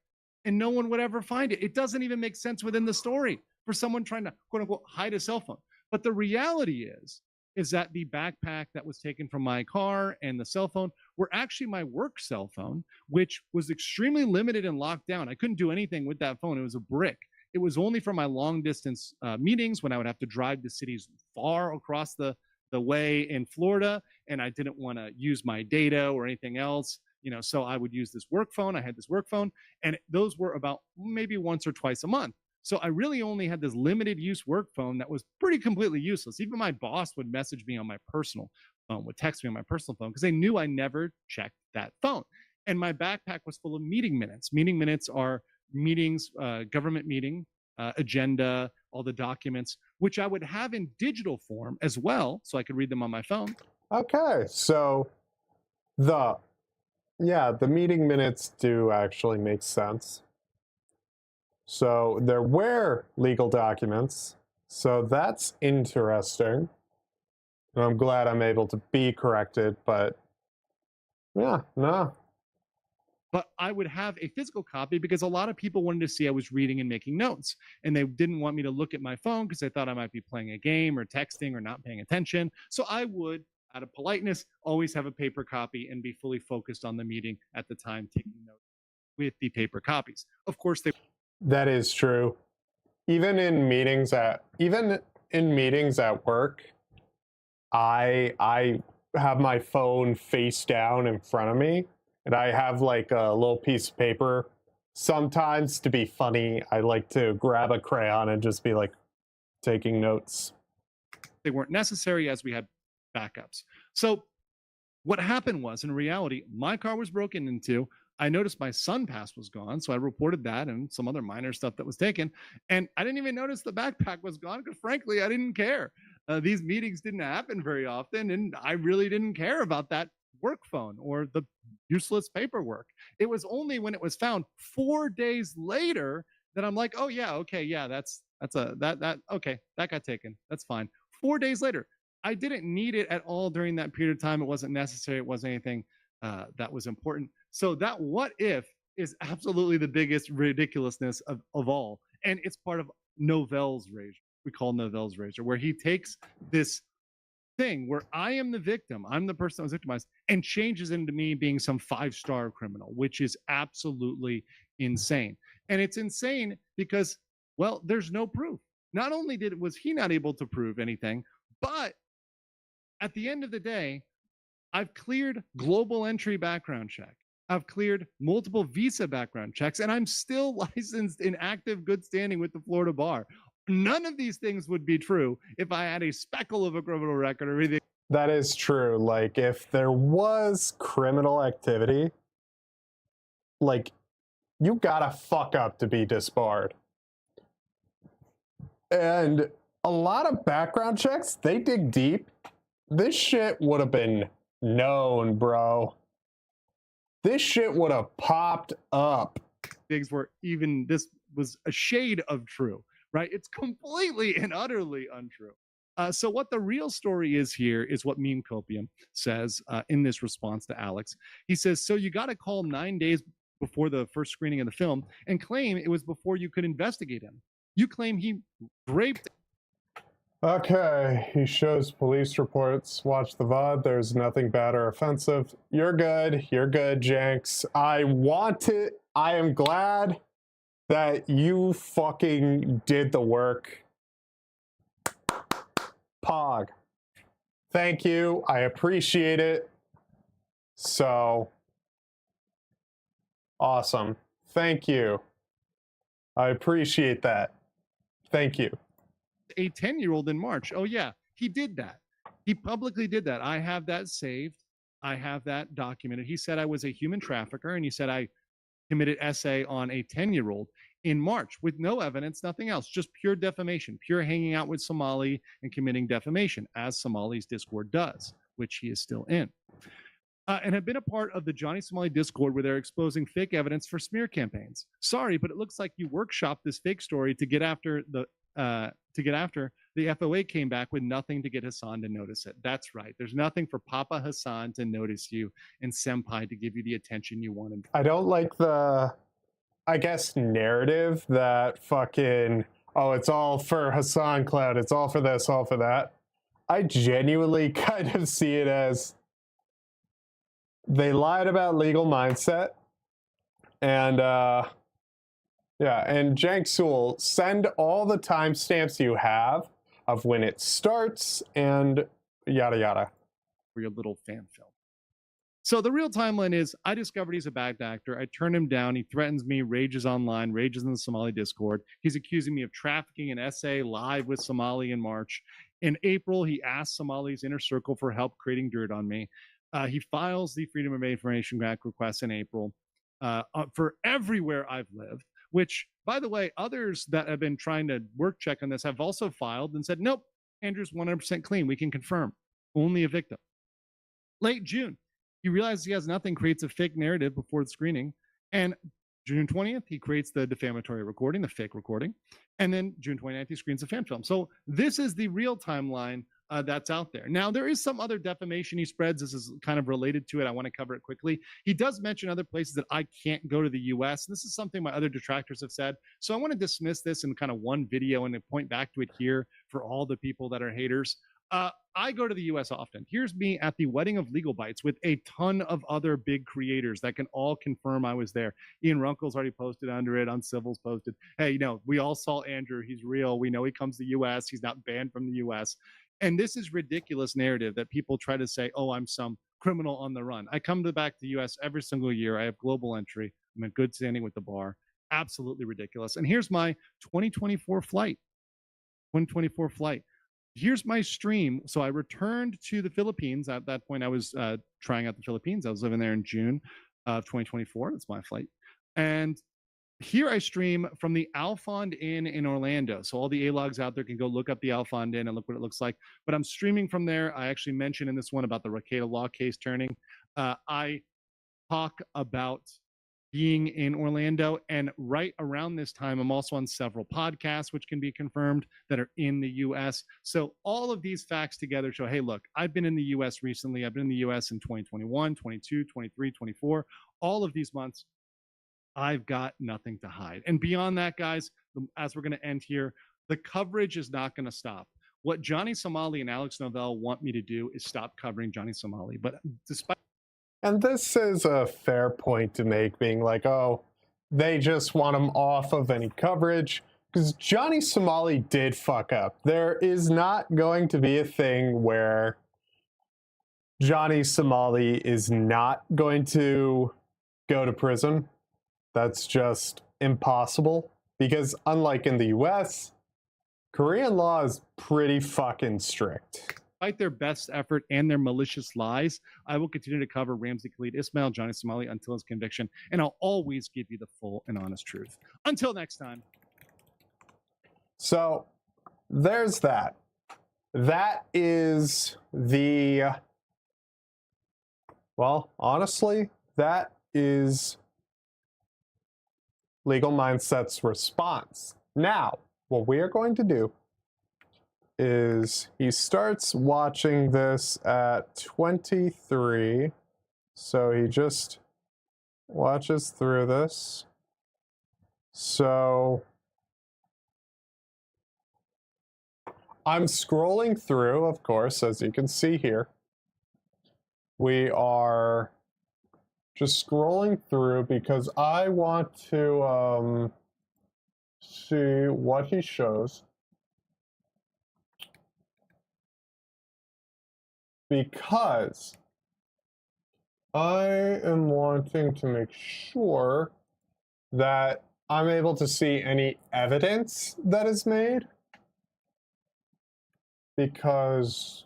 and no one would ever find it. It doesn't even make sense within the story for someone trying to, quote unquote, hide a cell phone. But the reality is that the backpack that was taken from my car and the cell phone were actually my work cell phone, which was extremely limited and locked down. I couldn't do anything with that phone. It was a brick. It was only for my long distance meetings when I would have to drive to cities far across the way in Florida, and I didn't want to use my data or anything else. So I would use this work phone. I had this work phone, and those were about maybe once or twice a month. So I really only had this limited use work phone that was pretty completely useless. Even my boss would message me on my personal phone, would text me on my personal phone, because they knew I never checked that phone. And my backpack was full of meeting minutes. Meeting minutes are meetings, government meeting, agenda, all the documents, which I would have in digital form as well, so I could read them on my phone. Okay, so the meeting minutes do actually make sense. So there were legal documents, so that's interesting. And I'm glad I'm able to be corrected, but yeah, no. But I would have a physical copy because a lot of people wanted to see I was reading and making notes, and they didn't want me to look at my phone because they thought I might be playing a game or texting or not paying attention. So I would out of politeness, always have a paper copy and be fully focused on the meeting at the time, taking notes with the paper copies. Of course, they That is true. Even in meetings at work, I have my phone face down in front of me, and I have like a little piece of paper. Sometimes, to be funny, I like to grab a crayon and just be like taking notes. weren't necessary as we had backups. So what happened was, in reality, my car was broken into. I noticed my sun pass was gone, so I reported that and some other minor stuff that was taken. And I didn't even notice the backpack was gone because, frankly, I didn't care. These meetings didn't happen very often, and I really didn't care about that work phone or the useless paperwork. It was only when it was found 4 days later that I'm like, oh yeah, okay, yeah, that okay, that got taken. That's fine. 4 days later, I didn't need it at all during that period of time. It wasn't necessary. It wasn't anything that was important. So that what if is absolutely the biggest ridiculousness of all. And it's part of Novell's razor. We call Novell's razor, where he takes this thing where I am the victim, I'm the person that was victimized, and changes into me being some 5-star criminal, which is absolutely insane. And it's insane because, well, there's no proof. Not only was he not able to prove anything, but at the end of the day, I've cleared global entry background check. I've cleared multiple visa background checks, and I'm still licensed in active good standing with the Florida bar. None of these things would be true if I had a speckle of a criminal record or anything. That is true. Like, if there was criminal activity, like, you gotta fuck up to be disbarred. And a lot of background checks, they dig deep. This shit would have been known, bro. This shit would have popped up. Things where even this was a shade of true, right? It's completely and utterly untrue. So what the real story is here is what Meme Copium says in this response to Alex. He says, so you got to call 9 days before the first screening of the film and claim it was before you could investigate him. You claim he raped. Okay, he shows police reports. Watch the VOD. There's nothing bad or offensive. You're good. You're good, Jenks. I am glad that you fucking did the work. Pog. Thank you. I appreciate it. So awesome. Thank you. I appreciate that. Thank you. A 10-year-old in March. Oh yeah, he did that. He publicly did that. I have that saved. I have that documented. He said I was a human trafficker, and he said I committed SA on a 10-year-old in March with no evidence, nothing else, just pure defamation, pure hanging out with Somali and committing defamation, as Somali's Discord does, which he is still in. And have been a part of the Johnny Somali Discord where they're exposing fake evidence for smear campaigns. Sorry, but it looks like you workshopped this fake story to get after the FOA came back with nothing to get Hassan to notice it. That's right. There's nothing for Papa Hassan to notice you and Senpai to give you the attention you wanted. I don't like the, I guess, narrative that fucking, oh, it's all for Hassan Cloud. It's all for this, all for that. I genuinely kind of see it as they lied about legal mindset. And, yeah, and Janksul, send all the timestamps you have of when it starts and yada yada. For your little fan film. So the real timeline is I discovered he's a bad actor. I turn him down. He threatens me, rages online, rages in the Somali Discord. He's accusing me of trafficking an SA live with Somali in March. In April, he asked Somali's inner circle for help creating dirt on me. He files the Freedom of Information Act request in April for everywhere I've lived. Which, by the way, others that have been trying to work check on this have also filed and said, nope, Andrew's 100% clean. We can confirm. Only a victim. Late June, he realizes he has nothing, creates a fake narrative before the screening. And June 20th, he creates the defamatory recording, the fake recording. And then June 29th, he screens a fan film. So this is the real timeline that's out there. Now, there is some other defamation he spreads. This is kind of related to it. I want to cover it quickly. He does mention other places that I can't go to the US. And this is something my other detractors have said. So I want to dismiss this in kind of one video and point back to it here for all the people that are haters. I go to the US often. Here's me at the wedding of Legal Bites with a ton of other big creators that can all confirm I was there. Ian Runkle's already posted under it. Uncivil's posted. Hey, we all saw Andrew. He's real. We know he comes to the US. He's not banned from the US. And this is ridiculous narrative that people try to say, oh, I'm some criminal on the run. I come back to the US every single year. I have global entry. I'm in good standing with the bar. Absolutely ridiculous. And here's my 2024 flight. 2024 flight. Here's my stream. So I returned to the Philippines. At that point, I was trying out the Philippines. I was living there in June of 2024. That's my flight. And here I stream from the Alfond Inn in Orlando. So all the A-logs out there can go look up the Alfond Inn and look what it looks like. But I'm streaming from there. I actually mentioned in this one about the Rakeda law case turning. I talk about being in Orlando, and right around this time, I'm also on several podcasts, which can be confirmed, that are in the US. So all of these facts together show, hey, look, I've been in the US recently. I've been in the US in 2021, 22, 23, 24. All of these months, I've got nothing to hide. And beyond that, guys, as we're going to end here, the coverage is not going to stop. What Johnny Somali and Alex Novell want me to do is stop covering Johnny Somali. But despite And this is a fair point to make, being like, oh, they just want him off of any coverage. Because Johnny Somali did fuck up. There is not going to be a thing where Johnny Somali is not going to go to prison. That's just impossible. Because unlike in the US, Korean law is pretty fucking strict. despite their best effort and their malicious lies, I will continue to cover Ramsey Khalid Ismail, Johnny Somali until his conviction, and I'll always give you the full and honest truth. Until next time. So there's that. That is the, well, honestly, that is Legal Mindset's response. Now, what we are going to do is he starts watching this at 23. So he just watches through this. So I'm scrolling through, of course, as you can see here. We are just scrolling through because I want to see what he shows. Because I am wanting to make sure that I'm able to see any evidence that is made. Because,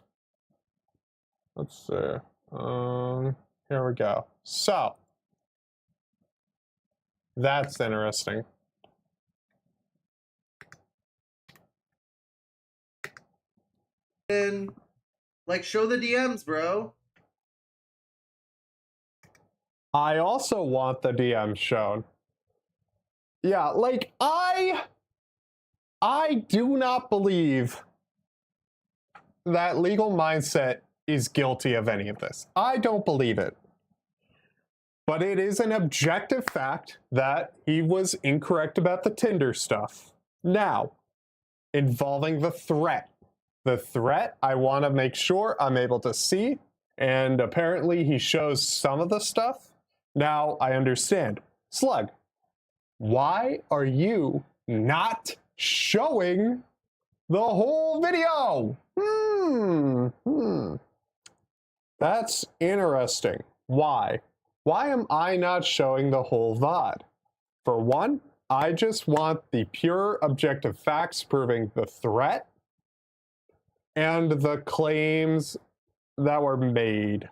let's see, here we go. So, that's interesting. And like, show the DMs, bro. I also want the DM shown. Yeah, like, I do not believe that Legal Mindset is guilty of any of this. I don't believe it. But it is an objective fact that he was incorrect about the Tinder stuff. Now, involving the threat. The threat, I want to make sure I'm able to see, and apparently he shows some of the stuff. Now, I understand. Slug, why are you not showing the whole video? That's interesting. Why? Why am I not showing the whole VOD? For one, I just want the pure objective facts proving the threat and the claims that were made,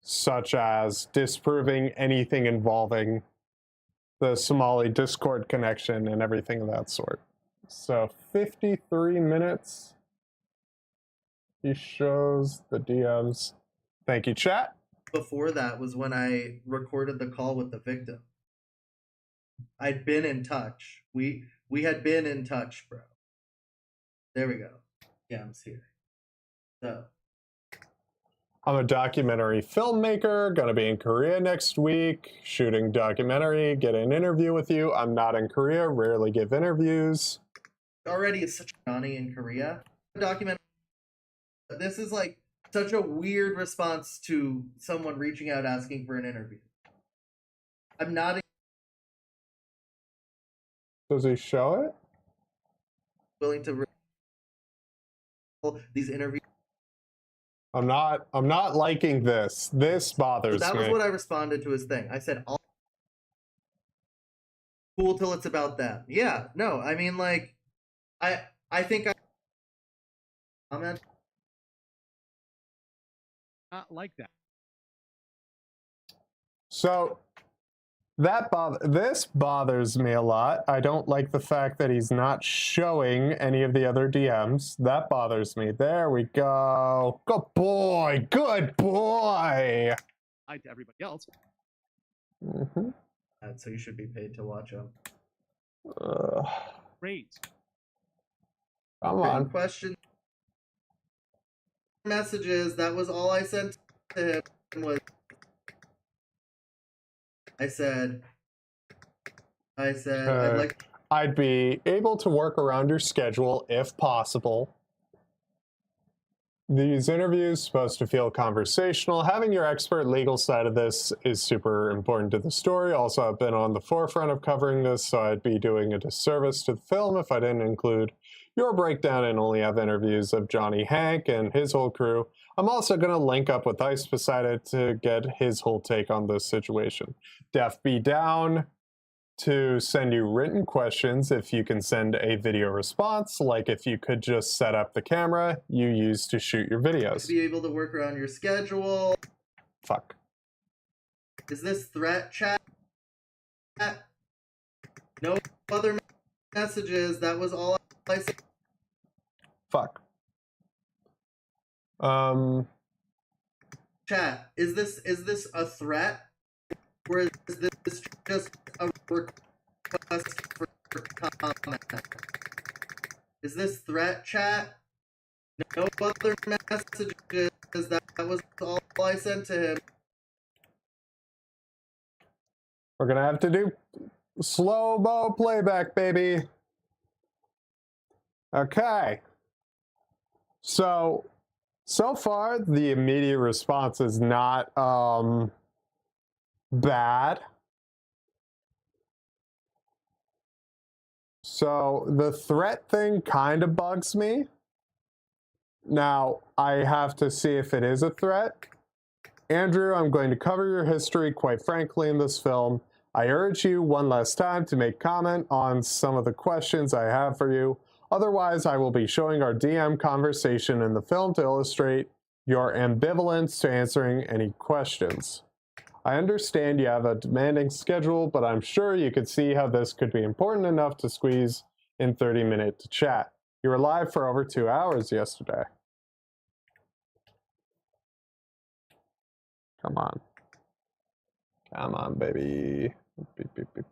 such as disproving anything involving the Somali Discord connection and everything of that sort. So 53 minutes. He shows the DMs. Thank you, chat. Before that was when I recorded the call with the victim. I'd been in touch. We had been in touch, bro. There we go. DMs here. So I'm a documentary filmmaker, gonna be in Korea next week, shooting documentary, get an interview with you. I'm not in Korea, rarely give interviews. already is such a Johnny in Korea. Document this is like such a weird response to someone reaching out asking for an interview. I'm not Does he show it? willing to these interviews. I'm not liking this. This So bothers that was me. what I responded to his thing. I said, "I'll cool till it's about them." Yeah, no, I mean, like, I think I'm at Not like that. So this bothers me a lot. I don't like the fact that he's not showing any of the other DMs. That bothers me. There we go. Good boy. Good boy. Lied to everybody else. Mm-hmm. so you should be paid to watch them. Great. Come Written on. question messages. That was all I sent to him. Was I said I'd like. I'd be able to work around your schedule if possible. These interviews supposed to feel conversational. Having your expert legal side of this is super important to the story. Also, I've been on the forefront of covering this, so I'd be doing a disservice to the film if I didn't include your breakdown and only have interviews of Johnny Hank and his whole crew. I'm also going to link up with Ice beside it to get his whole take on this situation. Def be down to send you written questions if you can send a video response, like if you could just set up the camera you use to shoot your videos. Be able to work around your schedule. Fuck. Is this threat chat? No other messages. That was all I said. Fuck. Chat. Is this a threat? Or is this just a request for comment? Is this threat chat? No other messages. That was all I sent to him. We're gonna have to do slow-mo playback, baby. Okay. So far, the immediate response is not, bad. So the threat thing kind of bugs me. Now, I have to see if it is a threat. Andrew, I'm going to cover your history quite frankly in this film. I urge you one last time to make comment on some of the questions I have for you. Otherwise, I will be showing our DM conversation in the film to illustrate your ambivalence to answering any questions. I understand you have a demanding schedule, but I'm sure you could see how this could be important enough to squeeze in 30 minutes to chat. You were live for over 2 hours yesterday. Come on. Come on, baby. Beep, beep, beep.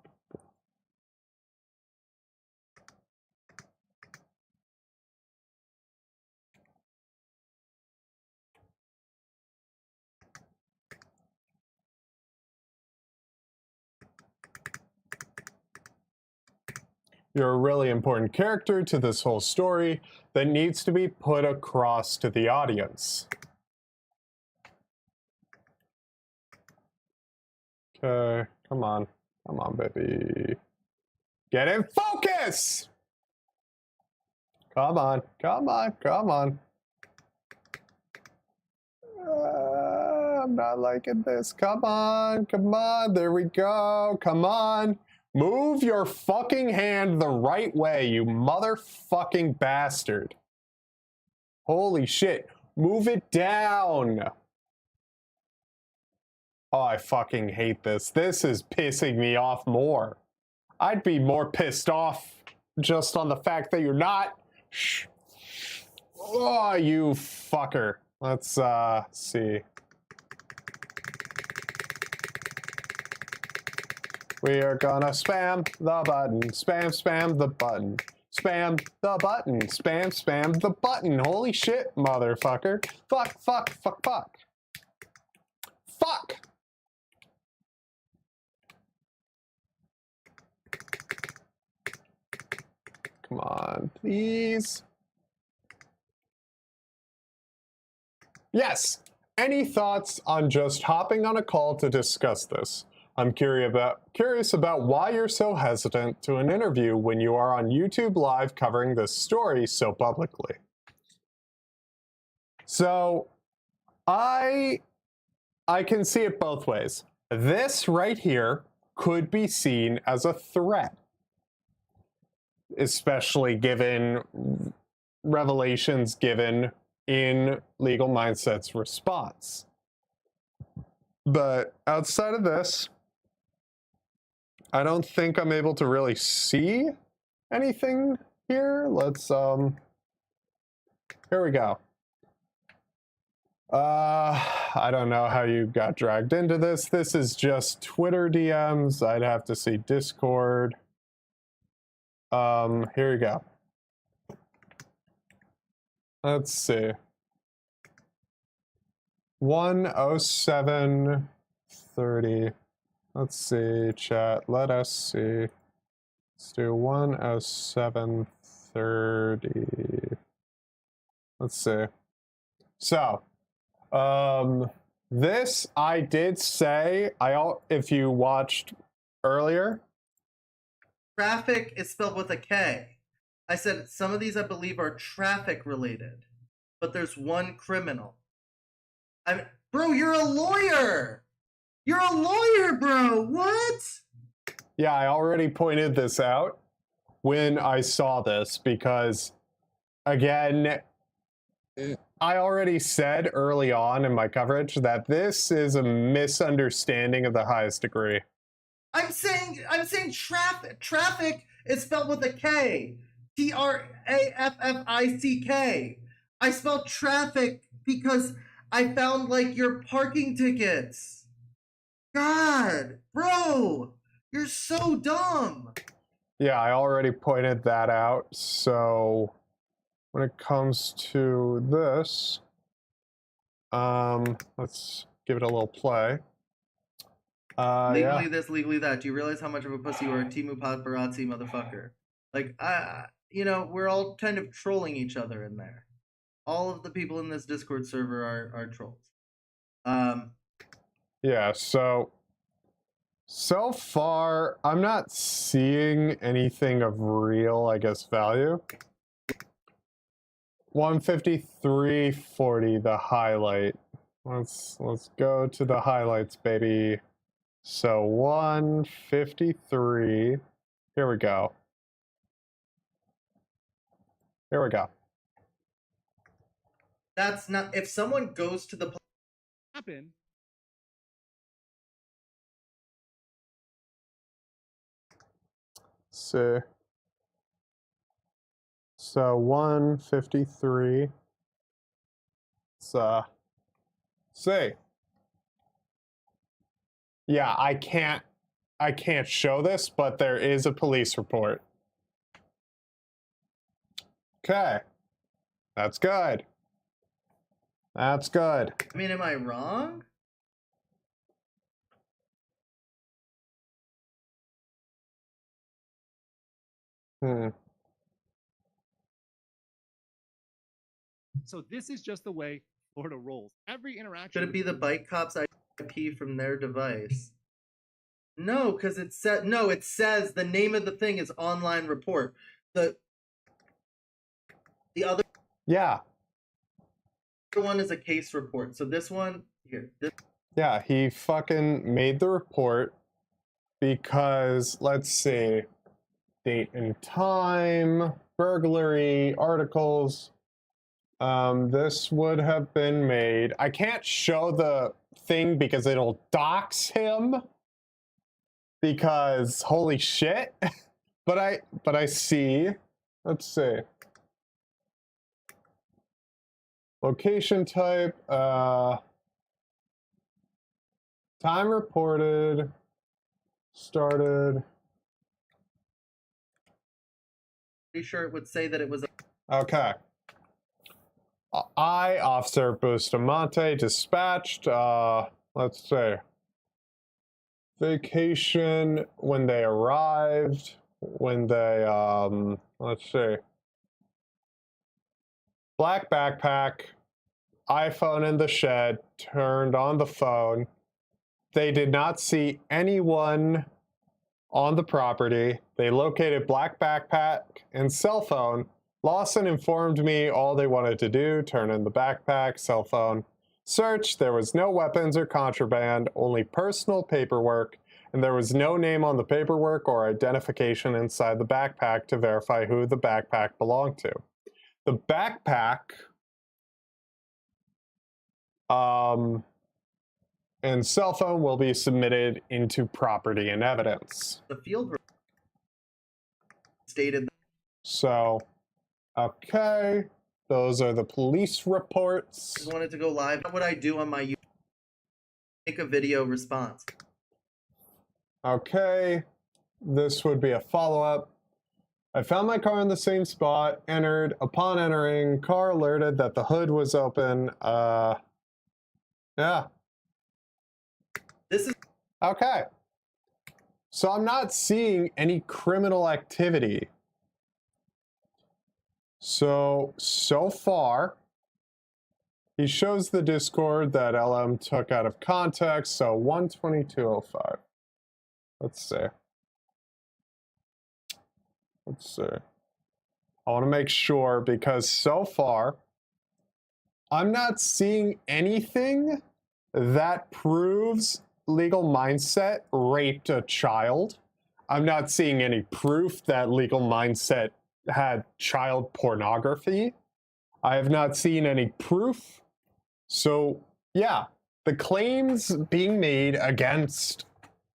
You're a really important character to this whole story that needs to be put across to the audience. Okay, come on. Come on, baby. Get in focus! Come on, come on, come on. I'm not liking this. Come on, come on. There we go. Come on. Move your fucking hand the right way, you motherfucking bastard. Holy shit. Move it down. Oh, I fucking hate this. This is pissing me off more. I'd be more pissed off just on the fact that you're not. Shh. Oh, you fucker. Let's see. We are gonna spam the button. Spam, spam the button. Spam the button. Spam, spam the button. Holy shit, motherfucker. Fuck, fuck, fuck, fuck. Fuck! Come on, please. Yes. Any thoughts on just hopping on a call to discuss this? I'm curious about why you're so hesitant to an interview when you are on YouTube Live covering this story so publicly. So, I can see it both ways. This right here could be seen as a threat, especially given revelations given in Legal Mindset's response. But outside of this, I don't think I'm able to really see anything here. Let's, here we go. I don't know how you got dragged into this. This is just Twitter DMs. I'd have to see Discord. Here you go. Let's see. 107:30. Let's see, chat. Let us see. Let's do 107:30. Let's see. So, this I did say. If you watched earlier, Traffic is spelled with a K. I said some of these I believe are traffic related, but there's one criminal. Bro, you're a lawyer. You're a lawyer, bro. What? yeah, I already pointed this out when I saw this because, again, I already said early on in my coverage that this is a misunderstanding of the highest degree. I'm saying traffic. Traffic is spelled with a K. Traffick. I spelled traffic because I found like your parking tickets. God, bro, you're so dumb. Yeah, I already pointed that out. So when it comes to this, let's give it a little play. Legally yeah. this, legally that. Do you realize how much of a pussy you are, Timu paparazzi motherfucker? Like, we're all kind of trolling each other in there. All of the people in this Discord server are trolls. Yeah, so far, I'm not seeing anything of real, I guess, value. 153.40, the highlight. Let's go to the highlights, baby. So 153. Here we go. Here we go. That's not. If someone goes to the Happen. See. So 153. Let's see. Yeah, I can't show this, but there is a police report. Okay. That's good. That's good. I mean, am I wrong? So this is just the way Florida rolls. Every interaction. Should it be the bike cops IP from their device? No, because it says the name of the thing is online report. The other Yeah. one is a case report. So this one here. Yeah, he fucking made the report because, let's see, date and time, burglary, articles. This would have been made. I can't show the thing because it'll dox him. Because holy shit. but I see. Let's see. Location type, time reported, started. Pretty sure it would say that it was. Okay. Officer Bustamante dispatched, let's see. Vacation, when they arrived, when they, let's see. Black backpack, iPhone in the shed, turned on the phone. They did not see anyone on the property. They located black backpack and cell phone. Lawson informed me all they wanted to do, turn in the backpack, cell phone. Search, there was no weapons or contraband, only personal paperwork, and there was no name on the paperwork or identification inside the backpack to verify who the backpack belonged to. The backpack and cell phone will be submitted into property and evidence. The field stated. So, okay, those are the police reports. Just wanted to go live. What would I do on my YouTube? Make a video response. Okay, this would be a follow-up. I found my car in the same spot, entered. Upon entering, car alerted that the hood was open. Yeah. This is Okay. So I'm not seeing any criminal activity. So far, he shows the Discord that LM took out of context, so 122.05. Let's see. I want to make sure because so far, I'm not seeing anything that proves Legal Mindset raped a child. I'm not seeing any proof that Legal Mindset had child pornography. I have not seen any proof. So, yeah, the claims being made against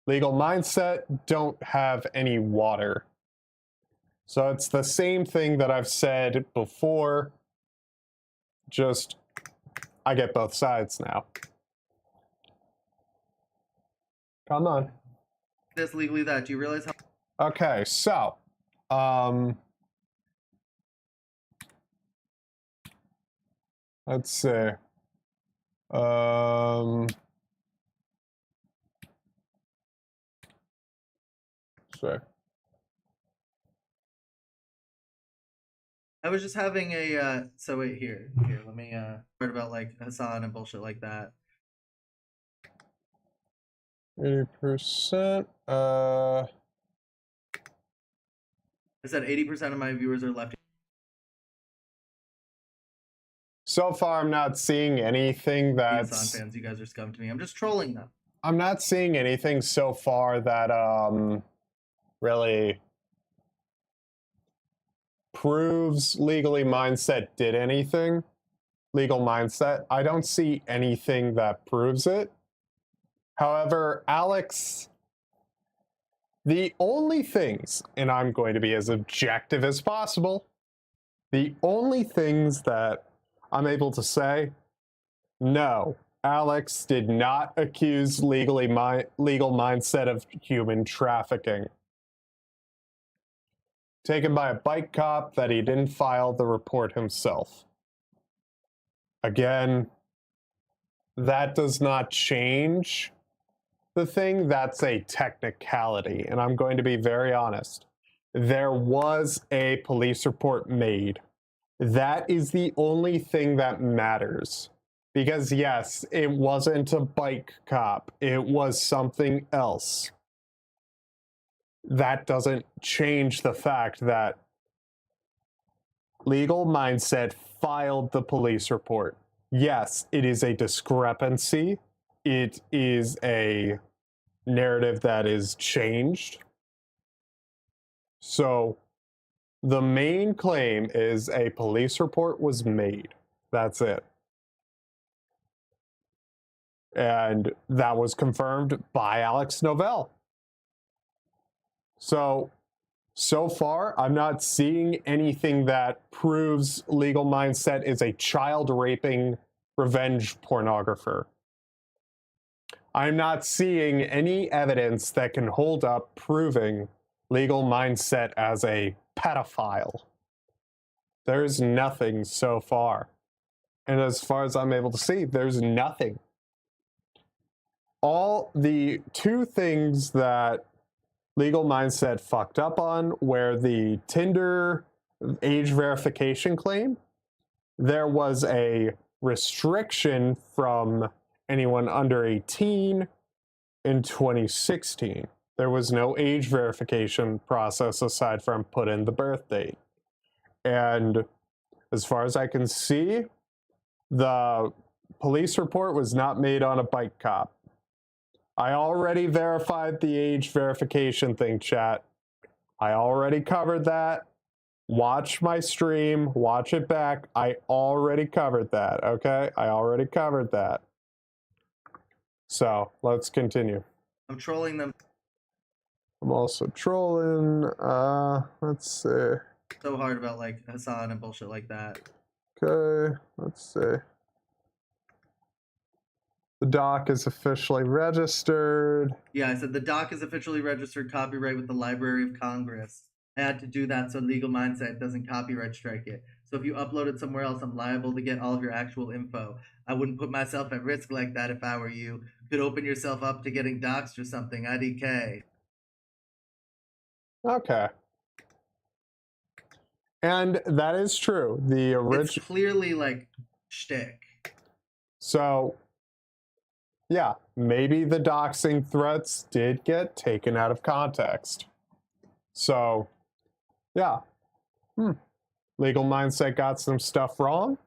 Legal Mindset don't have any water. So it's the same thing that I've said before, just I get both sides now. Come on. this legally that. Do you realize how? Okay, so, let's see. Sure. I was just having a so wait here let me heard about like Hassan and bullshit like that. 80%. I said 80% of my viewers are left. So far, I'm not seeing anything Hassan that's. fans, you guys are scum to me. I'm just trolling them. I'm not seeing anything so far that really proves Legally Mindset did anything. Legal Mindset. I don't see anything that proves it. However, Alex, the only things, and I'm going to be as objective as possible, the only things that I'm able to say, no, Alex did not accuse Legal Mindset of human trafficking. Taken by a bike cop that he didn't file the report himself. Again, that does not change the thing. That's a technicality, and I'm going to be very honest. There was a police report made. That is the only thing that matters. Because yes, it wasn't a bike cop. It was something else. That doesn't change the fact that Legal Mindset filed the police report. Yes, it is a discrepancy. It is a narrative that is changed. So the main claim is a police report was made. That's it. And that was confirmed by Alex Novell. So far, I'm not seeing anything that proves Legal Mindset is a child raping revenge pornographer. I'm not seeing any evidence that can hold up proving Legal Mindset as a pedophile. There's nothing so far. And as far as I'm able to see, there's nothing. All the two things that Legal Mindset fucked up on where the Tinder age verification claim, there was a restriction from anyone under 18 in 2016. There was no age verification process aside from put in the birth date. And as far as I can see, the police report was not made on a bike cop. I already verified the age verification thing, chat. I already covered that. Watch my stream, watch it back. I already covered that, okay? I already covered that. So, let's continue. I'm trolling them I'm also trolling. Let's see. so hard about like Hassan and bullshit like that. Okay, let's see. The doc is officially registered. Yeah, I said the doc is officially registered copyright with the Library of Congress. I had to do that so Legal Mindset doesn't copyright strike it. So if you upload it somewhere else, I'm liable to get all of your actual info. I wouldn't put myself at risk like that if I were you. Could open yourself up to getting doxxed or something. IDK. Okay. And that is true. The It's original. clearly like shtick. So, yeah, maybe the doxing threats did get taken out of context. So, yeah. Legal Mindset got some stuff wrong.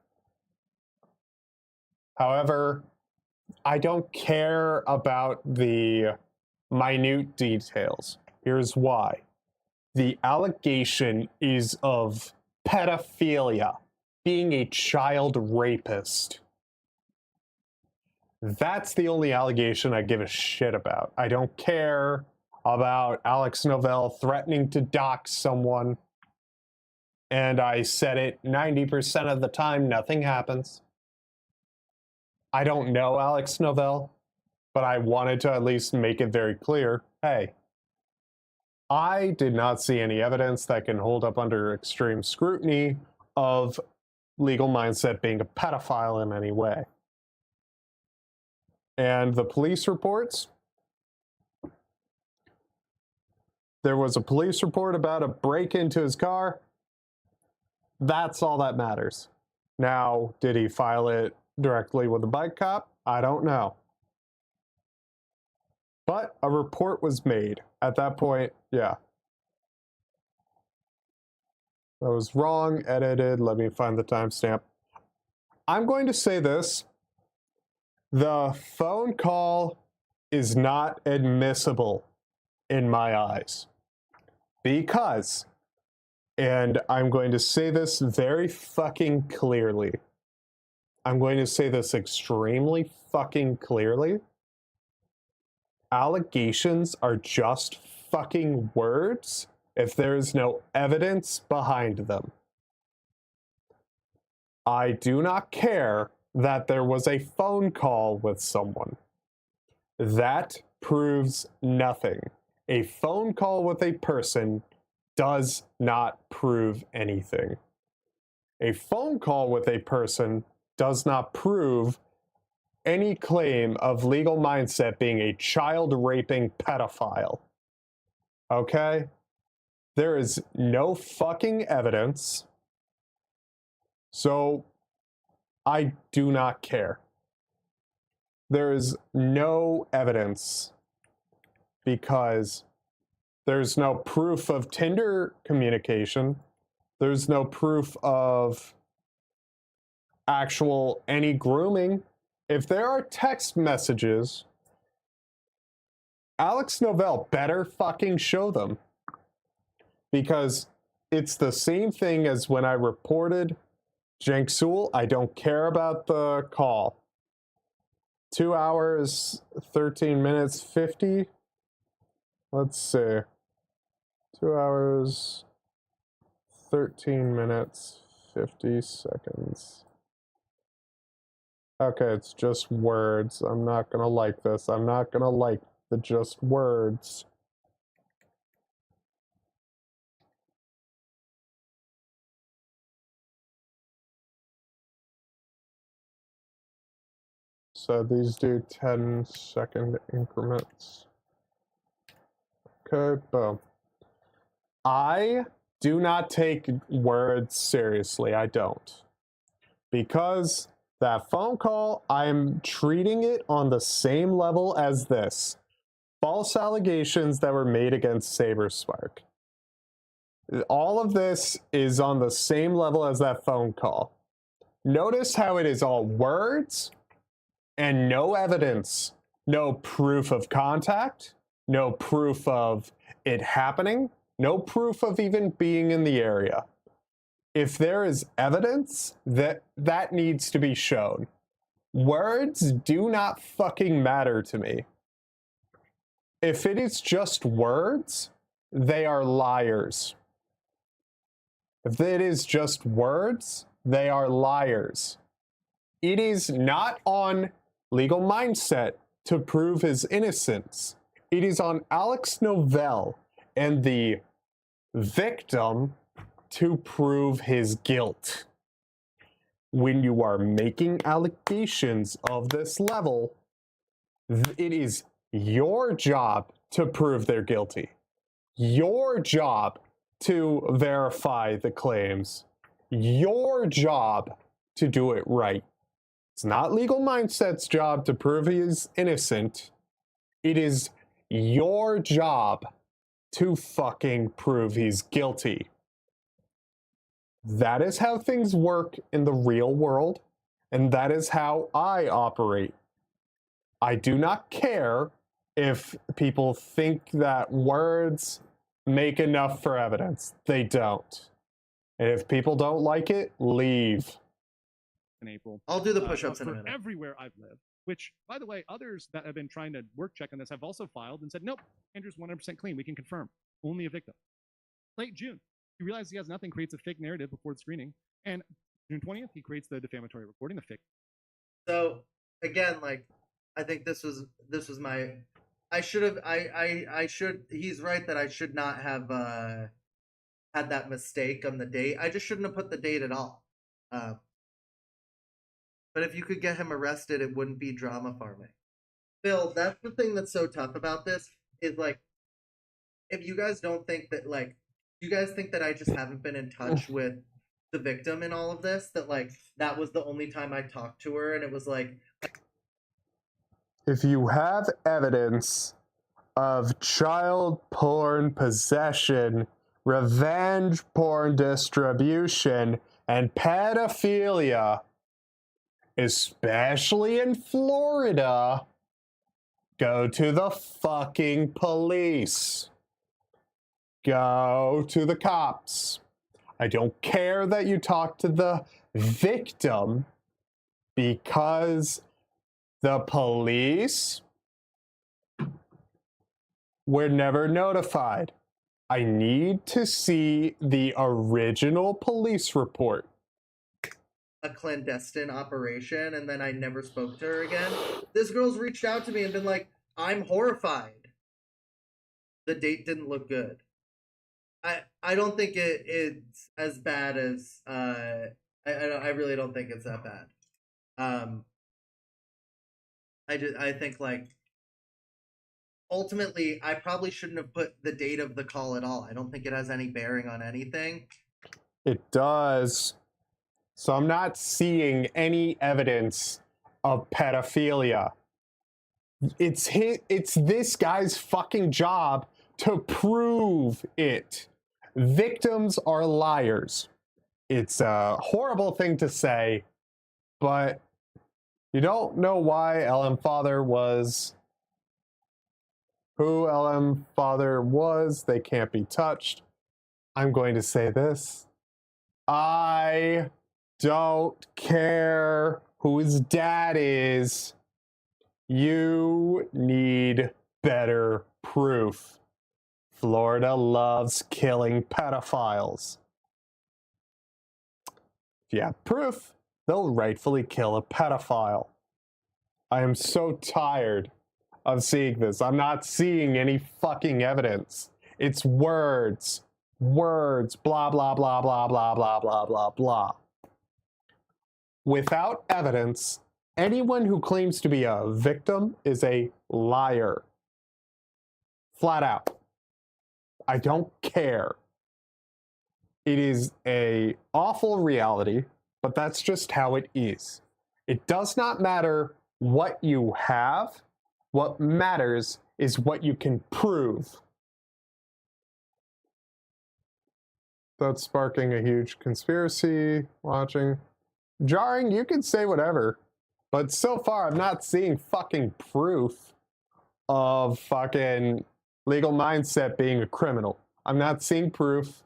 However, I don't care about the minute details. Here's why. The allegation is of pedophilia, being a child rapist. That's the only allegation I give a shit about. I don't care about Alex Novell threatening to dox someone. And I said it 90% of the time, nothing happens. I don't know Alex Novell, but I wanted to at least make it very clear, hey, I did not see any evidence that can hold up under extreme scrutiny of Legal Mindset being a pedophile in any way. And the police reports, there was a police report about a break into his car. That's all that matters. Now, did he file it directly with the bike cop? I don't know. But a report was made. At that point, yeah. That was wrong, edited. Let me find the timestamp. I'm going to say this. The phone call is not admissible in my eyes. Because, and I'm going to say this very fucking clearly. I'm going to say this extremely fucking clearly. Allegations are just fucking words if there is no evidence behind them. I do not care that there was a phone call with someone. That proves nothing. A phone call with a person does not prove anything. A phone call with a person does not prove any claim of Legal Mindset being a child-raping pedophile. Okay? There is no fucking evidence. So, I do not care. There is no evidence because there's no proof of Tinder communication. There's no proof of actual any grooming. If there are text messages, Alex Novell better fucking show them. Because it's the same thing as when I reported Jenk Sewell. I don't care about the call. 2 hours, 13 minutes, 50. Let's see. 2 hours, 13 minutes, 50 seconds. Okay, it's just words. I'm not gonna like this. I'm not gonna like the just words. So these do 10-second increments. Okay, boom. I do not take words seriously. I don't. Because That phone call, I'm treating it on the same level as this. False allegations that were made against Saberspark. All of this is on the same level as that phone call. Notice how it is all words and no evidence, no proof of contact, no proof of it happening, no proof of even being in the area. If there is evidence, that needs to be shown. Words do not fucking matter to me. If it is just words, they are liars. If it is just words, they are liars. It is not on Legal Mindset to prove his innocence. It is on Alex Novell and the victim to prove his guilt. When you are making allegations of this level, it is your job to prove they're guilty. Your job to verify the claims. Your job to do it right. It's not Legal Mindset's job to prove he's innocent. It is your job to fucking prove he's guilty. That is how things work in the real world, and that is how I operate. I do not care if people think that words make enough for evidence. They don't. And if people don't like it, leave. In April. I'll do the push-ups in a for minute. everywhere I've lived, which, by the way, others that have been trying to work check on this have also filed and said, nope, Andrew's 100% clean. We can confirm. Only a victim. Late June, he realizes he has nothing, creates a fake narrative before the screening. And June 20th, he creates the defamatory recording, the fake. So again, like, I think this was my. I should have. I should. He's right that I should not have had that mistake on the date. I just shouldn't have put the date at all. But if you could get him arrested, it wouldn't be drama farming. Phil, that's the thing that's so tough about this is like, if you guys don't think that, like, you guys think that I just haven't been in touch with the victim in all of this, that like that was the only time I talked to her, and it was like, if you have evidence of child porn possession, revenge porn distribution, and pedophilia, especially in Florida, go to the fucking police. Go to the cops. I don't care that you talk to the victim, because the police were never notified. I need to see the original police report. a clandestine operation, and then I never spoke to her again. This girl's reached out to me and been like, I'm horrified. The date didn't look good. I don't think it's as bad as I really don't think it's that bad. I think, like, ultimately I probably shouldn't have put the date of the call at all. I don't think it has any bearing on anything. It does. So I'm not seeing any evidence of pedophilia. It's this guy's fucking job to prove it. Victims are liars. It's a horrible thing to say, but you don't know why LM Father was who LM Father was. They can't be touched. I'm going to say this. I don't care who his dad is. You need better proof. Florida loves killing pedophiles. If you have proof, they'll rightfully kill a pedophile. I am so tired of seeing this. I'm not seeing any fucking evidence. It's words. Words. Blah, blah, blah, blah, blah, blah, blah, blah, blah. Without evidence, anyone who claims to be a victim is a liar. Flat out. I don't care. It is an awful reality, but that's just how it is. It does not matter what you have. What matters is what you can prove. That's sparking a huge conspiracy. Watching. Jarring, you can say whatever. But so far, I'm not seeing fucking proof of fucking legal mindset being a criminal. I'm not seeing proof.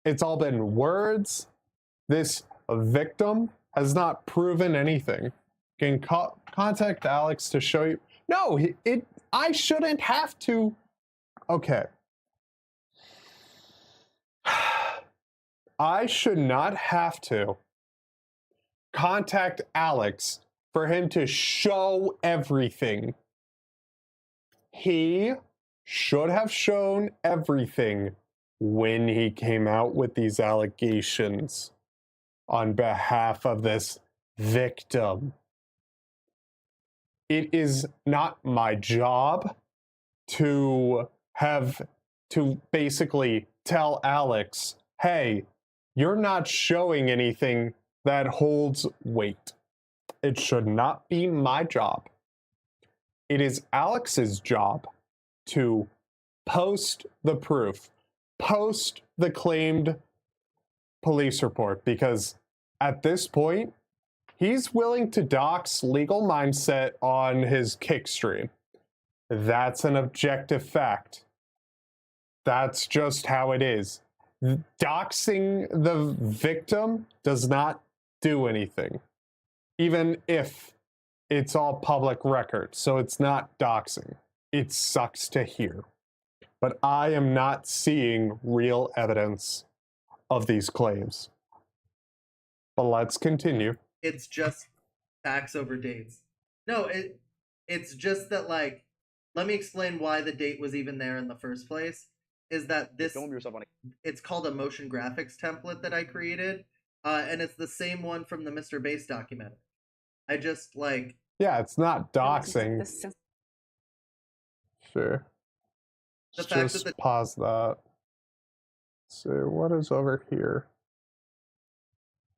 It's all been words. This victim has not proven anything. You can contact Alex to show you. No, I shouldn't have to. Okay. I should not have to contact Alex for him to show everything. He should have shown everything when he came out with these allegations on behalf of this victim. It is not my job to basically tell Alex, hey, you're not showing anything that holds weight. It should not be my job. It is Alex's job to post the proof, post the claimed police report, because at this point, he's willing to dox legal mindset on his kick stream. That's an objective fact. That's just how it is. Doxing the victim does not do anything, even if it's all public record, so it's not doxing. It sucks to hear. But I am not seeing real evidence of these claims. But let's continue. It's just facts over dates. No, it's just that, like, let me explain why the date was even there in the first place. Is that this? Film yourself on It's called a motion graphics template that I created, and it's the same one from the Mr. Bass documentary. I just like. Yeah, it's not doxing. Sure. The Let's fact just that pause that. So what is over here?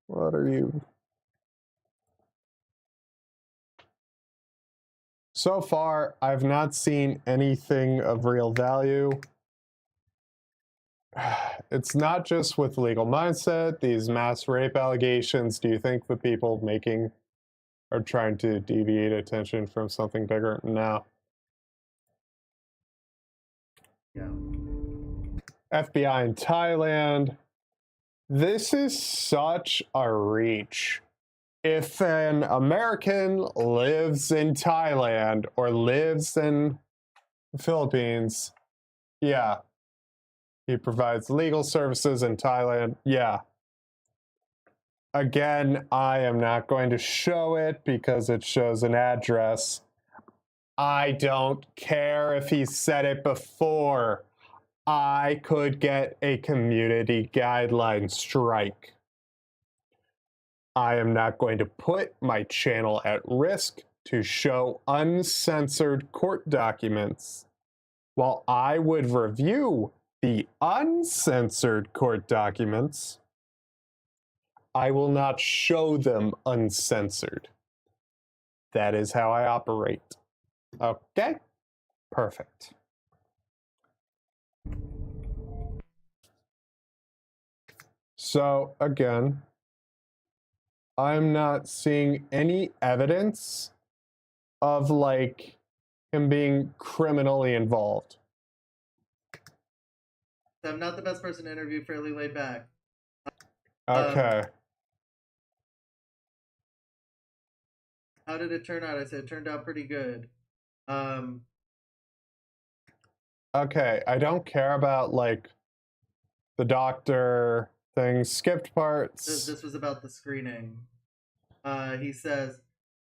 What are you? So far, I've not seen anything of real value. It's not just with legal mindset, these mass rape allegations. Do you think the people making are trying to deviate attention from something bigger? No. Yeah. FBI in Thailand. This is such a reach. If an American lives in Thailand or lives in the Philippines, yeah. He provides legal services in Thailand, yeah. Again, I am not going to show it because it shows an address. I don't care if he said it before. I could get a community guideline strike. I am not going to put my channel at risk to show uncensored court documents. While I would review the uncensored court documents, I will not show them uncensored. That is how I operate. Okay? Perfect. So, again, I'm not seeing any evidence of, like, him being criminally involved. I'm not the best person to interview, fairly laid back. Okay. How did it turn out? I said it turned out pretty good. Okay, I don't care about, like, the doctor thing. Skipped parts. This was about the screening. He says,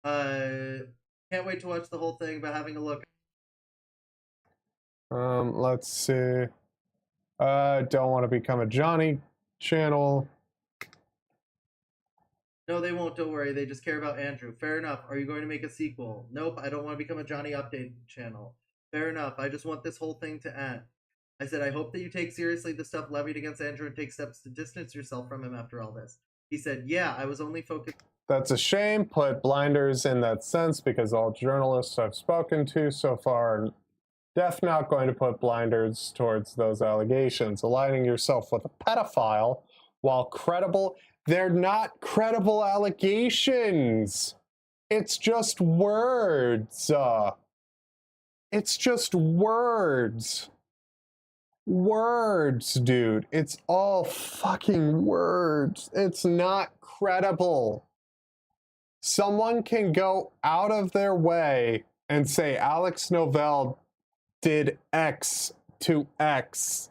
can't wait to watch the whole thing, but having a look. Let's see. Don't want to become a Johnny channel. No, they won't. Don't worry. They just care about Andrew. Fair enough. Are you going to make a sequel? Nope. I don't want to become a Johnny Update channel. Fair enough. I just want this whole thing to end. I said, I hope that you take seriously the stuff levied against Andrew and take steps to distance yourself from him after all this. He said, yeah, I was only focused. That's a shame. Put blinders in that sense because all journalists I've spoken to so far are definitely not going to put blinders towards those allegations. Aligning yourself with a pedophile, while credible, they're not credible allegations. It's just words. It's just words. Words, dude. It's all fucking words. It's not credible. Someone can go out of their way and say Alex Novell did X to X.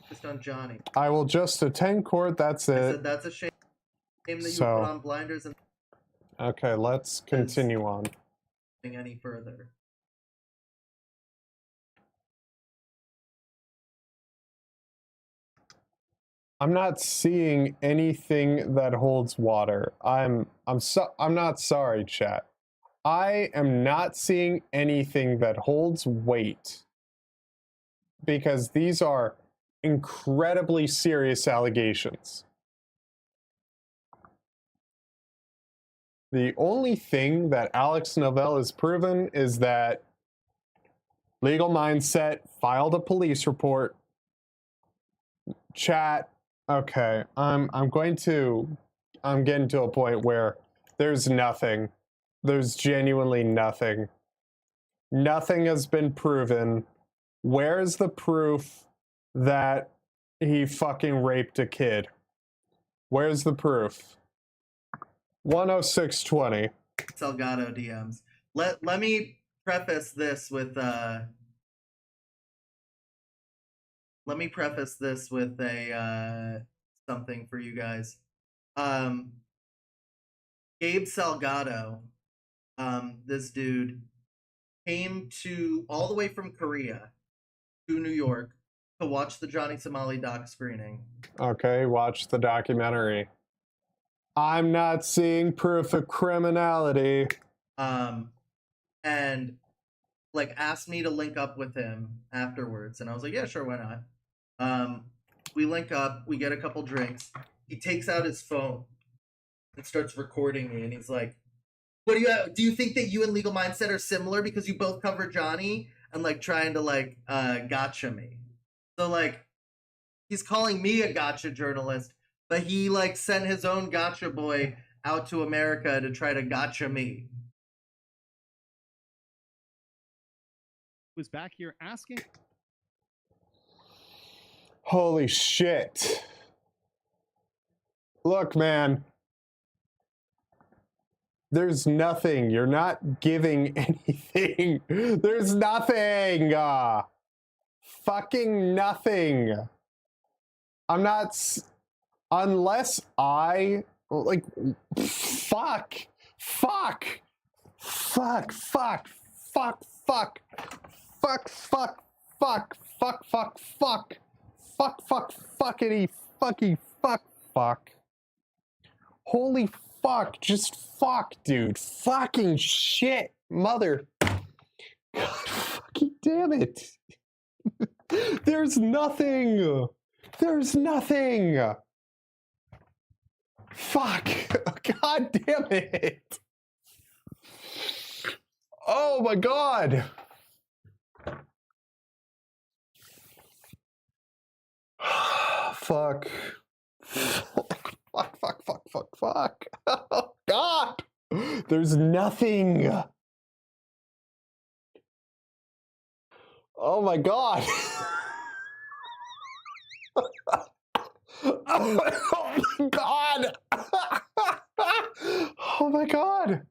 Just on Johnny. I will just attend court, that's I it. said that's a shame that you So- put on blinders and Okay, let's continue on. any further. I'm not seeing anything that holds water. I'm not sorry, chat. I am not seeing anything that holds weight because these are incredibly serious allegations. The only thing that Alex Novell has proven is that Legal Mindset filed a police report. Chat, okay, I'm getting to a point where there's nothing. There's genuinely nothing. Nothing has been proven. Where's the proof that he fucking raped a kid? Where's the proof? 10620. Salgado DMs. Let me preface this with a something for you guys. Gabe Salgado, this dude came to all the way from Korea to New York to watch the Johnny Somali doc screening. Okay, watch the documentary. I'm not seeing proof of criminality. And like asked me to link up with him afterwards, and I was like, yeah, sure, why not? We link up, we get a couple drinks. He takes out his phone and starts recording me, and he's like, "What do you think that you and Legal Mindset are similar because you both cover Johnny?" And like trying to like gotcha me. So like he's calling me a gotcha journalist, but he like sent his own gotcha boy out to America to try to gotcha me. Was back here asking. Holy shit. Look, man. There's nothing. You're not giving anything. There's nothing. Fucking nothing. I'm not. Unless I. Like. Fuck. Fuck. Fuck. Fuck. Fuck. Fuck. Fuck. Fuck. Fuck. Fuck. Fuck. Fuck. Fuck. Fuck. Fuckity. Fucky. Fuck. Fuck. Holy fuck, just fuck, dude. Fucking shit, mother. God fucking damn it. There's nothing. There's nothing. Fuck. God damn it. Oh my god. Fuck. Fuck, fuck, fuck, fuck, fuck. Oh, God! There's nothing. Oh my God. Oh my God. Oh my God.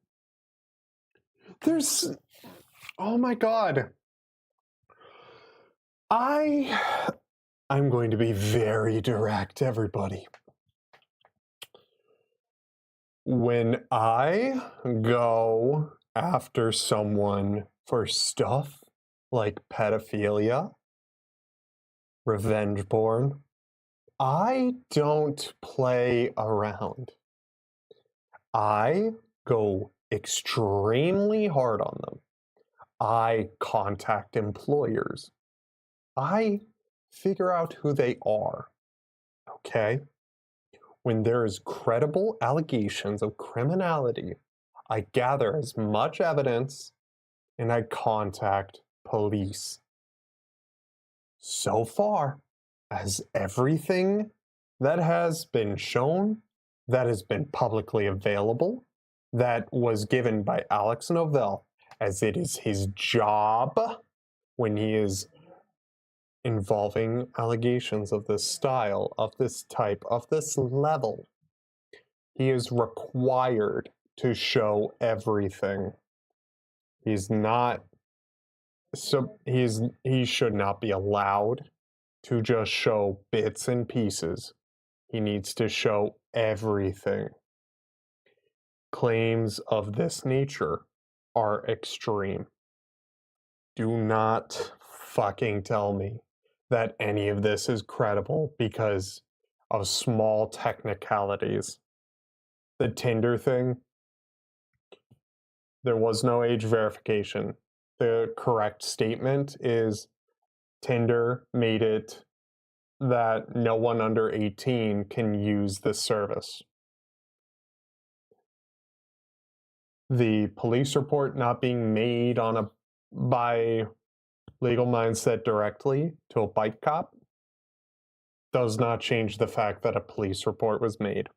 There's. Oh my God. I'm going to be very direct, everybody. When I go after someone for stuff like pedophilia, revenge porn, I don't play around. I go extremely hard on them. I contact employers. I figure out who they are. Okay? When there is credible allegations of criminality, I gather as much evidence and I contact police. So far, as everything that has been shown, that has been publicly available, that was given by Alex Novell, as it is his job when he is involving allegations of this style, of this type, of this level, he is required to show everything. He's not, so he should not be allowed to just show bits and pieces. He needs to show everything. Claims of this nature are extreme. Do not fucking tell me that any of this is credible because of small technicalities. The Tinder thing, there was no age verification. The correct statement is Tinder made it that no one under 18 can use this service. The police report not being made by Legal Mindset directly to a bike cop does not change the fact that a police report was made.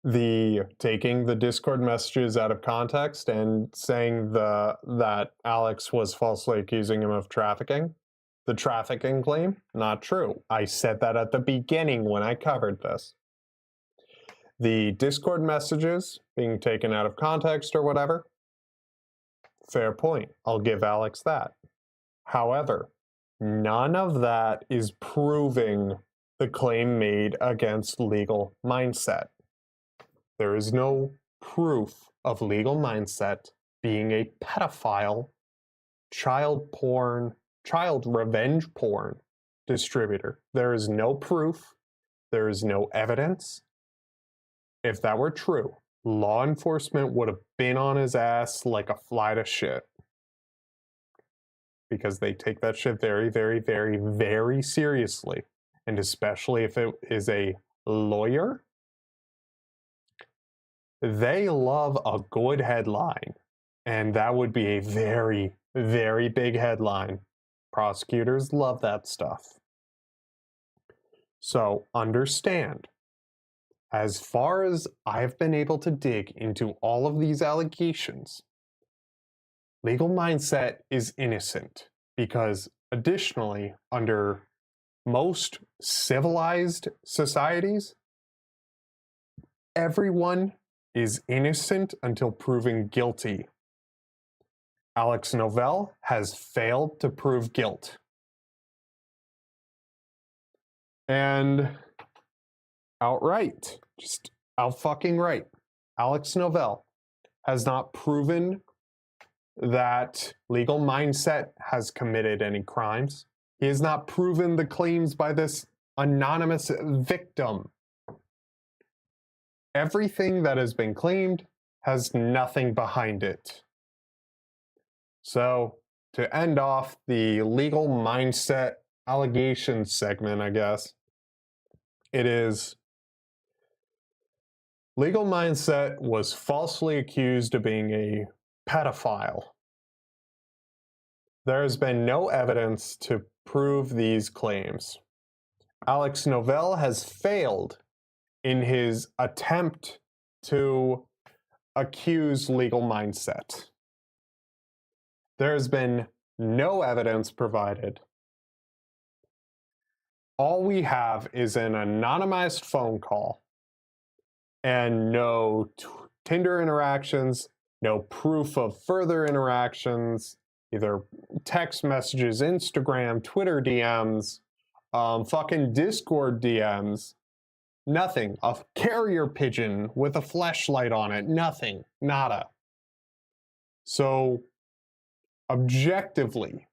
The taking the Discord messages out of context and saying that Alex was falsely accusing him of trafficking, the trafficking claim, not true. I said that at the beginning when I covered this. The Discord messages being taken out of context or whatever, fair point. I'll give Alex that. However, none of that is proving the claim made against Legal Mindset. There is no proof of Legal Mindset being a pedophile, child revenge porn distributor. There is no proof. There is no evidence. If that were true, law enforcement would have been on his ass like a fly to shit. Because they take that shit very, very, very, very seriously. And especially if it is a lawyer, they love a good headline. And that would be a very, very big headline. Prosecutors love that stuff. So understand, as far as I've been able to dig into all of these allegations, Legal Mindset is innocent because additionally, under most civilized societies, everyone is innocent until proven guilty. Alex Novell has failed to prove guilt. And outright, just out fucking right, Alex Novell has not proven that Legal Mindset has committed any crimes. He has not proven the claims by this anonymous victim. Everything that has been claimed has nothing behind it. So, to end off the Legal Mindset allegations segment, I guess, it is Legal Mindset was falsely accused of being a pedophile. There has been no evidence to prove these claims. Alex Novell has failed in his attempt to accuse Legal Mindset. There has been no evidence provided. All we have is an anonymized phone call and no Tinder interactions, no proof of further interactions, either text messages, Instagram, Twitter DMs, fucking Discord DMs, nothing. A carrier pigeon with a fleshlight on it, nothing, nada. So, objectively,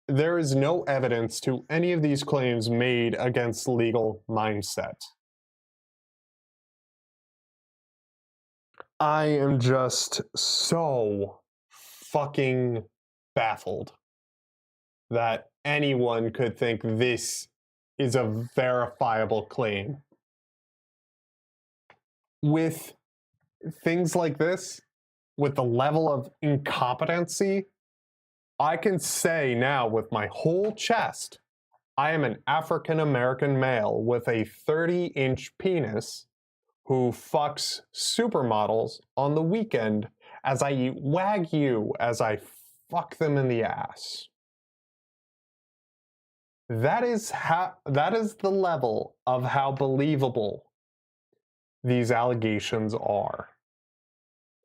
there is no evidence to any of these claims made against Legal Mindset. I am just so fucking baffled that anyone could think this is a verifiable claim. With things like this, with the level of incompetency, I can say now with my whole chest, I am an African American male with a 30-inch penis who fucks supermodels on the weekend as I eat Wagyu as I fuck them in the ass. That is the level of how believable these allegations are.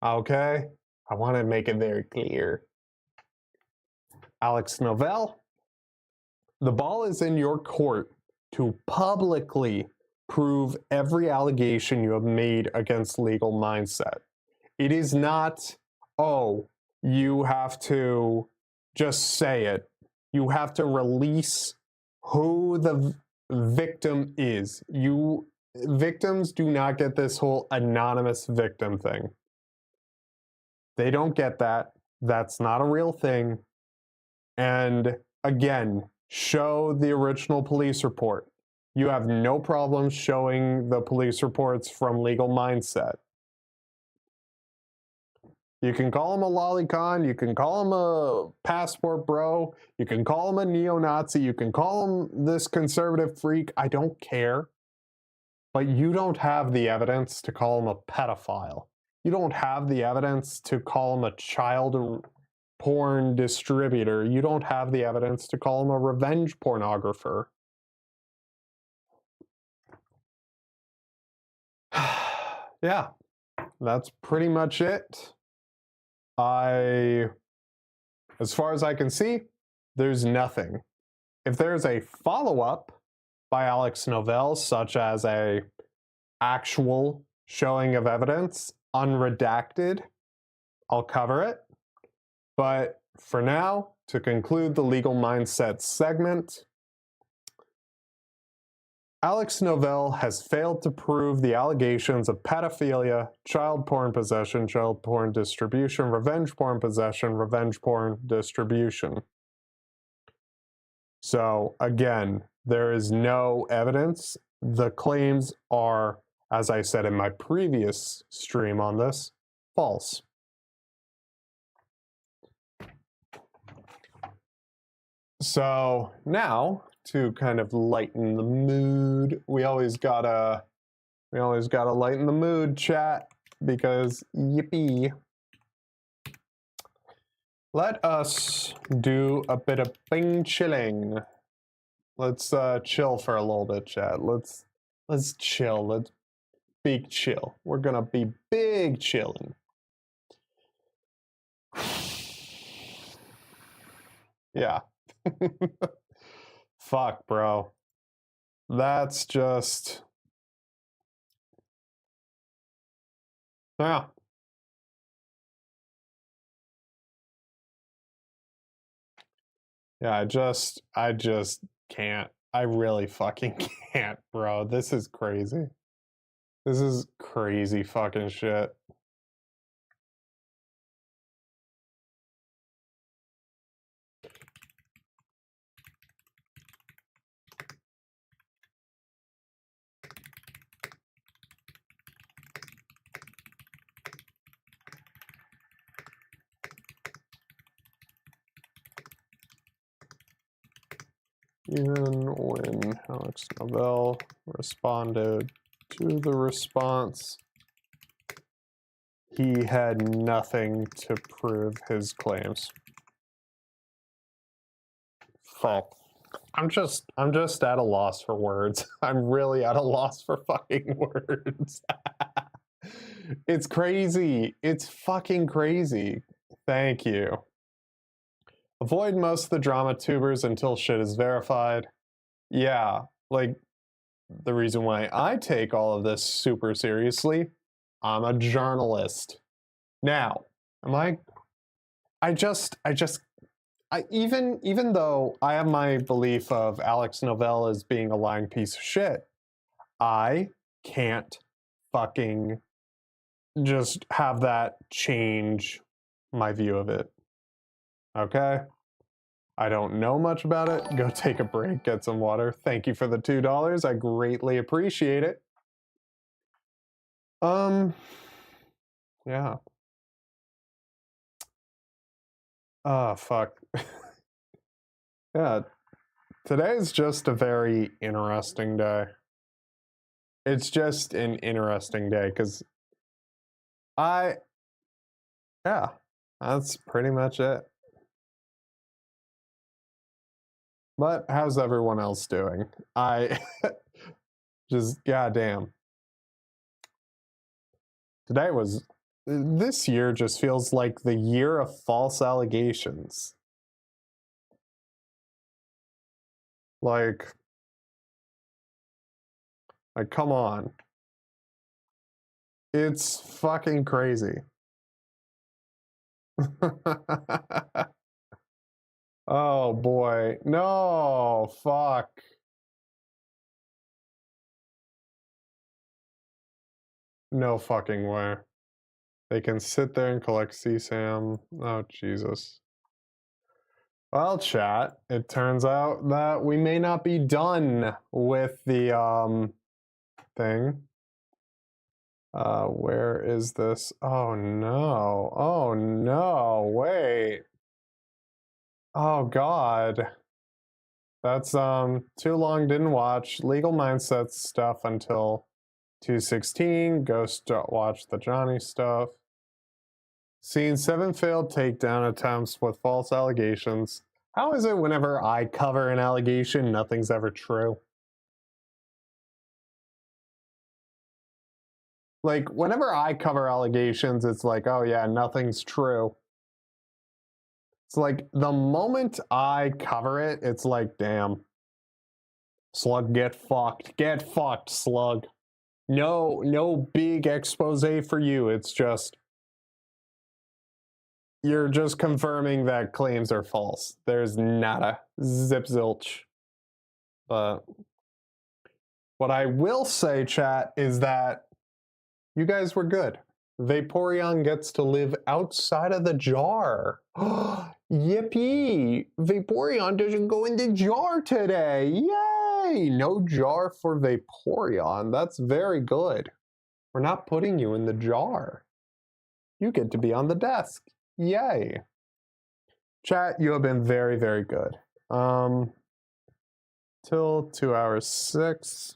Okay? I want to make it very clear. Alex Novell, the ball is in your court to publicly prove every allegation you have made against Legal Mindset. It is not, oh, you have to just say it. You have to release who the victim is. Victims do not get this whole anonymous victim thing. They don't get that. That's not a real thing. And again, show the original police report. You have no problem showing the police reports from Legal Mindset. You can call him a lolicon, you can call him a passport bro, you can call him a neo-Nazi, you can call him this conservative freak, I don't care. But you don't have the evidence to call him a pedophile. You don't have the evidence to call him a child porn distributor. You don't have the evidence to call him a revenge pornographer. Yeah, that's pretty much it. As far as I can see, there's nothing. If there's a follow-up by Alex Novell, such as a actual showing of evidence, unredacted, I'll cover it. But for now, to conclude the Legal Mindset segment, Alex Novell has failed to prove the allegations of pedophilia, child porn possession, child porn distribution, revenge porn possession, revenge porn distribution. So again, there is no evidence. The claims are, as I said in my previous stream on this, false. So now, to kind of lighten the mood, we always gotta lighten the mood, chat, because yippee. Let us do a bit of bing chilling. Let's chill for a little bit, chat. Let's chill. Let's big chill. We're gonna be big chilling. Yeah. Fuck, bro. That's just... Yeah. Yeah, I just can't. I really fucking can't, bro. This is crazy. This is crazy fucking shit. Even when Alex Novell responded to the response, he had nothing to prove his claims. Fuck. I'm just at a loss for words. I'm really at a loss for fucking words. It's crazy. It's fucking crazy. Thank you. Avoid most of the drama tubers until shit is verified. Yeah, like, the reason why I take all of this super seriously, I'm a journalist. Now, even though I have my belief of Alex Novell as being a lying piece of shit, I can't fucking just have that change my view of it. Okay? I don't know much about it. Go take a break, get some water. Thank you for the $2. I greatly appreciate it. Yeah. Oh, fuck. Yeah, today's just a very interesting day. It's just an interesting day because yeah, that's pretty much it. But how's everyone else doing? I just, goddamn. This year just feels like the year of false allegations. Like, come on. It's fucking crazy. Oh boy. No, fuck. No fucking way. They can sit there and collect CSAM. Oh, Jesus. Well, chat, it turns out that we may not be done with the thing. Where is this? Oh no. Oh no. Wait. Oh god. That's too long, didn't watch Legal Mindset stuff until 216. Ghost watch the Johnny stuff. Seen 7 failed takedown attempts with false allegations. How is it whenever I cover an allegation, nothing's ever true? Like, whenever I cover allegations, it's like, oh yeah, nothing's true. It's like, the moment I cover it, it's like, damn. Slug, get fucked. Get fucked, Slug. No big expose for you. It's just, you're just confirming that claims are false. There's nada. Zip zilch. But what I will say, chat, is that you guys were good. Vaporeon gets to live outside of the jar. Yippee! Vaporeon doesn't go in the jar today. Yay! No jar for Vaporeon. That's very good. We're not putting you in the jar. You get to be on the desk. Yay. Chat, you have been very, very good. Till 2 hours 6.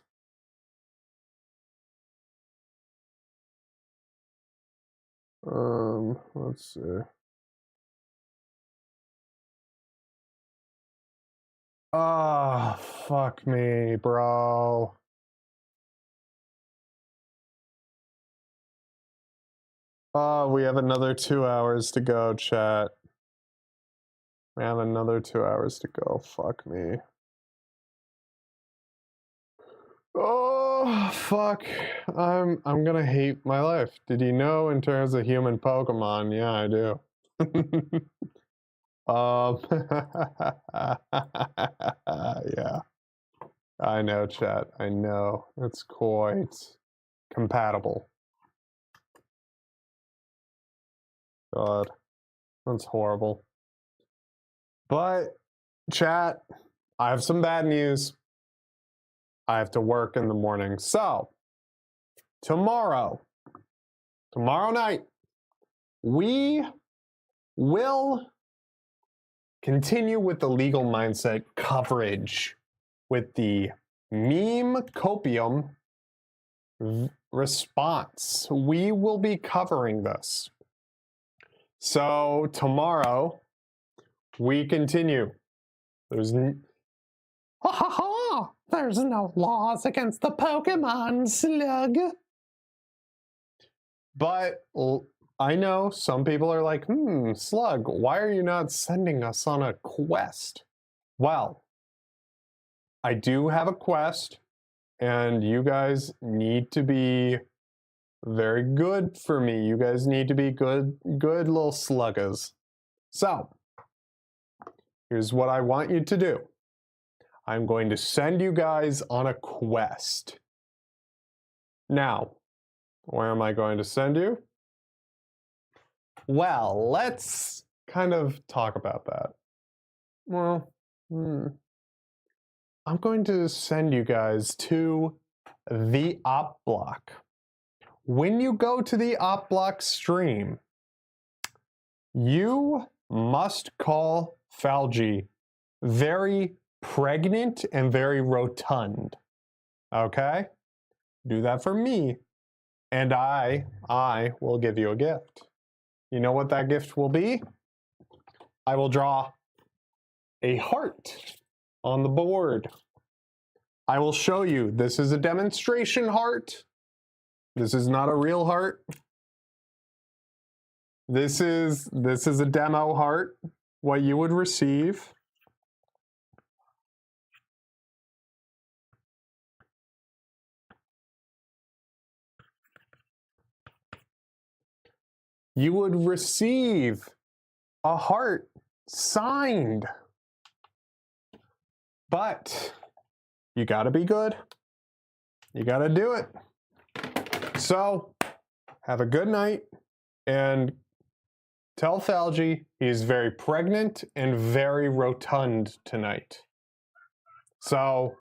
Let's see. Oh, fuck me, bro. Oh, we have another 2 hours to go, chat. We have another 2 hours to go. Fuck me. Oh, fuck. I'm gonna hate my life. Did you know in terms of human Pokemon? Yeah, I do. Yeah. I know, chat. I know. It's quite compatible. God. That's horrible. But, chat, I have some bad news. I have to work in the morning. So, tomorrow night, we will continue with the Legal Mindset coverage with the meme copium response. We will be covering this. So, tomorrow, we continue. There's there's no laws against the Pokemon, Slug. But I know some people are like, Slug, why are you not sending us on a quest? Well, I do have a quest, and you guys need to be very good for me. You guys need to be good little sluggers. So, here's what I want you to do. I'm going to send you guys on a quest. Now, where am I going to send you? Well, let's kind of talk about that. Well, I'm going to send you guys to the op block. When you go to the op block stream, you must call Falgi very pregnant and very rotund. Okay? Do that for me, and I will give you a gift. You know what that gift will be? I will draw a heart on the board. I will show you. This is a demonstration heart. This is not a real heart. This is a demo heart, what you would receive. You would receive a heart signed. But you gotta be good. You gotta do it. So, have a good night, and tell Falgi he's very pregnant and very rotund tonight. So,